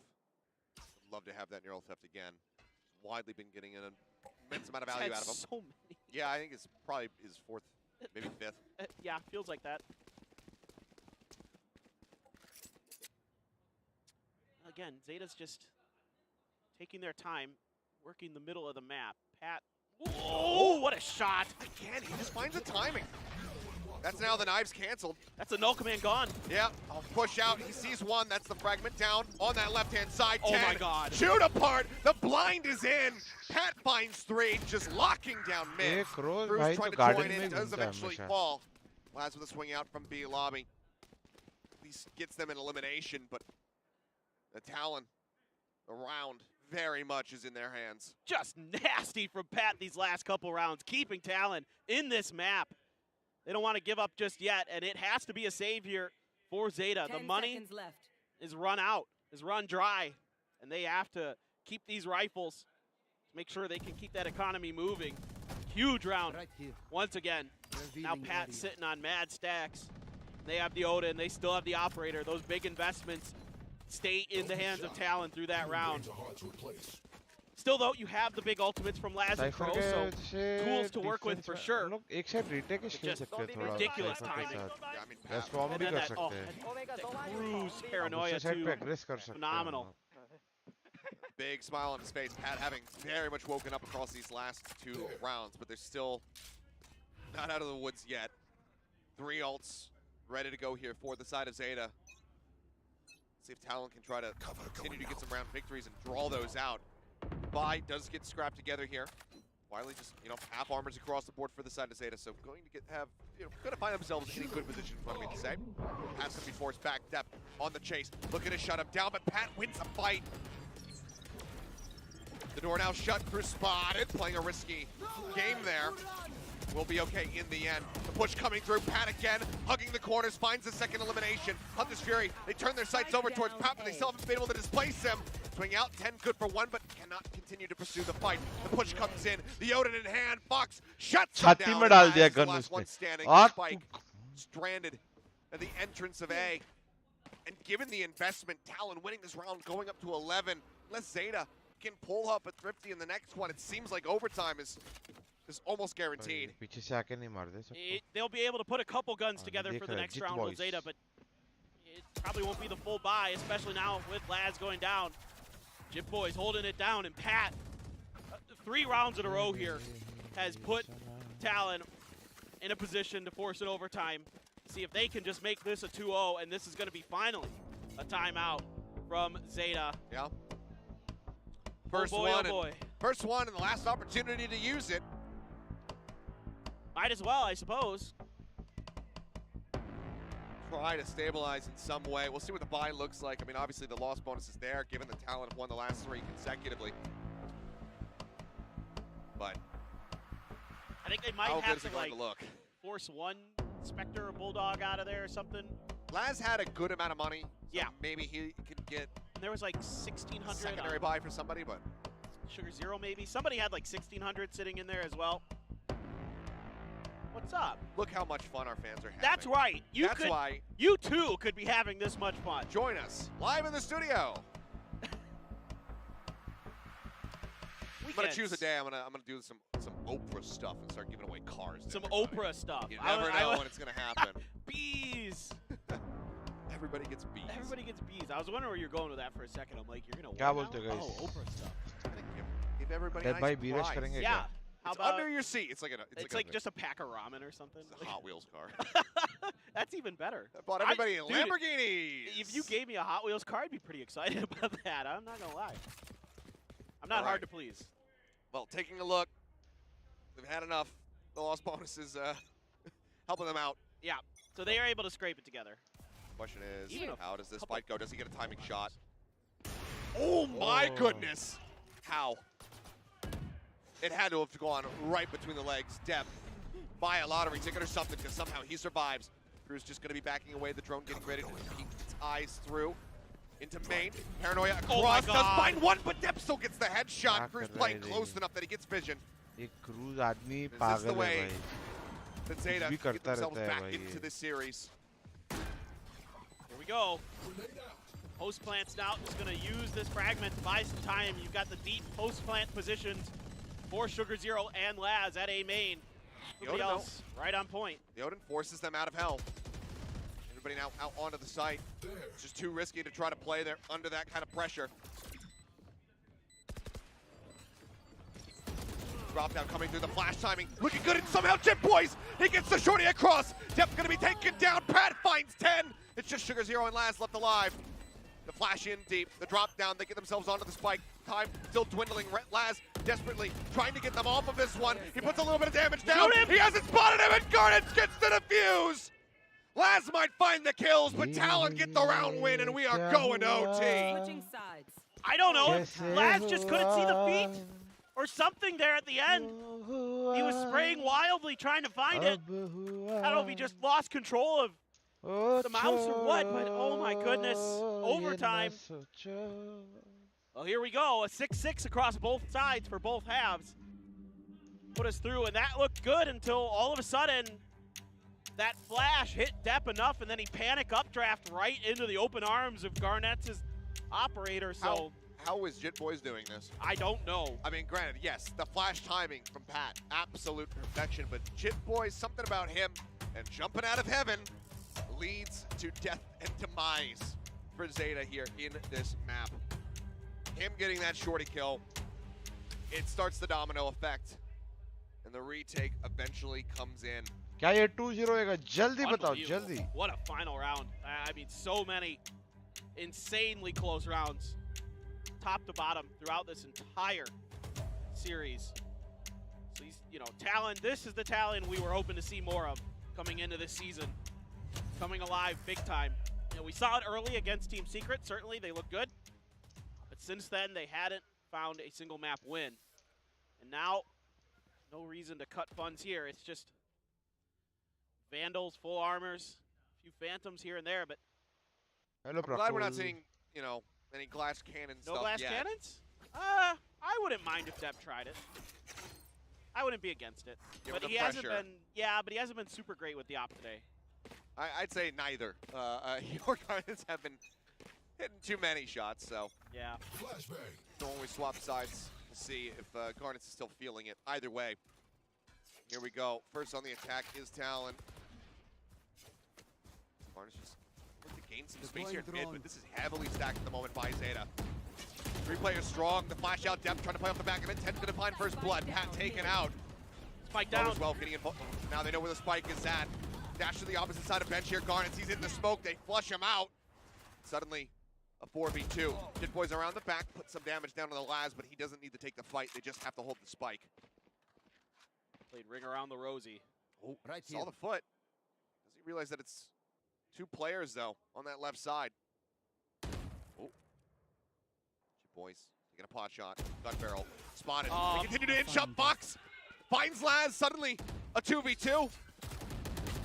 Would love to have that neural theft again. Widely been getting an immense amount of value out of him. So many. Yeah, I think it's probably his 4th, maybe 5th. Yeah, feels like that. Again, Zeta's just taking their time, working the middle of the map. Pat, oh, what a shot! Again, he just finds the timing. That's now the knives canceled. That's a no command gone. Yeah, I'll push out. He sees one. That's the fragment down on that left-hand side. Oh 10. my God. Shoot apart. The blind is in. Pat finds 3, just locking down mid. Cruz trying to join in. Does eventually fall. Laz with a swing out from B lobby. At least gets them an elimination, but the Talon around very much is in their hands. Just nasty from Pat these last couple rounds, keeping Talon in this map. They don't want to give up just yet, and it has to be a save here for Zeta. The money is run out, is run dry, and they have to keep these rifles to make sure they can keep that economy moving. Huge round once again. Now Pat's sitting on mad stacks. They have the Oda, and they still have the operator. Those big investments stay in the hands of Talon through that round. Still, though, you have the big ultimates from Laz and Crow, so tools to work with for sure. एक side retake ही खेल सकते हैं थोड़ा ridiculous timing. Respawn भी कर सकते हैं. Cruz paranoia too. Phenomenal. Big smile on his face. Pat having very much woken up across these last 2 rounds, but they're still not out of the woods yet. 3 ults ready to go here for the side of Zeta. See if Talon can try to continue to get some round victories and draw those out. Bye does get scrapped together here. Wiley just, half armors across the board for the side of Zeta, so going to find themselves in a good position, is what I mean to say. Has to be forced back. Depth on the chase. Looking to shut him down, but Pat wins a fight. The door now shut. Cruz spotted, playing a risky game there. Will be okay in the end. The push coming through. Pat again, hugging the corners, finds the second elimination. Hunter's Fury, they turn their sights over towards Pat, but they still haven't been able to displace him. Swing out, 10 good for 1, but cannot continue to pursue the fight. The push comes in, the Odin in hand. Fox shuts him down. The last one standing. Spike stranded at the entrance of A. And given the investment, Talon winning this round, going up to 11. Unless Zeta can pull up a Thrifty in the next one, it seems like overtime is almost guaranteed. They'll be able to put a couple guns together for the next round with Zeta, but it probably won't be the full buy, especially now with Laz going down. 𝘼𝐽𝐿𝐻 holding it down, and Pat, 3 rounds in a row here, has put Talon in a position to force it overtime. See if they can just make this a 2-0, and this is going to be finally a timeout from Zeta. Yeah. First one and the last opportunity to use it. Might as well, I suppose. try to stabilize in some way. We'll see what the buy looks like. I mean, obviously the loss bonus is there, given the Talon have won the last 3 consecutively. But I think they might how good have is to it going like to look? force one Spectre or Bulldog out of there or something. Laz had a good amount of money. So yeah. Maybe he could get There was like 1,600 secondary buy for somebody, but Sugar0 maybe. Somebody had like 1,600 sitting in there as well. What's up? Look how much fun our fans are having. That's right. That's why you too could be having this much fun. Join us live in the studio. I'm gonna choose a day. I'm gonna do some Oprah stuff and start giving away cars. Some Oprah stuff. You never know when it's gonna happen. Bees. Everybody gets bees. Everybody gets bees. I was wondering where you're going with that for a second. I'm like, you're gonna. क्या what बोलते now? guys? Oh, Oprah stuff. Give everybody Dead a by nice B-Rush prize. करेंगे Yeah. क्या? How It's about under your seat. It's like just a pack of ramen or something. It's a Hot Wheels car. That's even better. I bought everybody in dude, Lamborghinis. If you gave me a Hot Wheels car, I'd be pretty excited about that. I'm not gonna lie. I'm not hard to please. Well, taking a look, they've had enough. The loss bonus is helping them out. Yeah. So they are able to scrape it together. Question is, Even how does this fight go? Does he get a timing shot? Oh my goodness! How? It had to have gone right between the legs. Depp, buy a lottery ticket or something, because somehow he survives. Cruz just going to be backing away. The drone getting ready to peek its eyes through into main. Paranoia across, does find one, but Depp still gets the headshot. Cruz playing close enough that he gets vision. ये cruise आदमी This is पागल the है way भाई. that Zeta भी get करता themselves रहता है back भाई into ये. this series. Here we go. Post plants now is going to use this fragment to buy some time. You've got the deep post plant positions for Sugar0 and Laz at A main. Everybody else right on point. The Odin forces them out of hell. Everybody now out onto the site. It's just too risky to try to play there under that kind of pressure. Drop down coming through the flash timing. Looking good, and somehow Jet Boys, he gets the shorty across. Depp's gonna be taken down. Pat finds 10. It's just Sugar0 and Laz left alive. The flash in deep, the drop down, they get themselves onto the spike. Time still dwindling. Laz desperately trying to get them off of this one. He puts a little bit of damage down. He hasn't spotted him, and Garnet gets the defuse. Laz might find the kills, but Talon get the round win, and we are going to OT. Switching sides. I don't know if Laz just couldn't see the feet or something there at the end. He was spraying wildly trying to find it. I don't know if he just lost control of the mouse or what, but oh my goodness. Overtime. Well, here we go. A 6-6 across both sides for both halves. Put us through, and that looked good until all of a sudden that flash hit Depp enough, and then he panic updraft right into the open arms of Garnett's operator. So how is Jit Boys doing this? I don't know. I mean, granted, yes, the flash timing from Pat, absolute perfection, but Jit Boys, something about him and jumping out of heaven leads to death and demise for Zeta here in this map. Him getting that shorty kill, it starts the domino effect, and the retake eventually comes in. क्या ये 2-0 होएगा? जल्दी बताओ, जल्दी. What a final round. I mean, so many insanely close rounds, top to bottom, throughout this entire series. So he's, you know, Talon, this is the Talon we were hoping to see more of coming into this season. Coming alive big time. You know, we saw it early against Team Secret. Certainly, they look good. But since then, they hadn't found a single map win. And now, no reason to cut funds here. It's just Vandals, full armors, a few Phantoms here and there, but I'm glad we're not seeing, you know, any glass cannon stuff no glass yet. cannons? I wouldn't mind if Depp tried it. I wouldn't be against it. Given But the he hasn't pressure. been, yeah, but he hasn't been super great with the op today. I'd say neither. Your Garnets have been hitting too many shots, so. Yeah. Don't always swap sides to see if Garnets is still feeling it. Either way. Here we go. First on the attack is Talon. Garnets just looking to gain some space here in mid, but this is heavily stacked at the moment by Zeta. 3 players strong. The flash out Depth trying to play off the back of it. 10's gonna find first blood. Pat taken out. Spike down. As well, getting in. Now they know where the spike is at. Dash to the opposite side of bench here. Garnets, he's in the smoke. They flush him out. Suddenly, a 4v2. Jit Boys around the back, put some damage down on the Laz, but he doesn't need to take the fight. They just have to hold the spike. Played ring around the rosy. Oh, right saw the foot. Does he realize that it's 2 players, though, on that left side. Oh. Boys, taking a pot shot. Gun barrel. Spotted. They continue to inch up. Fox finds Laz. Suddenly, a 2v2.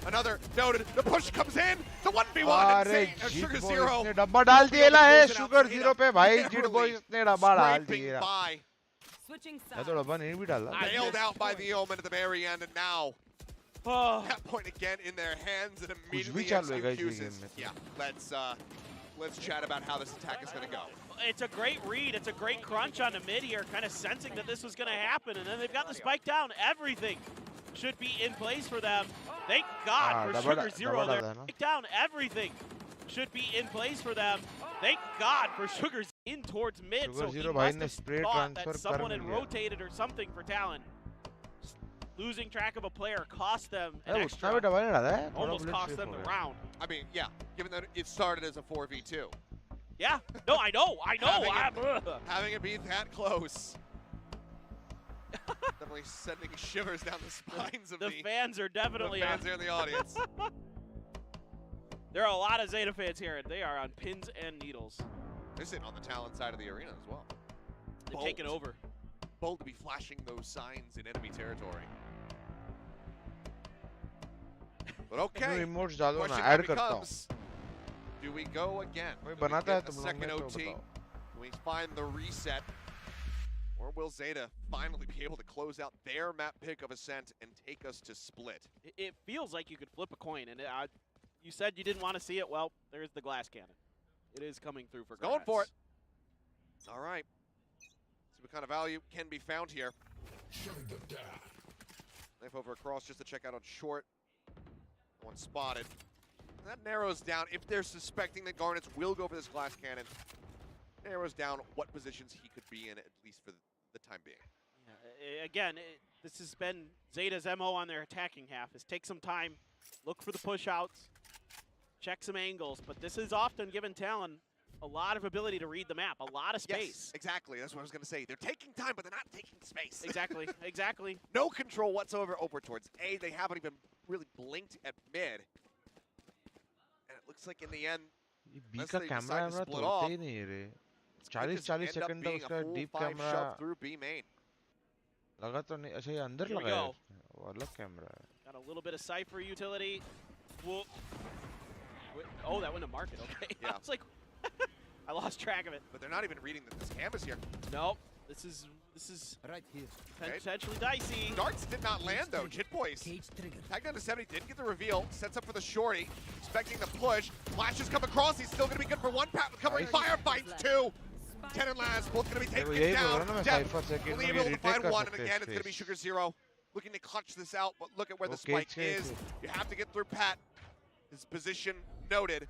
Another noted. The push comes in. The 1v1. अरे Sugar जिट Zero. Boys ने डब्बा डाल दिया है sugar zero पे भाई जिट boys ने डब्बा डाल दिया By. मैं तो डब्बा नहीं भी डाला Bailed out by the Omen at the very end, and now that point again in their hands, and immediately excuses. Yeah, let's chat about how this attack is going to go. It's a great read. It's a great crunch on the mid here, kind of sensing that this was going to happen, and then they've got the spike down. Everything should be in place for them. Thank God for Sugar Zero there. Spike down. Everything should be in place for them. Thank God for Sugar's in towards mid, so he must have thought that someone had rotated or something for Talon. Losing track of a player cost them an extra, almost cost them the round. I mean, yeah, given that it started as a 4v2. Yeah, no, I know. Having it be that close. Definitely sending shivers down the spines of the fans are definitely the fans are in the audience. There are a lot of Zeta fans here, and they are on pins and needles. They're sitting on the Talon side of the arena as well. They've taken over. Bold to be flashing those signs in enemy territory. But okay, question becomes, do we go again? Do we get a second OT? Do we find the reset? Or will Zeta finally be able to close out their map pick of Ascent and take us to split? It feels like you could flip a coin, and you said you didn't want to see it. Well, there's the glass cannon. It is coming through for Going for it. All right. See what kind of value can be found here. Knife over across just to check out on short. One spotted. And that narrows down, if they're suspecting that Garnets will go for this glass cannon, narrows down what positions he could be in, at least for the time being. Yeah, again, this has been Zeta's MO on their attacking half, is take some time, look for the push outs, check some angles, but this is often given Talon a lot of ability to read the map, a lot of space. Yes, exactly. That's what I was going to say. They're taking time, but they're not taking space. Exactly, exactly. No control whatsoever over towards A. They haven't even really blinked at mid. And it looks like in the end, B का camera हमरा तोड़ते ही नहीं रे 40 second का उसका deep camera through B main. लगा तो नहीं अच्छा ये अंदर लगा है वो अलग कैमरा है. Got a little bit of Cypher utility. Whoop. Oh, that went to market. Okay. Yeah. I was like, I lost track of it. But they're not even reading this canvas here. Nope. This is right here. Potentially dicey. Darts did not land though. Jit Boys. Tagged down to 70, didn't get the reveal. Sets up for the shorty. Expecting the push. Flashes come across. He's still going to be good for one. Pat covering firefights two. 10 and Laz both going to be taken down. Only able to find one, and again it's going to be Sugar Zero looking to clutch this out. But look at where the spike is. You have to get through Pat. His position noted.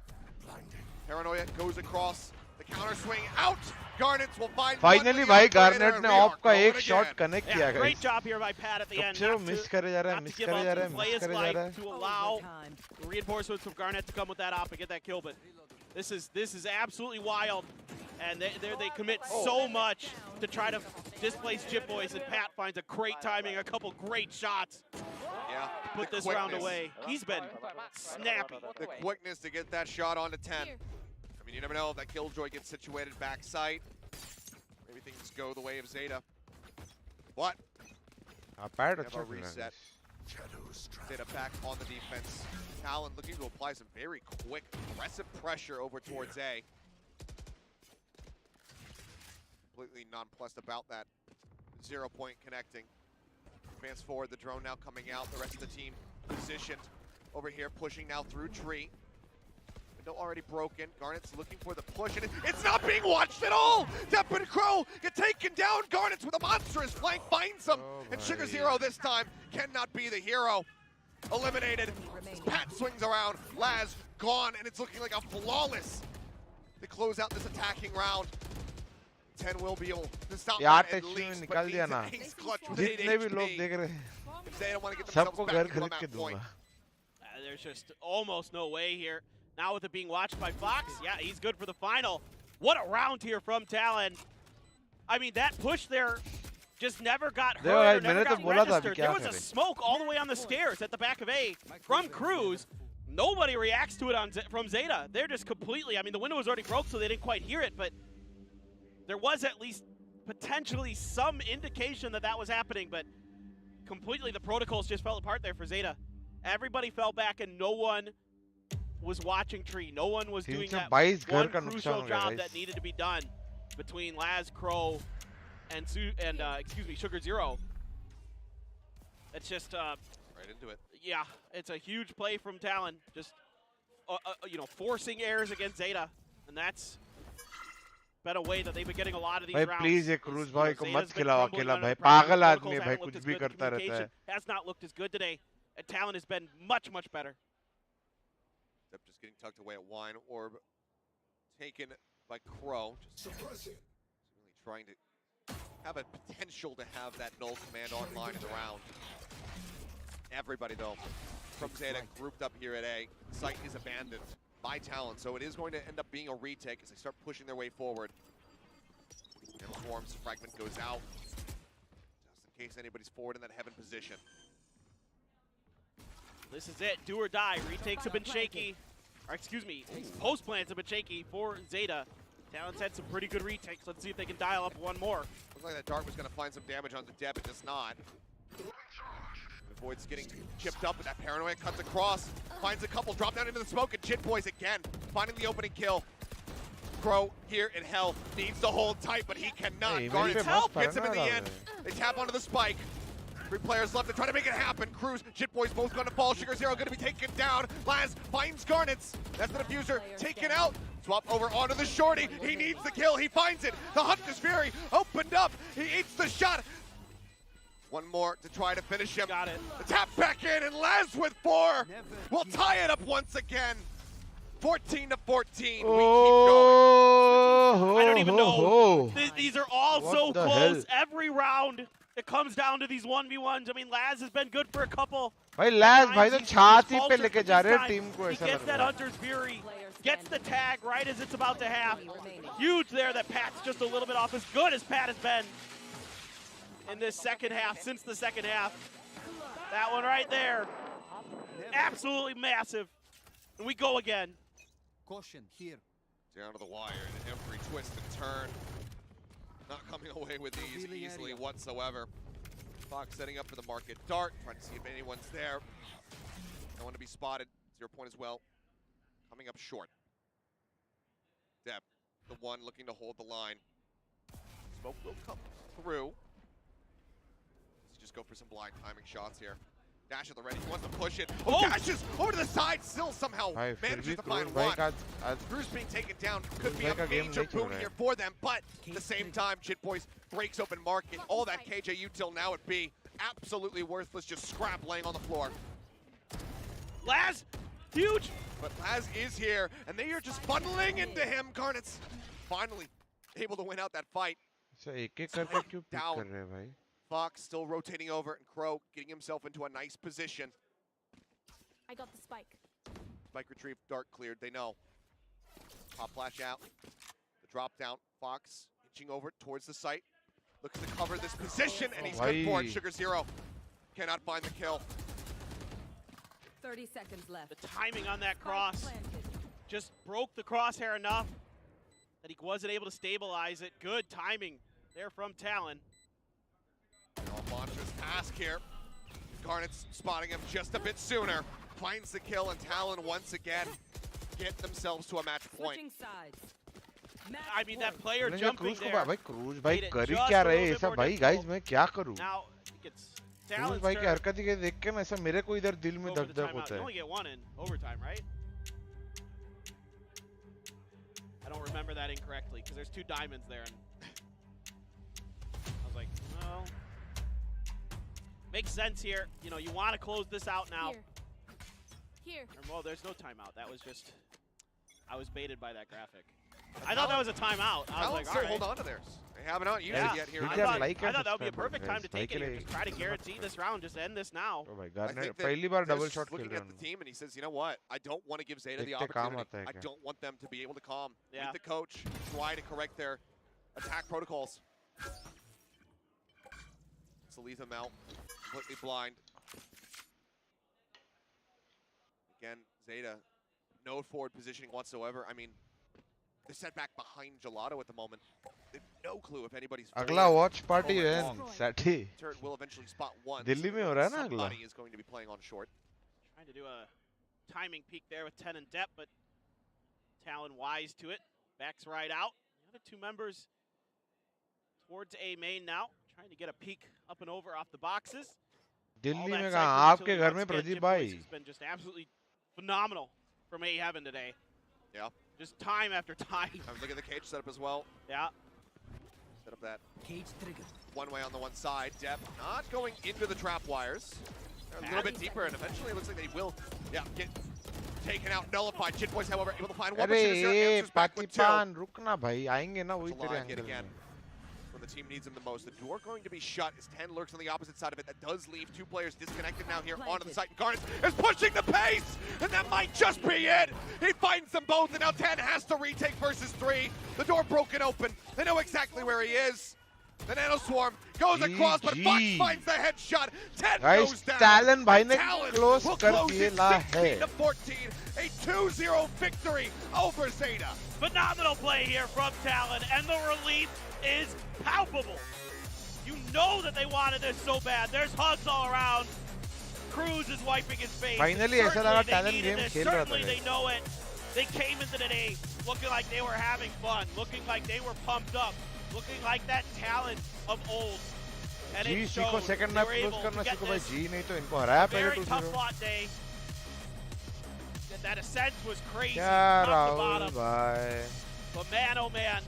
Paranoia goes across. The counter swing out. Garnets will find. Finally, भाई Garnet ने of का एक shot connect किया गया. Great job here by Pat at the end. चलो miss करे जा रहा है, मिस करे जा रहा है. To allow reinforcements from Garnet to come with that op and get that kill, but this is absolutely wild, and they commit so much to try to displace Jit Boys, and Pat finds a great timing, a couple great shots. Yeah. Put this round away. He's been snappy. The quickness to get that shot onto 10. I mean, you never know if that Killjoy gets situated backside. Maybe things go the way of Zeta. But have a reset. Zeta back on the defense. Talon looking to apply some very quick, aggressive pressure over towards A. Completely nonplussed about that 0 point connecting. Advance forward, the drone now coming out. The rest of the team positioned over here, pushing now through tree. Window already broken. Garnet's looking for the push, and it's not being watched at all! Depp and Crow get taken down. Garnet's with a monstrous flank finds him, and Sugar Zero this time cannot be the hero. Eliminated. Pat swings around. Laz gone, and it's looking like a flawless to close out this attacking round. 10 will be able to stop that at least, but he's an ace clutch with 8 HP. If they don't want to get themselves back on that point. There's just almost no way here. Now with it being watched by Fox, yeah, he's good for the final. What a round here from Talon. I mean, that push there just never got heard or never got registered. There was a smoke all the way on the stairs at the back of A from Cruz. Nobody reacts to it from ZETA. They're just completely, I mean, the window was already broke, so they didn't quite hear it, but there was at least potentially some indication that that was happening, but completely the protocols just fell apart there for ZETA. Everybody fell back and no one was watching Tree. No one was doing that one crucial job that needed to be done between Laz, Crow, and 𝘼𝐽𝐿𝐿𝐼𝐿𝐿. It's just right into it. Yeah, it's a huge play from Talon, just you know, forcing errors against ZETA, and that's been a way that they've been getting a lot of these rounds. Please, ये cruise भाई को मत खिलाओ अकेला भाई, पागल आदमी है भाई, कुछ भी करता रहता है. Has not looked as good today, and Talon has been much better. Just getting tucked away at wine orb, taken by Crow. Just really trying to have a potential to have that null command online in the round. Everybody though from ZETA grouped up here at A. Site is abandoned by Talon, so it is going to end up being a retake as they start pushing their way forward. And Swarm's fragment goes out, just in case anybody's forward in that heaven position. This is it, do or die. Retakes have been shaky. Or excuse me, post plans have been shaky for ZETA. Talon's had some pretty good retakes. Let's see if they can dial up one more. Looks like that dart was going to find some damage on the Deb, but does not. Avoids getting chipped up, but that paranoia cuts across. Finds a couple, drop down into the smoke, and 𝘼𝐺𝐿𝐿 again, finding the opening kill. Crow here in Hell needs to hold tight, but he cannot. Hey, Garnet's help gets him in the end. They tap onto the spike. 3 players left to try to make it happen. Cruz, 𝘼𝐺𝐿𝐿's both going to fall. 𝘼𝐿𝐿 going to be taken down. Laz finds Garnet's. That's the diffuser taken out. Swap over onto the shorty. He needs the kill. He finds it. The Hunter's Fury opened up. He eats the shot. One more to try to finish him. Got it. The tap back in, and Laz with 4 will tie it up once again. 14-14. We keep going. I don't even know. These are all so close. Every round, it comes down to these 1v1s. I mean, Laz has been good for a couple. भाई Laz भाई तो छाती पे लेके जा रहे हैं team को, ऐसा He लग gets that रहा है. Hunter's Fury, gets the tag right as it's about to half. Huge there that Pat's just a little bit off, as good as Pat has been in this second half, since the second half. That one right there, absolutely massive. And we go again. Caution here. Down to the wire in every twist and turn. Not coming away with these easily whatsoever. Fox setting up for the market dart, trying to see if anyone's there. No one to be spotted. 0 point as well. Coming up short. Deb, the one looking to hold the line. Smoke will come through. Let's just go for some blind timing shots here. Dash at the ready, he wants to push it. Oh, dashes over to the side, still somehow manages to find one. Cruz being taken down could be a major boon here for them, but at the same time, 𝘼𝐺𝐿𝐿 breaks open market. All that 𝘍𝐽𝐿𝐿 now at B, absolutely worthless, just scrap laying on the floor. Laz, huge! But Laz is here, and they are just funneling into him. Garnet's finally able to win out that fight. Down. Fox still rotating over, and Crow getting himself into a nice position. I got the spike. Spike retrieved, dart cleared, they know. Pop flash out. The drop down. Fox inching over towards the site. Looks to cover this position, and he's good for it. 𝘼𝐿𝐿 cannot find the kill. 30 seconds left. The timing on that cross just broke the crosshair enough that he wasn't able to stabilize it. Good timing there from Talon. Monstrous task here. Garnet's spotting him just a bit sooner. Finds the kill, and Talon once again get themselves to a match point. I mean, that player jumping there. भाई cruise भाई कर ही क्या रहे हैं ऐसा भाई guys मैं क्या करूं? Now it's क्रूज भाई की हरकत ही देख के ना ऐसा मेरे को इधर दिल में दर्द होता है. You only get one in overtime, right? I don't remember that incorrectly because there's 2 diamonds there, and I was like, well. Makes sense here. You know, you want to close this out now. Here. Well, there's no timeout. That was just, I was baited by that graphic. I thought that was a timeout. I was like, all right. Hold on to theirs. They haven't out used it yet here. I thought that would be a perfect time to take it here. Just try to guarantee this round. Just end this now. Oh my God! पहली बार double shot खेल looking at the team, and he says, you know what? I don't want to give ZETA the opportunity. I don't want them to be able to calm. Meet the coach, try to correct their attack protocols. So leave them out. Completely blind. Again, ZETA, no forward positioning whatsoever. I mean, they're set back behind 𝘼𝐿𝐴 at the moment. They have no clue if anybody's अगला watch party है Saturday. Turret will eventually spot one. Delhi में हो रहा है ना अगला? Somebody is going to be playing on short. Trying to do a timing peek there with 10 in depth, but Talon wise to it. Backs right out. The other two members towards A main now, trying to get a peek up and over off the boxes. Delhi में कहाँ आपके घर में प्रदीप भाई? It's been just absolutely phenomenal from A Heaven today. Yeah. Just time after time. Look at the cage setup as well. Yeah. Set up that cage trigger. One way on the one side. Depp not going into the trap wires. They're a little bit deeper, and eventually it looks like they will, get taken out, nullified. 𝘼𝐺 however, able to find one. अरे पाकिस्तान रुकना भाई आएंगे ना वही तेरे angle again. When the team needs him the most, the door going to be shut as 10 lurks on the opposite side of it. That does leave two players disconnected now here onto the site. Garnet is pushing the pace, and that might just be it. He finds them both, and now 10 has to retake versus 3. The door broken open. They know exactly where he is. The Nano Swarm goes across, but Fox finds the headshot. 10 goes down. Talon भाई ने close कर दिया है. 16-14, a 2-0 victory over ZETA. Phenomenal play here from Talon, and the relief is palpable. You know that they wanted this so bad. There's hugs all around. Cruz is wiping his face. Finally, ऐसा लगा Talon game खेल रहा था. Certainly they know it. They came into the day looking like they were having fun, looking like they were pumped up, looking like that Talon of old. And G it सीखो showed. second They map were close able करना to get सीखो भाई. this G नहीं तो इनको हराया पहले very 2-0. tough fought day. That Ascent was crazy. क्या top to राहुल bottom. भाई. But man, oh man.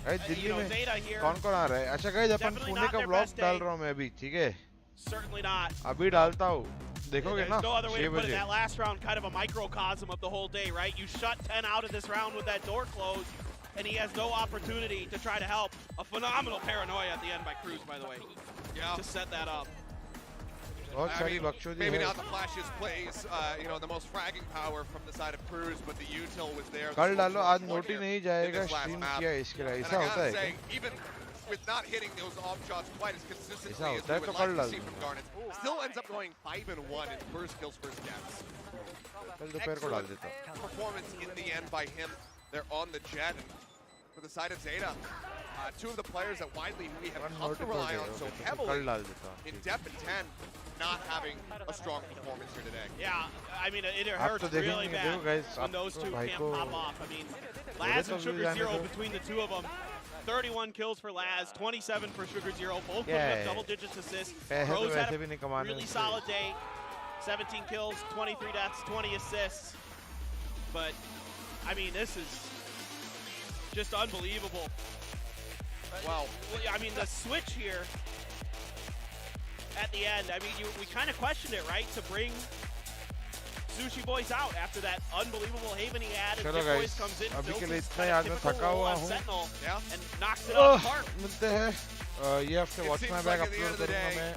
Delhi में ZETA here. कौन-कौन आ रहा है? अच्छा गाइस अपन पुणे का vlog डाल रहा हूँ मैं अभी, ठीक है? Certainly not. अभी डालता हूँ. देखोगे ना? There's no other way 6 to put it. बजे. That last round kind of a microcosm of the whole day, right? You shut 10 out of this round with that door closed, and he has no opportunity to try to help. A phenomenal paranoia at the end by Cruz, by the way. Yeah. To set that up. Maybe not the flashiest plays, the most fragging power from the side of Cruz, but the util was there. कल डालो आज naughty नहीं जाएगा stream किया इसके लिए ऐसा होता है क्या? Even with not hitting those off shots quite as consistently ऐसा as होता है we तो would कल like to see डाल. from Garnet, still ends up going 5-1 in first kills, first deaths. कल दोपहर को डाल देता. Performance in the end by him. They're on the jet, and for the side of ZETA, two of the players that widely we have come to rely on so heavily in depth and 10 not having a strong performance here today. Yeah, I mean, it hurts really bad when those two can't pop off. I mean, Laz and 𝘼𝐺 between the two of them, 31 kills for Laz, 27 for 𝘼𝐺, both with double digits assists. Rose had a really solid day, 17 kills, 23 deaths, 20 assists. But, I mean, this is just unbelievable. Wow. I mean, the switch here at the end, I mean, we kind of questioned it, right? To bring Sushi Boys out after that unbelievable haven he had, and 𝘼𝐺 comes in, अभी के लिए builds इतना याद में थका हुआ हूँ. Sentinel, and knocks it out of the park. मिलते हैं. ये हफ्ते Watchman बैग अपलोड करूँगा मैं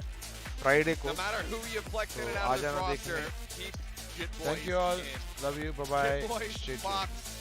Friday को. No matter who you flex in and uh out of this जाना roster, देखने. keep 𝘼𝐺 Boys Thank you all. in. Love you. Bye bye. 𝘼𝐺 Boys, Fox.